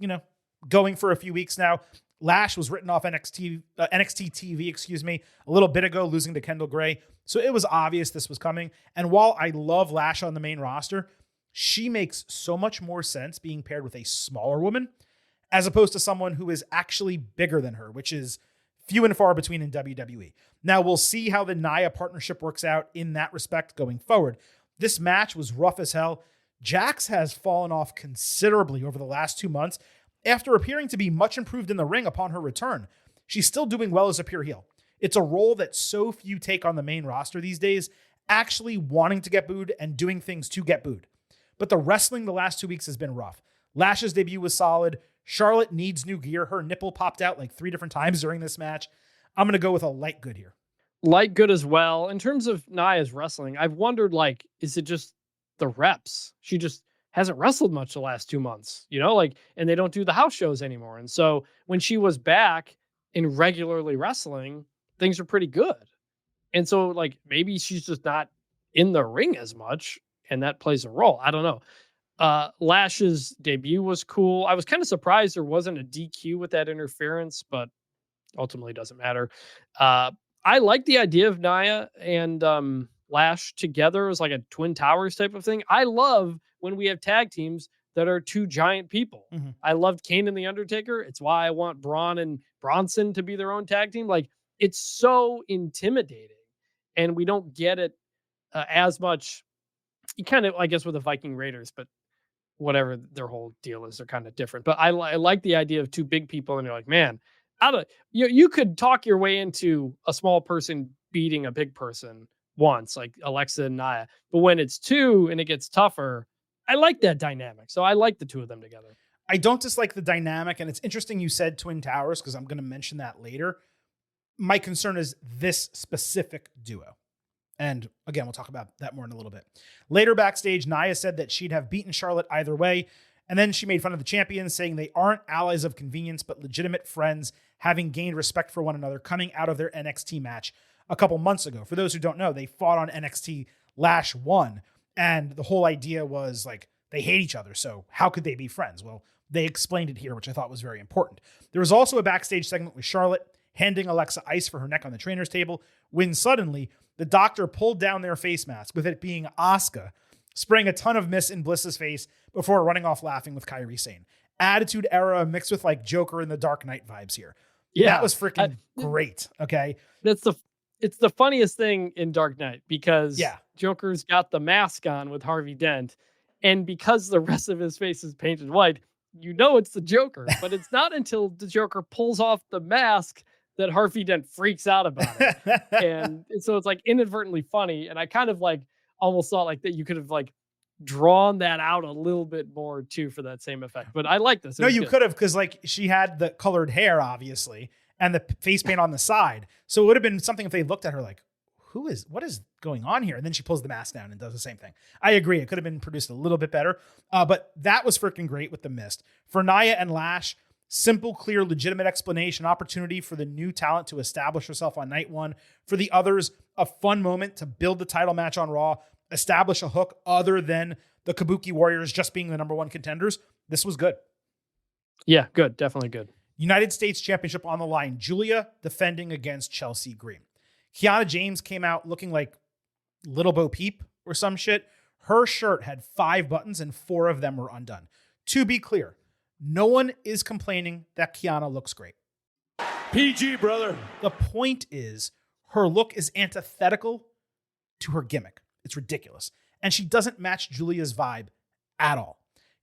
going for a few weeks now. Lash was written off NXT TV, a little bit ago, losing to Kendall Gray. So it was obvious this was coming. And while I love Lash on the main roster, she makes so much more sense being paired with a smaller woman as opposed to someone who is actually bigger than her, which is few and far between in WWE. Now we'll see how the Nia partnership works out in that respect going forward. This match was rough as hell. Jax has fallen off considerably over the last 2 months after appearing to be much improved in the ring upon her return. She's still doing well as a pure heel. It's a role that so few take on the main roster these days, actually wanting to get booed and doing things to get booed. But the wrestling the last 2 weeks has been rough. Lash's debut was solid. Charlotte needs new gear. Her nipple popped out like 3 different times during this match. I'm going to go with a light good here. Light good as well. In terms of Nia's wrestling, I've wondered, is it just the reps? She just hasn't wrestled much the last 2 months, and they don't do the house shows anymore. And so when she was back in regularly wrestling, things are pretty good. And so maybe she's just not in the ring as much, and that plays a role. I don't know. Lash's debut was cool. I was kind of surprised there wasn't a DQ with that interference, but ultimately doesn't matter. I like the idea of Nia and Lash together as like a Twin Towers type of thing. I love when we have tag teams that are two giant people. Mm-hmm. I loved Kane and The Undertaker. It's why I want Braun and Bronson to be their own tag team. It's so intimidating, and we don't get it as much. You kind of, I guess, with the Viking Raiders, but whatever their whole deal is, they're kind of different. But I like the idea of two big people, and you're like, man, you could talk your way into a small person beating a big person once, like Alexa and Nia. But when it's two and it gets tougher, I like that dynamic. So I like the two of them together. I don't dislike the dynamic, and it's interesting you said Twin Towers because I'm going to mention that later. My concern is this specific duo. And again, we'll talk about that more in a little bit. Later backstage, Nia said that she'd have beaten Charlotte either way. And then she made fun of the champions, saying they aren't allies of convenience, but legitimate friends, having gained respect for one another coming out of their NXT match a couple months ago. For those who don't know, they fought on NXT. Lash won. And the whole idea was they hate each other. So how could they be friends? Well, they explained it here, which I thought was very important. There was also a backstage segment with Charlotte handing Alexa ice for her neck on the trainer's table when suddenly the doctor pulled down their face mask, with it being Asuka, spraying a ton of mist in Bliss's face before running off laughing with Kairi Sane. Attitude Era mixed with Joker in the Dark Knight vibes here. Yeah, that was freaking great. Okay. It's the funniest thing in Dark Knight because Joker's got the mask on with Harvey Dent, and because the rest of his face is painted white, it's the Joker. But it's not until the Joker pulls off the mask that Harvey Dent freaks out about it. and so it's inadvertently funny. And I kind of almost thought that you could have drawn that out a little bit more too for that same effect. But I like this. No, you could have, because she had the colored hair, obviously, and the face paint on the side. So it would have been something if they looked at her what is going on here? And then she pulls the mask down and does the same thing. I agree. It could have been produced a little bit better. But that was freaking great with the mist. For Nia and Lash, simple, clear, legitimate explanation, opportunity for the new talent to establish herself on night one. For the others, a fun moment to build the title match on Raw, establish a hook other than the Kabuki Warriors just being the number one contenders. This was good. Yeah, good. Definitely good. United States Championship on the line. Julia defending against Chelsea Green. Kiana James came out looking like Little Bo Peep or some shit. Her shirt had 5 buttons and 4 of them were undone. To be clear, no one is complaining that Kiana looks great. PG, brother. The point is, her look is antithetical to her gimmick. It's ridiculous. And she doesn't match Julia's vibe at all.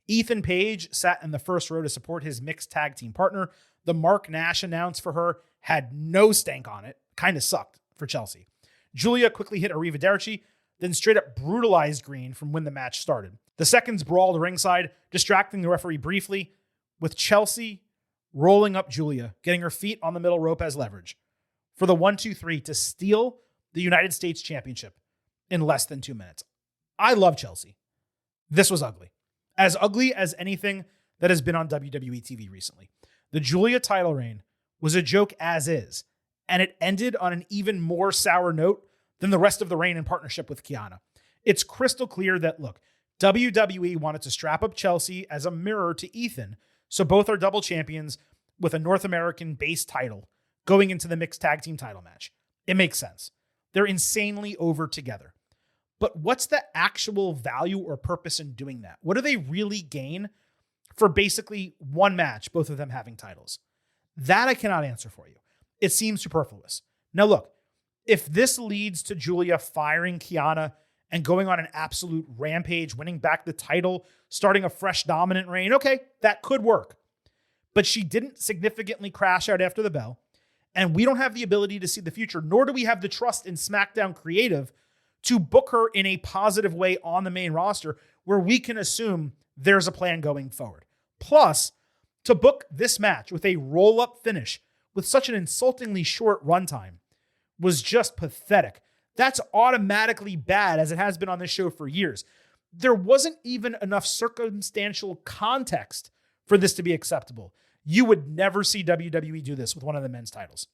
Ethan Page sat in the first row to support his mixed tag team partner. The Mark Nash announce for her had no stank on it. Kind of sucked for Chelsea. Julia quickly hit Arrivederci, then straight up brutalized Green from when the match started. The seconds brawled ringside, distracting the referee briefly, with Chelsea rolling up Julia, getting her feet on the middle rope as leverage for the 1-2-3 to steal the United States Championship in less than 2 minutes. I love Chelsea. This was ugly. As ugly as anything that has been on WWE TV recently. The Julia title reign was a joke as is, and it ended on an even more sour note than the rest of the reign in partnership with Kiana. It's crystal clear that, look, WWE wanted to strap up Chelsea as a mirror to Ethan, so both are double champions with a North American-based title going into the mixed tag team title match. It makes sense. They're insanely over together. But what's the actual value or purpose in doing that? What do they really gain for basically one match, both of them having titles? That I cannot answer for you. It seems superfluous. Now look, if this leads to Julia firing Kiana and going on an absolute rampage, winning back the title, starting a fresh dominant reign, okay, that could work. But she didn't significantly crash out after the bell, and we don't have the ability to see the future, nor do we have the trust in SmackDown Creative to book her in a positive way on the main roster where we can assume there's a plan going forward. Plus, to book this match with a roll-up finish with such an insultingly short runtime was just pathetic. That's automatically bad, as it has been on this show for years. There wasn't even enough circumstantial context for this to be acceptable. You would never see WWE do this with one of the men's titles.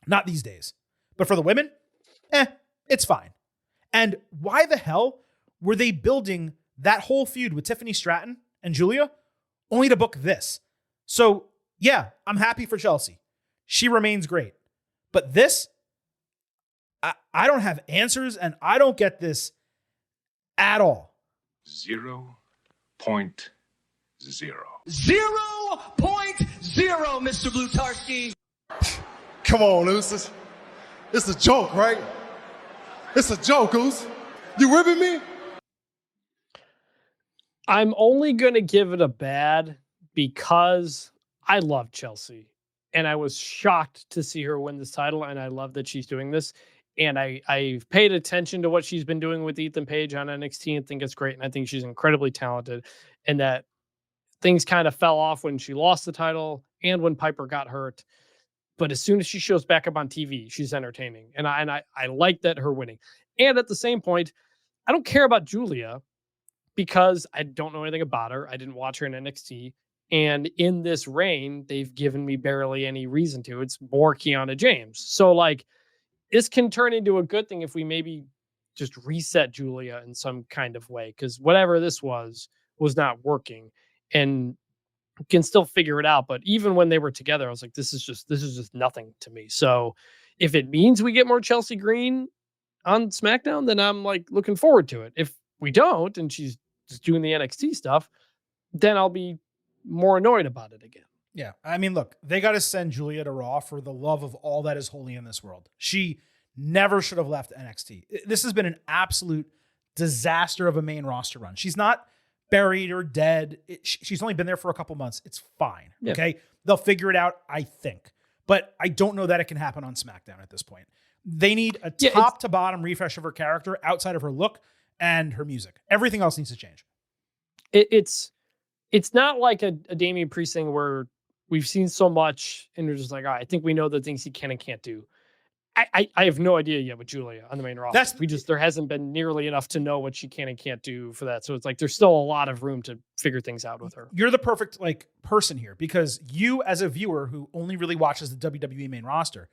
Not these days. But for the women, it's fine. And why the hell were they building that whole feud with Tiffany Stratton and Julia only to book this? So, yeah, I'm happy for Chelsea. She remains great. But this, I don't have answers, and I don't get this at all. 0.0. 0.0, Mr. Blutarski. Come on, Oos. It's a joke, right? It's a joke, Oos. You ribbing me? I'm only going to give it a bad because I love Chelsea. And I was shocked to see her win this title. And I love that she's doing this. And I've paid attention to what she's been doing with Ethan Page on NXT and think it's great. And I think she's incredibly talented. And that things kind of fell off when she lost the title and when Piper got hurt. But as soon as she shows back up on TV, she's entertaining. And I like that her winning. And at the same point, I don't care about Julia because I don't know anything about her. I didn't watch her in NXT. And in this reign, they've given me barely any reason to. It's more Kiana James. So, like, this can turn into a good thing if we maybe just reset Julia in some kind of way. Because whatever this was not working. And can still figure it out. But even when they were together, I was like, this is just nothing to me. So if it means we get more Chelsea Green on SmackDown, then I'm like looking forward to it. If we don't, and she's just doing the NXT stuff, then I'll be more annoyed about it again. Yeah. I mean, look, they got to send Julia to Raw for the love of all that is holy in this world. She never should have left NXT. This has been an absolute disaster of a main roster run. She's not buried or dead. She's only been there for a couple months. It's fine. Yeah. Okay. They'll figure it out, I think. But I don't know that it can happen on SmackDown at this point. They need a top to bottom refresh of her character outside of her look and her music. Everything else needs to change. It's not like a Damian Priest thing where we've seen so much and you're just like, I think we know the things he can and can't do. I have no idea yet with Julia on the main roster. There hasn't been nearly enough to know what she can and can't do for that. So it's like there's still a lot of room to figure things out with her. You're the perfect person here because you, as a viewer who only really watches the WWE main roster,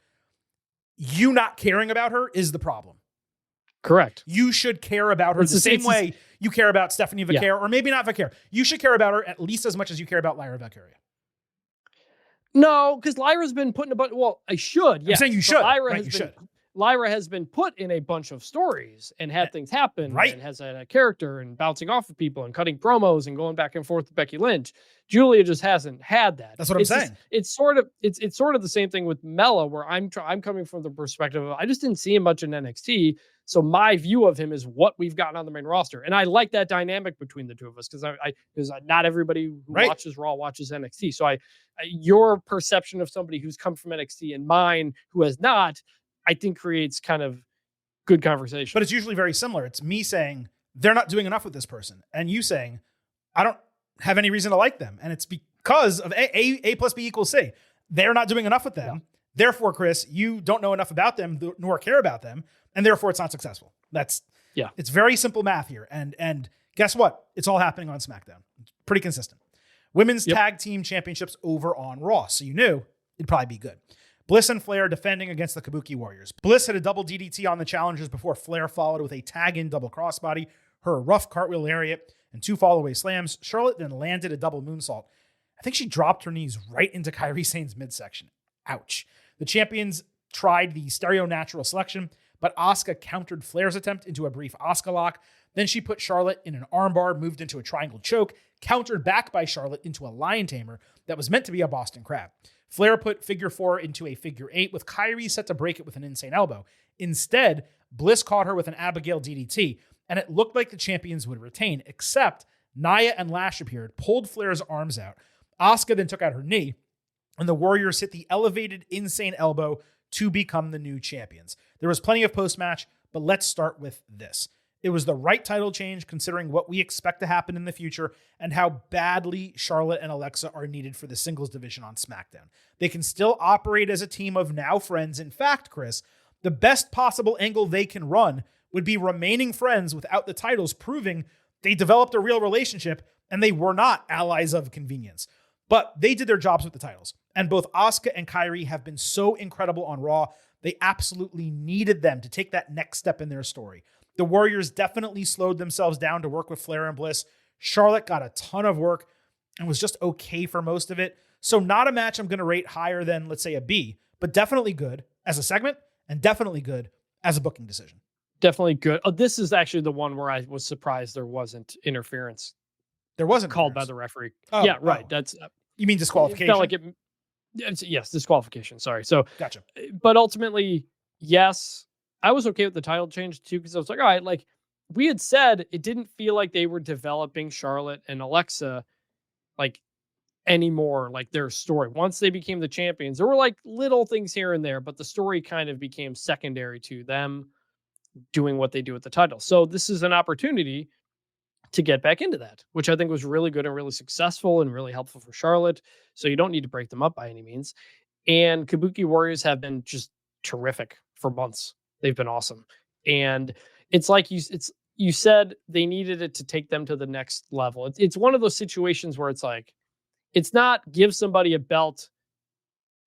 you not caring about her is the problem. Correct. You should care about her the same way you care about Stephanie Vaquer, or maybe not Vaquer. You should care about her at least as much as you care about Lyra Valkyria. No, because Lyra's been put in a bunch. Well, I should. Yeah, I'm saying you should. Lyra right? You should. Lyra has been put in a bunch of stories and had things happen, Right. and has a character and bouncing off of people and cutting promos and going back and forth with Becky Lynch. Julia just hasn't had that. That's what I'm saying. It's sort of the same thing with Mella, where I'm coming from the perspective of I just didn't see him much in NXT. So my view of him is what we've gotten on the main roster, and I like that dynamic between the two of us because not everybody who watches Raw watches NXT. So your perception of somebody who's come from NXT and mine who has not, I think creates kind of good conversation. But it's usually very similar. It's me saying they're not doing enough with this person, and you saying I don't have any reason to like them, and it's because of A plus B equals C. They're not doing enough with them. Yeah. Therefore, Chris, you don't know enough about them nor care about them, and therefore it's not successful. It's very simple math here. And guess what? It's all happening on SmackDown. It's pretty consistent. Women's Tag Team Championships over on Raw, so you knew it'd probably be good. Bliss and Flair defending against the Kabuki Warriors. Bliss hit a double DDT on the challengers before Flair followed with a tag-in double crossbody, her rough cartwheel lariat, and 2 fall-away slams. Charlotte then landed a double moonsault. I think she dropped her knees right into Kairi Sane's midsection. Ouch. The champions tried the stereo natural selection, but Asuka countered Flair's attempt into a brief Asuka lock. Then she put Charlotte in an armbar, moved into a triangle choke, countered back by Charlotte into a lion tamer that was meant to be a Boston Crab. Flair put figure 4 into a figure 8 with Kairi set to break it with an insane elbow. Instead, Bliss caught her with an Abigail DDT, and it looked like the champions would retain, except Nia and Lash appeared, pulled Flair's arms out. Asuka then took out her knee, and the Warriors hit the elevated insane elbow to become the new champions. There was plenty of post-match, but let's start with this. It was the right title change considering what we expect to happen in the future and how badly Charlotte and Alexa are needed for the singles division on SmackDown. They can still operate as a team of now friends. In fact, Chris, the best possible angle they can run would be remaining friends without the titles, proving they developed a real relationship and they were not allies of convenience. But they did their jobs with the titles. And both Asuka and Kairi have been so incredible on Raw, they absolutely needed them to take that next step in their story. The Warriors definitely slowed themselves down to work with Flair and Bliss. Charlotte got a ton of work and was just okay for most of it. So not a match I'm going to rate higher than, let's say, a B, but definitely good as a segment and definitely good as a booking decision. Definitely good. Oh, this is actually the one where I was surprised there wasn't interference. There wasn't called by the referee. Oh, yeah, right. That's you mean disqualification? It felt like it. Yes, disqualification. Sorry. So gotcha. But ultimately, yes, I was okay with the title change too because I was like, all right, like we had said, it didn't feel like they were developing Charlotte and Alexa like anymore, like their story. Once they became the champions, there were like little things here and there, but the story kind of became secondary to them doing what they do with the title. So this is an opportunity to get back into that, which I think was really good and really successful and really helpful for Charlotte. So you don't need to break them up by any means. And Kabuki Warriors have been just terrific for months. They've been awesome. And it's like you said they needed it to take them to the next level. It's one of those situations where it's like, it's not give somebody a belt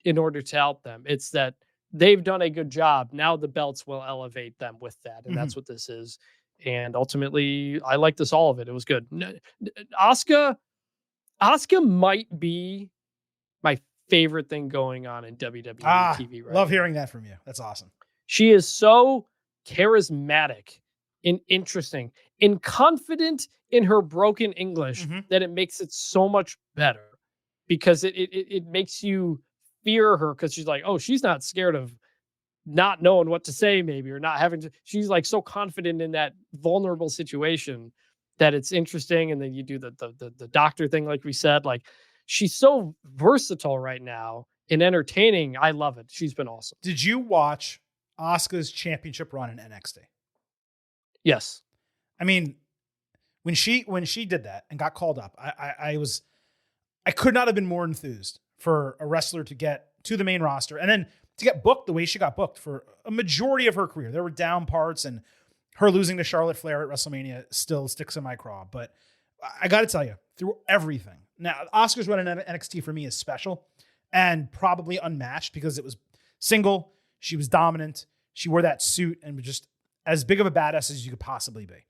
in order to help them. It's that they've done a good job. Now the belts will elevate them with that. And that's what this is. And ultimately, I like this, all of it. It was good. Asuka might be my favorite thing going on in WWE TV right love now. Hearing that from you. That's awesome. She is so charismatic and interesting and confident in her broken English that it makes it so much better because it makes you fear her because she's like, oh, she's not scared of not knowing what to say maybe or not having to. She's like so confident in that vulnerable situation that it's interesting. And then you do the doctor thing, like we said, like she's so versatile right now and entertaining. I love it. She's been awesome. Did you watch Asuka's championship run in NXT? Yes. I mean, when she did that and got called up, I could not have been more enthused for a wrestler to get to the main roster and then to get booked the way she got booked for a majority of her career. There were down parts, and her losing to Charlotte Flair at WrestleMania still sticks in my craw. But I got to tell you, through everything, now Asuka's run in NXT for me is special and probably unmatched because it was single. She was dominant. She wore that suit and was just as big of a badass as you could possibly be.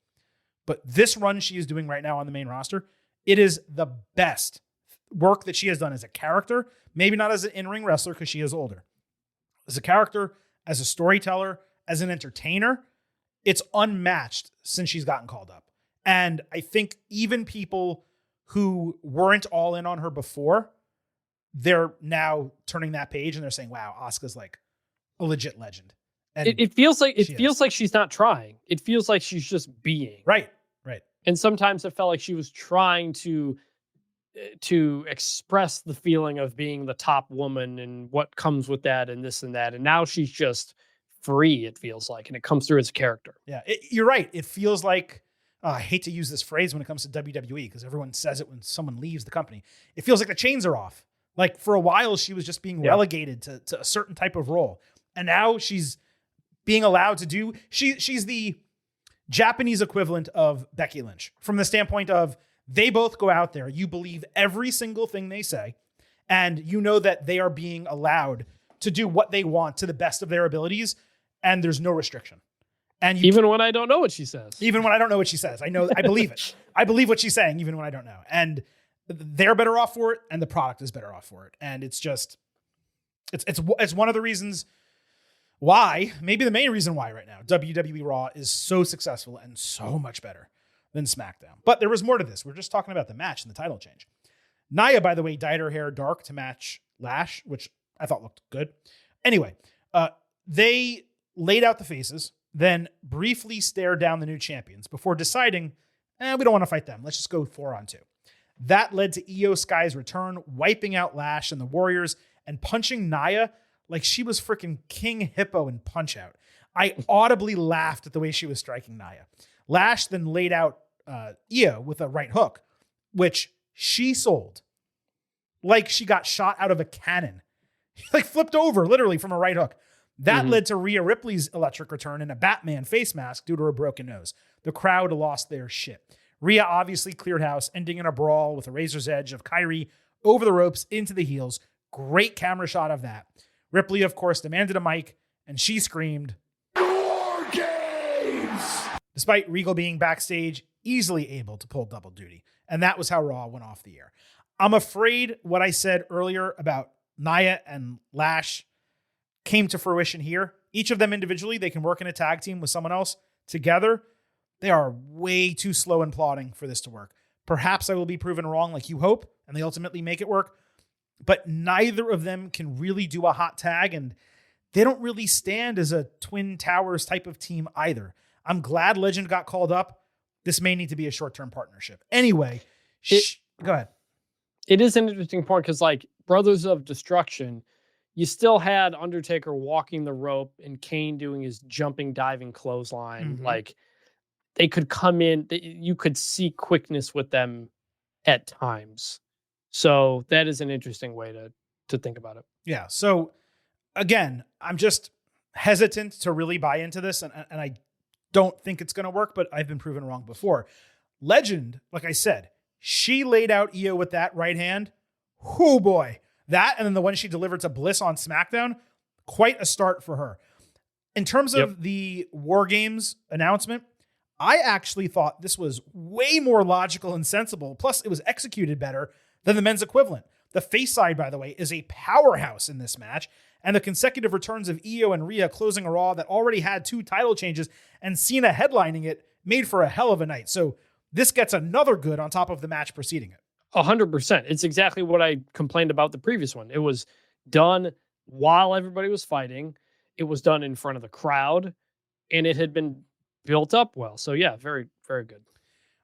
But this run she is doing right now on the main roster, it is the best work that she has done as a character, maybe not as an in-ring wrestler because she is older. As a character, as a storyteller, as an entertainer, it's unmatched since she's gotten called up. And I think even people who weren't all in on her before, they're now turning that page and they're saying, wow, Asuka's like a legit legend. And it feels like she's not trying. It feels like she's just being. Right. And sometimes it felt like she was trying to express the feeling of being the top woman and what comes with that and this and that. And now she's just free, it feels like, and it comes through as a character. Yeah, you're right. It feels like, I hate to use this phrase when it comes to WWE because everyone says it when someone leaves the company. It feels like the chains are off. Like for a while, she was just being relegated to a certain type of role. And now she's being allowed to do, she's the Japanese equivalent of Becky Lynch from the standpoint of they both go out there. You believe every single thing they say, and you know that they are being allowed to do what they want to the best of their abilities, and there's no restriction. And even when I don't know what she says. Even when I don't know what she says. I believe it. I believe what she's saying, even when I don't know. And they're better off for it, and the product is better off for it. And it's just, it's one of the reasons why, maybe the main reason why right now, WWE Raw is so successful and so much better than SmackDown. But there was more to this. We're just talking about the match and the title change. Nia, by the way, dyed her hair dark to match Lash, which I thought looked good. Anyway, they laid out the faces, then briefly stared down the new champions before deciding, we don't want to fight them. Let's just go 4-on-2. That led to IYO SKY's return, wiping out Lash and the Warriors and punching Nia like she was freaking King Hippo in Punch-Out. I audibly laughed at the way she was striking Nia. Lash then laid out IYO with a right hook, which she sold like she got shot out of a cannon. Like flipped over literally from a right hook. That led to Rhea Ripley's electric return in a Batman face mask due to her broken nose. The crowd lost their shit. Rhea obviously cleared house, ending in a brawl with a razor's edge of Kyrie over the ropes into the heels. Great camera shot of that. Ripley, of course, demanded a mic, and she screamed, "War Games!" Despite Regal being backstage, easily able to pull double duty. And that was how Raw went off the air. I'm afraid what I said earlier about Nia and Lash came to fruition here. Each of them individually, they can work in a tag team with someone else. Together, they are way too slow and plodding for this to work. Perhaps I will be proven wrong like you hope, and they ultimately make it work. But neither of them can really do a hot tag, and they don't really stand as a Twin Towers type of team either. I'm glad Legend got called up. This may need to be a short-term partnership. Anyway, go ahead. It is an interesting point because, like, Brothers of Destruction, you still had Undertaker walking the rope and Kane doing his jumping, diving clothesline. Like, they could come in. You could see quickness with them at times. So that is an interesting way to think about it. Yeah. So, again, I'm just hesitant to really buy into this, and I don't think it's going to work, but I've been proven wrong before. Legend, like I said, she laid out IYO with that right hand. Oh boy. That, and then the one she delivered to Bliss on SmackDown, quite a start for her. In terms of the War Games announcement, I actually thought this was way more logical and sensible. Plus, it was executed better than the men's equivalent. The face side, by the way, is a powerhouse in this match, and the consecutive returns of IYO and Rhea closing a Raw that already had 2 title changes and Cena headlining it made for a hell of a night. So this gets another good on top of the match preceding it. 100%. It's exactly what I complained about the previous one. It was done while everybody was fighting. It was done in front of the crowd, and it had been built up well. So yeah, very, very good.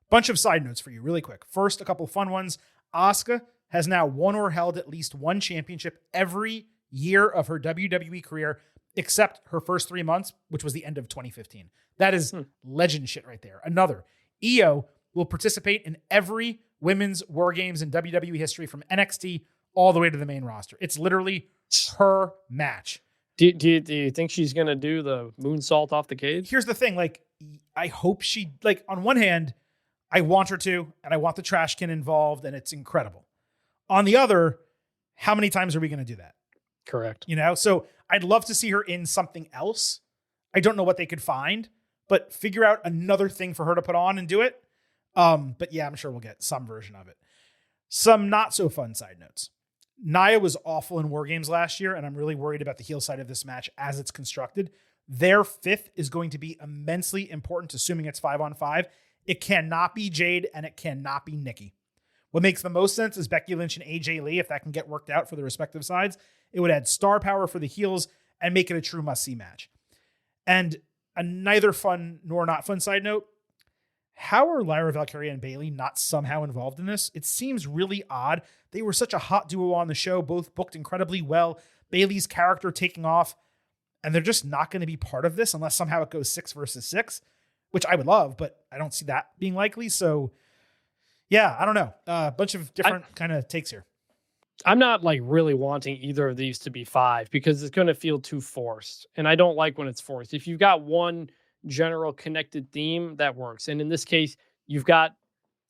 Bunch of side notes for you really quick. First, a couple fun ones. Asuka has now won or held at least one championship every year of her WWE career, except her first 3 months, which was the end of 2015. That is legend shit right there. Another, IYO will participate in every women's War Games in WWE history from NXT all the way to the main roster. It's literally her match. Do you think she's going to do the moonsault off the cage? Here's the thing. Like, I hope she, like, on one hand, I want her to, and I want the trash can involved, and it's incredible. On the other, how many times are we going to do that? Correct. You know, so I'd love to see her in something else. I don't know what they could find, but figure out another thing for her to put on and do it. But yeah, I'm sure we'll get some version of it. Some not so fun side notes. Nia was awful in War Games last year, and I'm really worried about the heel side of this match as it's constructed. Their fifth is going to be immensely important, assuming it's 5-on-5. It cannot be Jade, and it cannot be Nikki. What makes the most sense is Becky Lynch and AJ Lee, if that can get worked out for the respective sides. It would add star power for the heels and make it a true must-see match. And a neither fun nor not fun side note, how are Lyra Valkyria and Bayley not somehow involved in this? It seems really odd. They were such a hot duo on the show, both booked incredibly well. Bayley's character taking off, and they're just not going to be part of this unless somehow it goes 6 versus 6, which I would love, but I don't see that being likely. So yeah, I don't know. A bunch of different kind of takes here. I'm not like really wanting either of these to be 5 because it's going to feel too forced. And I don't like when it's forced. If you've got one general connected theme, that works. And in this case, you've got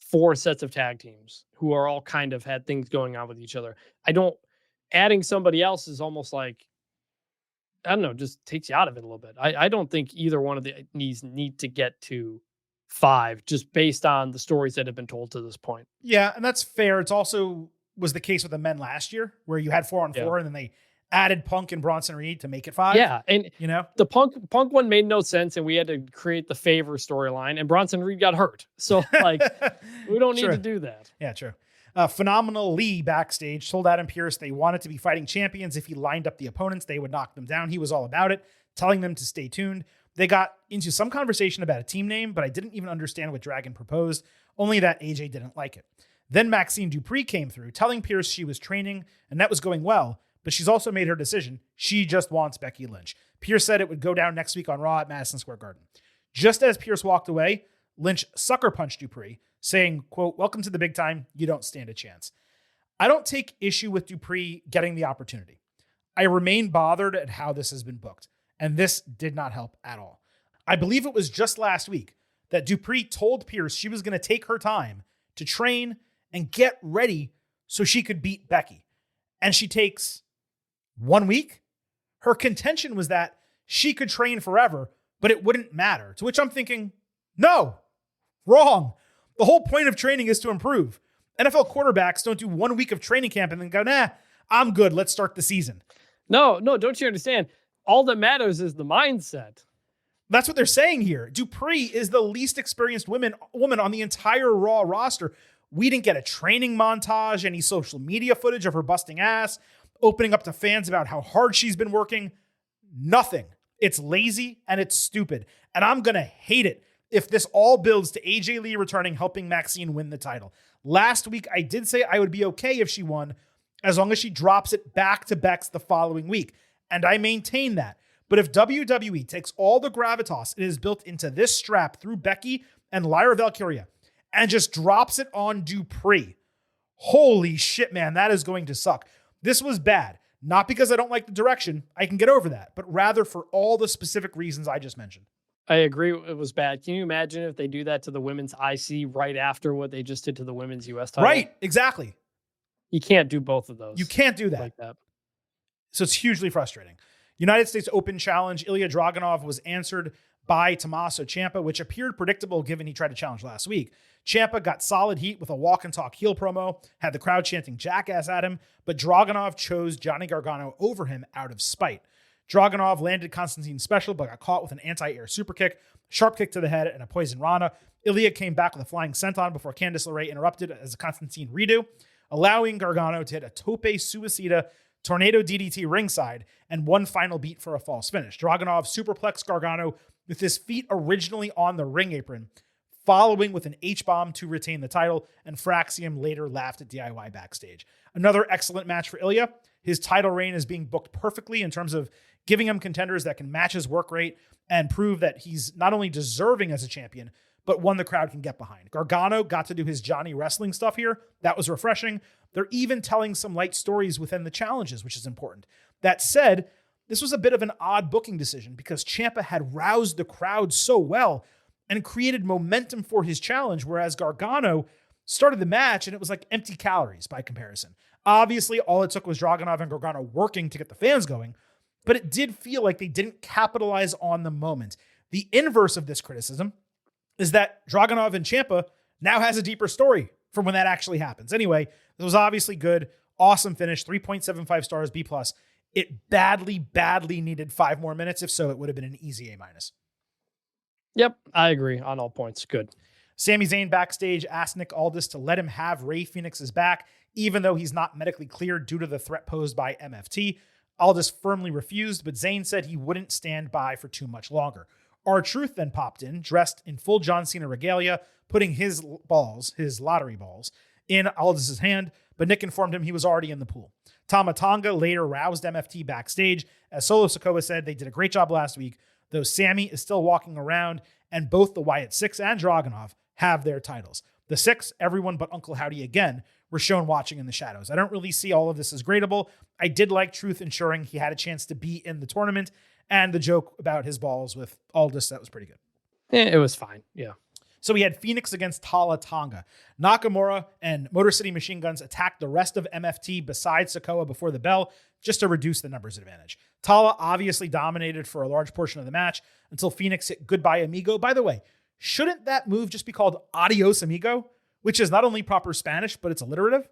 4 sets of tag teams who are all kind of had things going on with each other. Adding somebody else is almost like, I don't know, just takes you out of it a little bit. I don't think either one of these need to get to 5 just based on the stories that have been told to this point. Yeah, and that's fair. It's also was the case with the men last year where you had 4-on-4 and then they added Punk and Bronson Reed to make it 5. Yeah, and you know, the Punk one made no sense, and we had to create the favor storyline, and Bronson Reed got hurt. So like, we don't need to do that. Yeah, true. Phenomenal Lee backstage told Adam Pearce they wanted to be fighting champions. If he lined up the opponents, they would knock them down. He was all about it, telling them to stay tuned. They got into some conversation about a team name, but I didn't even understand what Dragon proposed, only that AJ didn't like it. Then Maxine Dupree came through, telling Pearce she was training, and that was going well, but she's also made her decision. She just wants Becky Lynch. Pearce said it would go down next week on Raw at Madison Square Garden. Just as Pearce walked away, Lynch sucker punched Dupree, saying, quote, "Welcome to the big time. You don't stand a chance." I don't take issue with Dupree getting the opportunity. I remain bothered at how this has been booked, and this did not help at all. I believe it was just last week that Dupree told Pearce she was going to take her time to train and get ready so she could beat Becky. And she takes 1 week. Her contention was that she could train forever, but it wouldn't matter. To which I'm thinking, no, wrong. The whole point of training is to improve. NFL quarterbacks don't do 1 week of training camp and then go, nah, I'm good. Let's start the season. No, don't you understand? All that matters is the mindset. That's what they're saying here. Dupree is the least experienced woman on the entire Raw roster. We didn't get a training montage, any social media footage of her busting ass, opening up to fans about how hard she's been working. Nothing. It's lazy and it's stupid. And I'm going to hate it if this all builds to AJ Lee returning, helping Maxine win the title. Last week, I did say I would be okay if she won, as long as she drops it back to Bex the following week. And I maintain that. But if WWE takes all the gravitas it has built into this strap through Becky and Lyra Valkyria and just drops it on Dupree, holy shit, man, that is going to suck. This was bad. Not because I don't like the direction, I can get over that, but rather for all the specific reasons I just mentioned. I agree it was bad. Can you imagine if they do that to the women's IC right after what they just did to the women's US title? Right, exactly. You can't do both of those. You can't do that. Like that. So it's hugely frustrating. United States Open Challenge, Ilya Dragunov was answered by Tommaso Ciampa, which appeared predictable given he tried to challenge last week. Ciampa got solid heat with a walk and talk heel promo, had the crowd chanting jackass at him, but Dragunov chose Johnny Gargano over him out of spite. Dragunov landed Constantine's special, but got caught with an anti-air super kick, sharp kick to the head, and a poison rana. Ilya came back with a flying senton before Candice LeRae interrupted as a Constantine redo, allowing Gargano to hit a tope suicida tornado DDT ringside and one final beat for a false finish. Dragunov superplexed Gargano with his feet originally on the ring apron, following with an H-bomb to retain the title, and Fraxium later laughed at DIY backstage. Another excellent match for Ilya. His title reign is being booked perfectly in terms of giving him contenders that can match his work rate and prove that he's not only deserving as a champion, but one the crowd can get behind. Gargano got to do his Johnny wrestling stuff here. That was refreshing. They're even telling some light stories within the challenges, which is important. That said, this was a bit of an odd booking decision because Ciampa had roused the crowd so well and created momentum for his challenge, whereas Gargano started the match and it was like empty calories by comparison. Obviously, all it took was Dragunov and Gargano working to get the fans going, but it did feel like they didn't capitalize on the moment. The inverse of this criticism is that Dragunov and Ciampa now has a deeper story from when that actually happens. Anyway, it was obviously good. Awesome finish, 3.75 stars, B+. It badly needed 5 more minutes. If so, it would have been an easy A-. Yep, I agree on all points. Good. Sami Zayn backstage asked Nick Aldis to let him have Rey Fenix's back, even though he's not medically cleared due to the threat posed by MFT. Aldis firmly refused, but Zayn said he wouldn't stand by for too much longer. R-Truth then popped in, dressed in full John Cena regalia, putting his lottery balls, in Aldis' hand, but Nick informed him he was already in the pool. Tama Tonga later roused MFT backstage. As Solo Sikoa said, they did a great job last week, though Sami is still walking around, and both the Wyatt Six and Dragunov have their titles. The Six, everyone but Uncle Howdy again, were shown watching in the shadows. I don't really see all of this as gradable. I did like Truth ensuring he had a chance to be in the tournament, and the joke about his balls with Aldis, that was pretty good. It was fine, yeah. So we had Phoenix against Tama Tonga. Nakamura and Motor City Machine Guns attacked the rest of MFT besides Sikoa before the bell, just to reduce the numbers advantage. Tala obviously dominated for a large portion of the match until Phoenix hit Goodbye Amigo. By the way, shouldn't that move just be called Adios Amigo? Which is not only proper Spanish, but it's alliterative.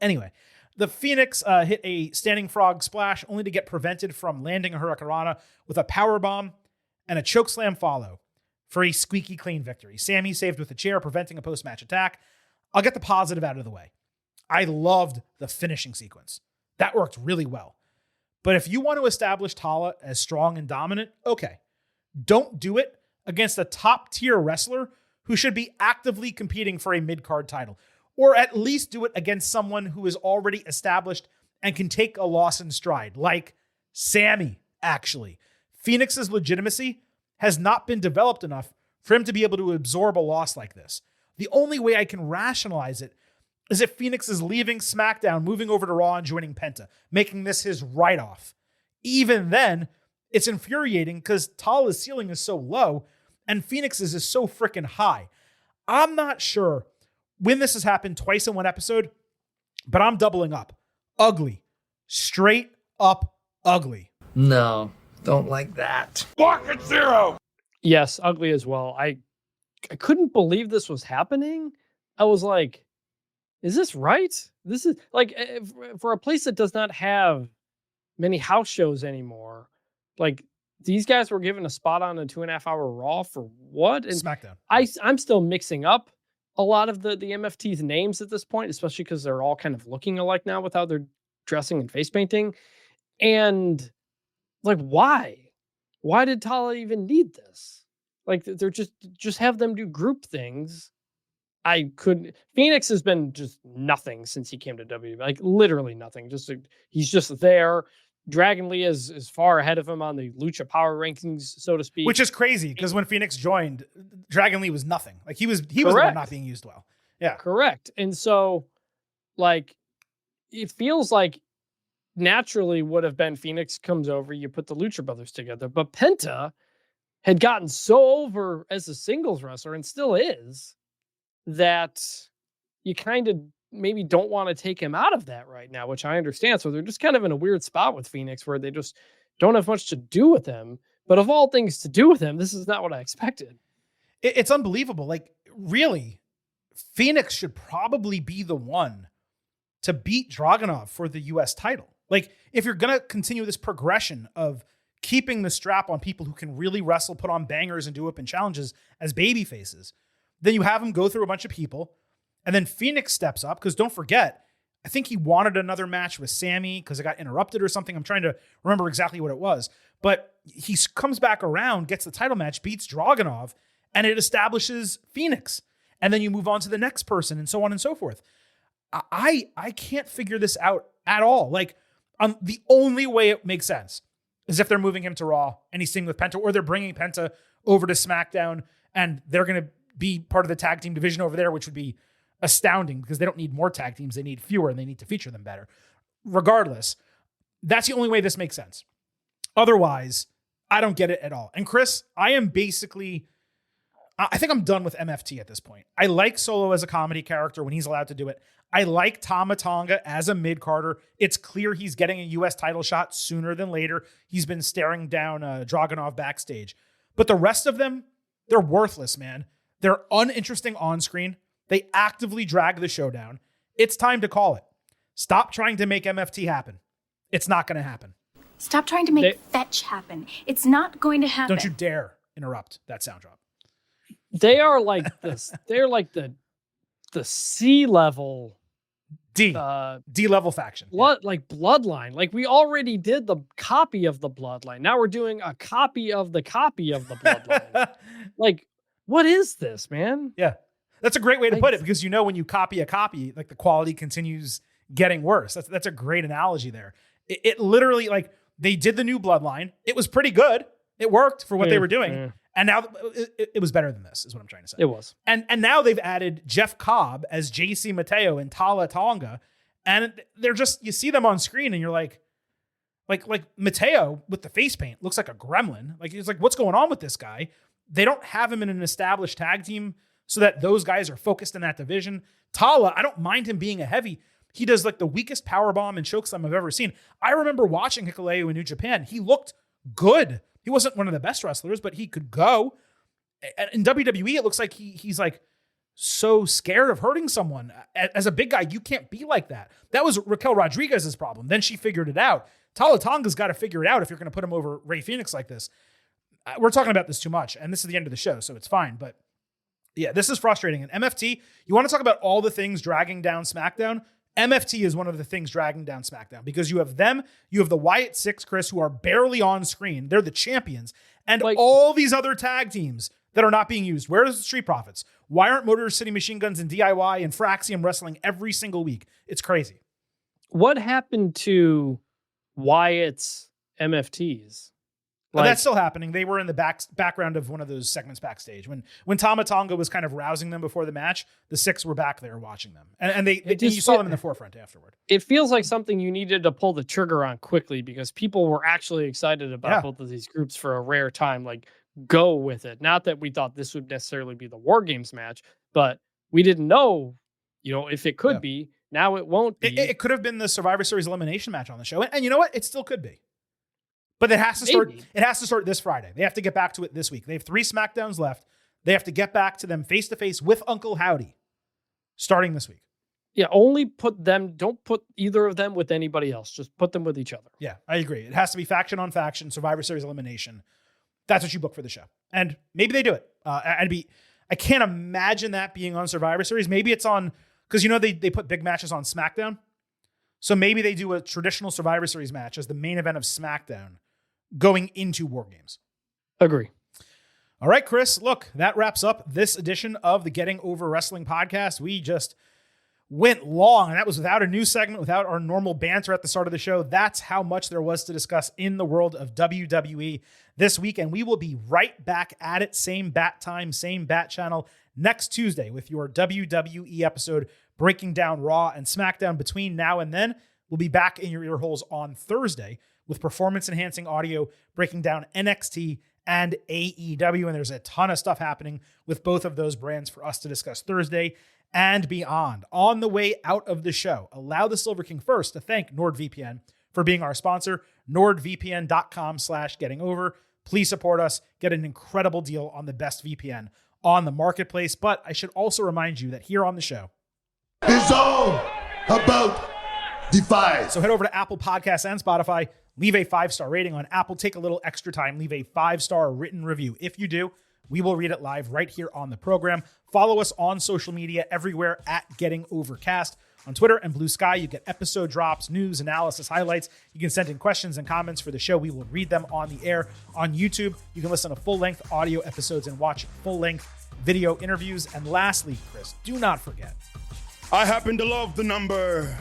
Anyway, the Phoenix hit a standing frog splash only to get prevented from landing a Hurricanrana with a powerbomb and a chokeslam follow for a squeaky clean victory. Sami saved with a chair, preventing a post-match attack. I'll get the positive out of the way. I loved the finishing sequence. That worked really well. But if you want to establish Tala as strong and dominant, okay. Don't do it against a top-tier wrestler who should be actively competing for a mid-card title. Or at least do it against someone who is already established and can take a loss in stride, like Sami, actually. Phoenix's legitimacy has not been developed enough for him to be able to absorb a loss like this. The only way I can rationalize it is if Phoenix is leaving SmackDown, moving over to Raw and joining Penta, making this his write-off. Even then, it's infuriating because Tala's ceiling is so low and Phoenix's is so freaking high. I'm not sure when this has happened twice in one episode, but I'm doubling up. Ugly. Straight up ugly. No, don't like that. Block at 0. Yes, ugly as well. I couldn't believe this was happening. I was like, is this right? This is like for a place that does not have many house shows anymore. Like these guys were given a spot on a 2.5 hour Raw for what? And SmackDown. I'm still mixing up a lot of the MFT's names at this point, especially because they're all kind of looking alike now with how they're dressing and face painting. And like, why? Why did Tala even need this? Like, they're just have them do group things. I couldn't. Phoenix has been just nothing since he came to WWE. Like, literally nothing. He's just there. Dragon Lee is far ahead of him on the Lucha Power rankings, so to speak. Which is crazy because when Phoenix joined, Dragon Lee was nothing. Like he was the one not being used well. Yeah, correct. And so, like, it feels like naturally would have been Phoenix comes over, you put the Lucha Brothers together, but Penta had gotten so over as a singles wrestler and still is that you kind of maybe don't want to take him out of that right now, which I understand. So they're just kind of in a weird spot with Phoenix where they just don't have much to do with him. But of all things to do with him, this is not what I expected. It's unbelievable. Like, really, Phoenix should probably be the one to beat Dragunov for the U.S. title. Like, if you're going to continue this progression of keeping the strap on people who can really wrestle, put on bangers, and do open challenges as baby faces, then you have him go through a bunch of people. And then Phoenix steps up, because don't forget, I think he wanted another match with Sami because it got interrupted or something. I'm trying to remember exactly what it was. But he comes back around, gets the title match, beats Dragunov, and it establishes Phoenix. And then you move on to the next person and so on and so forth. I can't figure this out at all. Like, the only way it makes sense is if they're moving him to Raw and he's singing with Penta, or they're bringing Penta over to SmackDown and they're going to be part of the tag team division over there, which would be astounding because they don't need more tag teams. They need fewer and they need to feature them better. Regardless, that's the only way this makes sense. Otherwise, I don't get it at all. And Chris, I think I'm done with MFT at this point. I like Solo as a comedy character when he's allowed to do it. I like Tama Tonga as a mid-carder. It's clear he's getting a U.S. title shot sooner than later. He's been staring down Dragunov backstage. But the rest of them, they're worthless, man. They're uninteresting on screen. They actively drag the show down. It's time to call it. Stop trying to make MFT happen. It's not going to happen. Stop trying to make fetch happen. It's not going to happen. Don't you dare interrupt that sound drop. They are like this. They're like the C level. D level faction. Like bloodline. Like we already did the copy of the bloodline. Now we're doing a copy of the bloodline. Like, what is this, man? Yeah. That's a great way to put it, because when you copy a copy, like the quality continues getting worse. That's a great analogy there. It literally, like, they did the new bloodline. It was pretty good. It worked for what they were doing. And now it was better than this, is what I'm trying to say. It was. And now they've added Jeff Cobb as JC Mateo and Tala Tonga. And they're just, you see them on screen and you're like Mateo with the face paint looks like a gremlin. Like, it's like, what's going on with this guy? They don't have him in an established tag team so that those guys are focused in that division. Tala, I don't mind him being a heavy. He does like the weakest powerbomb and chokeslam I've ever seen. I remember watching Hikuleo in New Japan. He looked good. He wasn't one of the best wrestlers, but he could go. In WWE, it looks like he's like so scared of hurting someone. As a big guy, you can't be like that. That was Raquel Rodriguez's problem. Then she figured it out. Tala Tonga's got to figure it out if you're going to put him over Rey Fenix like this. We're talking about this too much, and this is the end of the show, so it's fine. But yeah, this is frustrating. And MFT, you want to talk about all the things dragging down SmackDown? MFT is one of the things dragging down SmackDown, because you have them, you have the Wyatt Six, Chris, who are barely on screen. They're the champions. And all these other tag teams that are not being used. Where's the Street Profits? Why aren't Motor City Machine Guns and DIY and Fraxium wrestling every single week? It's crazy. What happened to Wyatt's MFTs? That's still happening. They were in the background of one of those segments backstage. When Tama Tonga was kind of rousing them before the match, the Six were back there watching them. And you saw them in the forefront afterward. It feels like something you needed to pull the trigger on quickly, because people were actually excited about both of these groups for a rare time. Like, go with it. Not that we thought this would necessarily be the War Games match, but we didn't know, if it could be. Now it won't be. It could have been the Survivor Series elimination match on the show. And you know what? It still could be. But it has to start. It has to start this Friday. They have to get back to it this week. They have 3 SmackDowns left. They have to get back to them face to face with Uncle Howdy, starting this week. Yeah, don't put either of them with anybody else. Just put them with each other. Yeah, I agree. It has to be faction on faction, Survivor Series elimination. That's what you book for the show, and maybe they do it. I can't imagine that being on Survivor Series. Maybe it's on, because they put big matches on SmackDown, so maybe they do a traditional Survivor Series match as the main event of SmackDown, going into War Games. Agree. All right, Chris, look, that wraps up this edition of the Getting Over Wrestling podcast. We just went long, and that was without a news segment, without our normal banter at the start of the show. That's how much there was to discuss in the world of WWE this week, and we will be right back at it, same bat time, same bat channel, next Tuesday with your WWE episode breaking down Raw and SmackDown. Between now and then, we'll be back in your ear holes on Thursday with performance-enhancing audio breaking down NXT and AEW. And there's a ton of stuff happening with both of those brands for us to discuss Thursday and beyond. On the way out of the show, allow the Silver King first to thank NordVPN for being our sponsor, nordvpn.com/gettingover. Please support us. Get an incredible deal on the best VPN on the marketplace. But I should also remind you that here on the show, it's all about Defy. So head over to Apple Podcasts and Spotify. Leave a 5-star rating on Apple. Take a little extra time. Leave a 5-star written review. If you do, we will read it live right here on the program. Follow us on social media everywhere at Getting Overcast. On Twitter and Blue Sky, you get episode drops, news, analysis, highlights. You can send in questions and comments for the show. We will read them on the air. On YouTube, you can listen to full-length audio episodes and watch full-length video interviews. And lastly, Chris, do not forget, I happen to love the number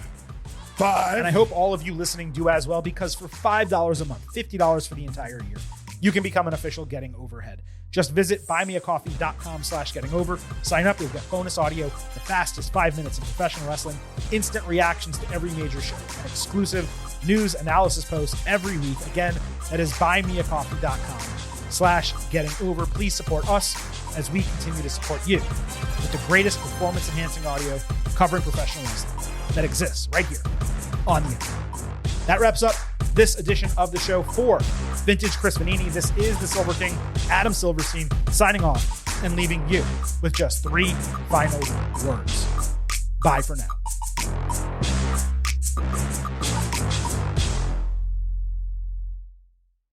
5. And I hope all of you listening do as well, because for $5 a month, $50 for the entire year, you can become an official Getting Overhead. Just visit buymeacoffee.com/gettingover. Sign up. You'll get bonus audio, the fastest 5 minutes in professional wrestling, instant reactions to every major show, and exclusive news analysis posts every week. Again, that is buymeacoffee.com/gettingover. Please support us as we continue to support you with the greatest performance-enhancing audio covering professional wrestling that exists right here on the internet. That wraps up this edition of the show. For Vintage Chris Vanini, this is the Silver King, Adam Silverstein, signing off and leaving you with just 3 final words. Bye for now.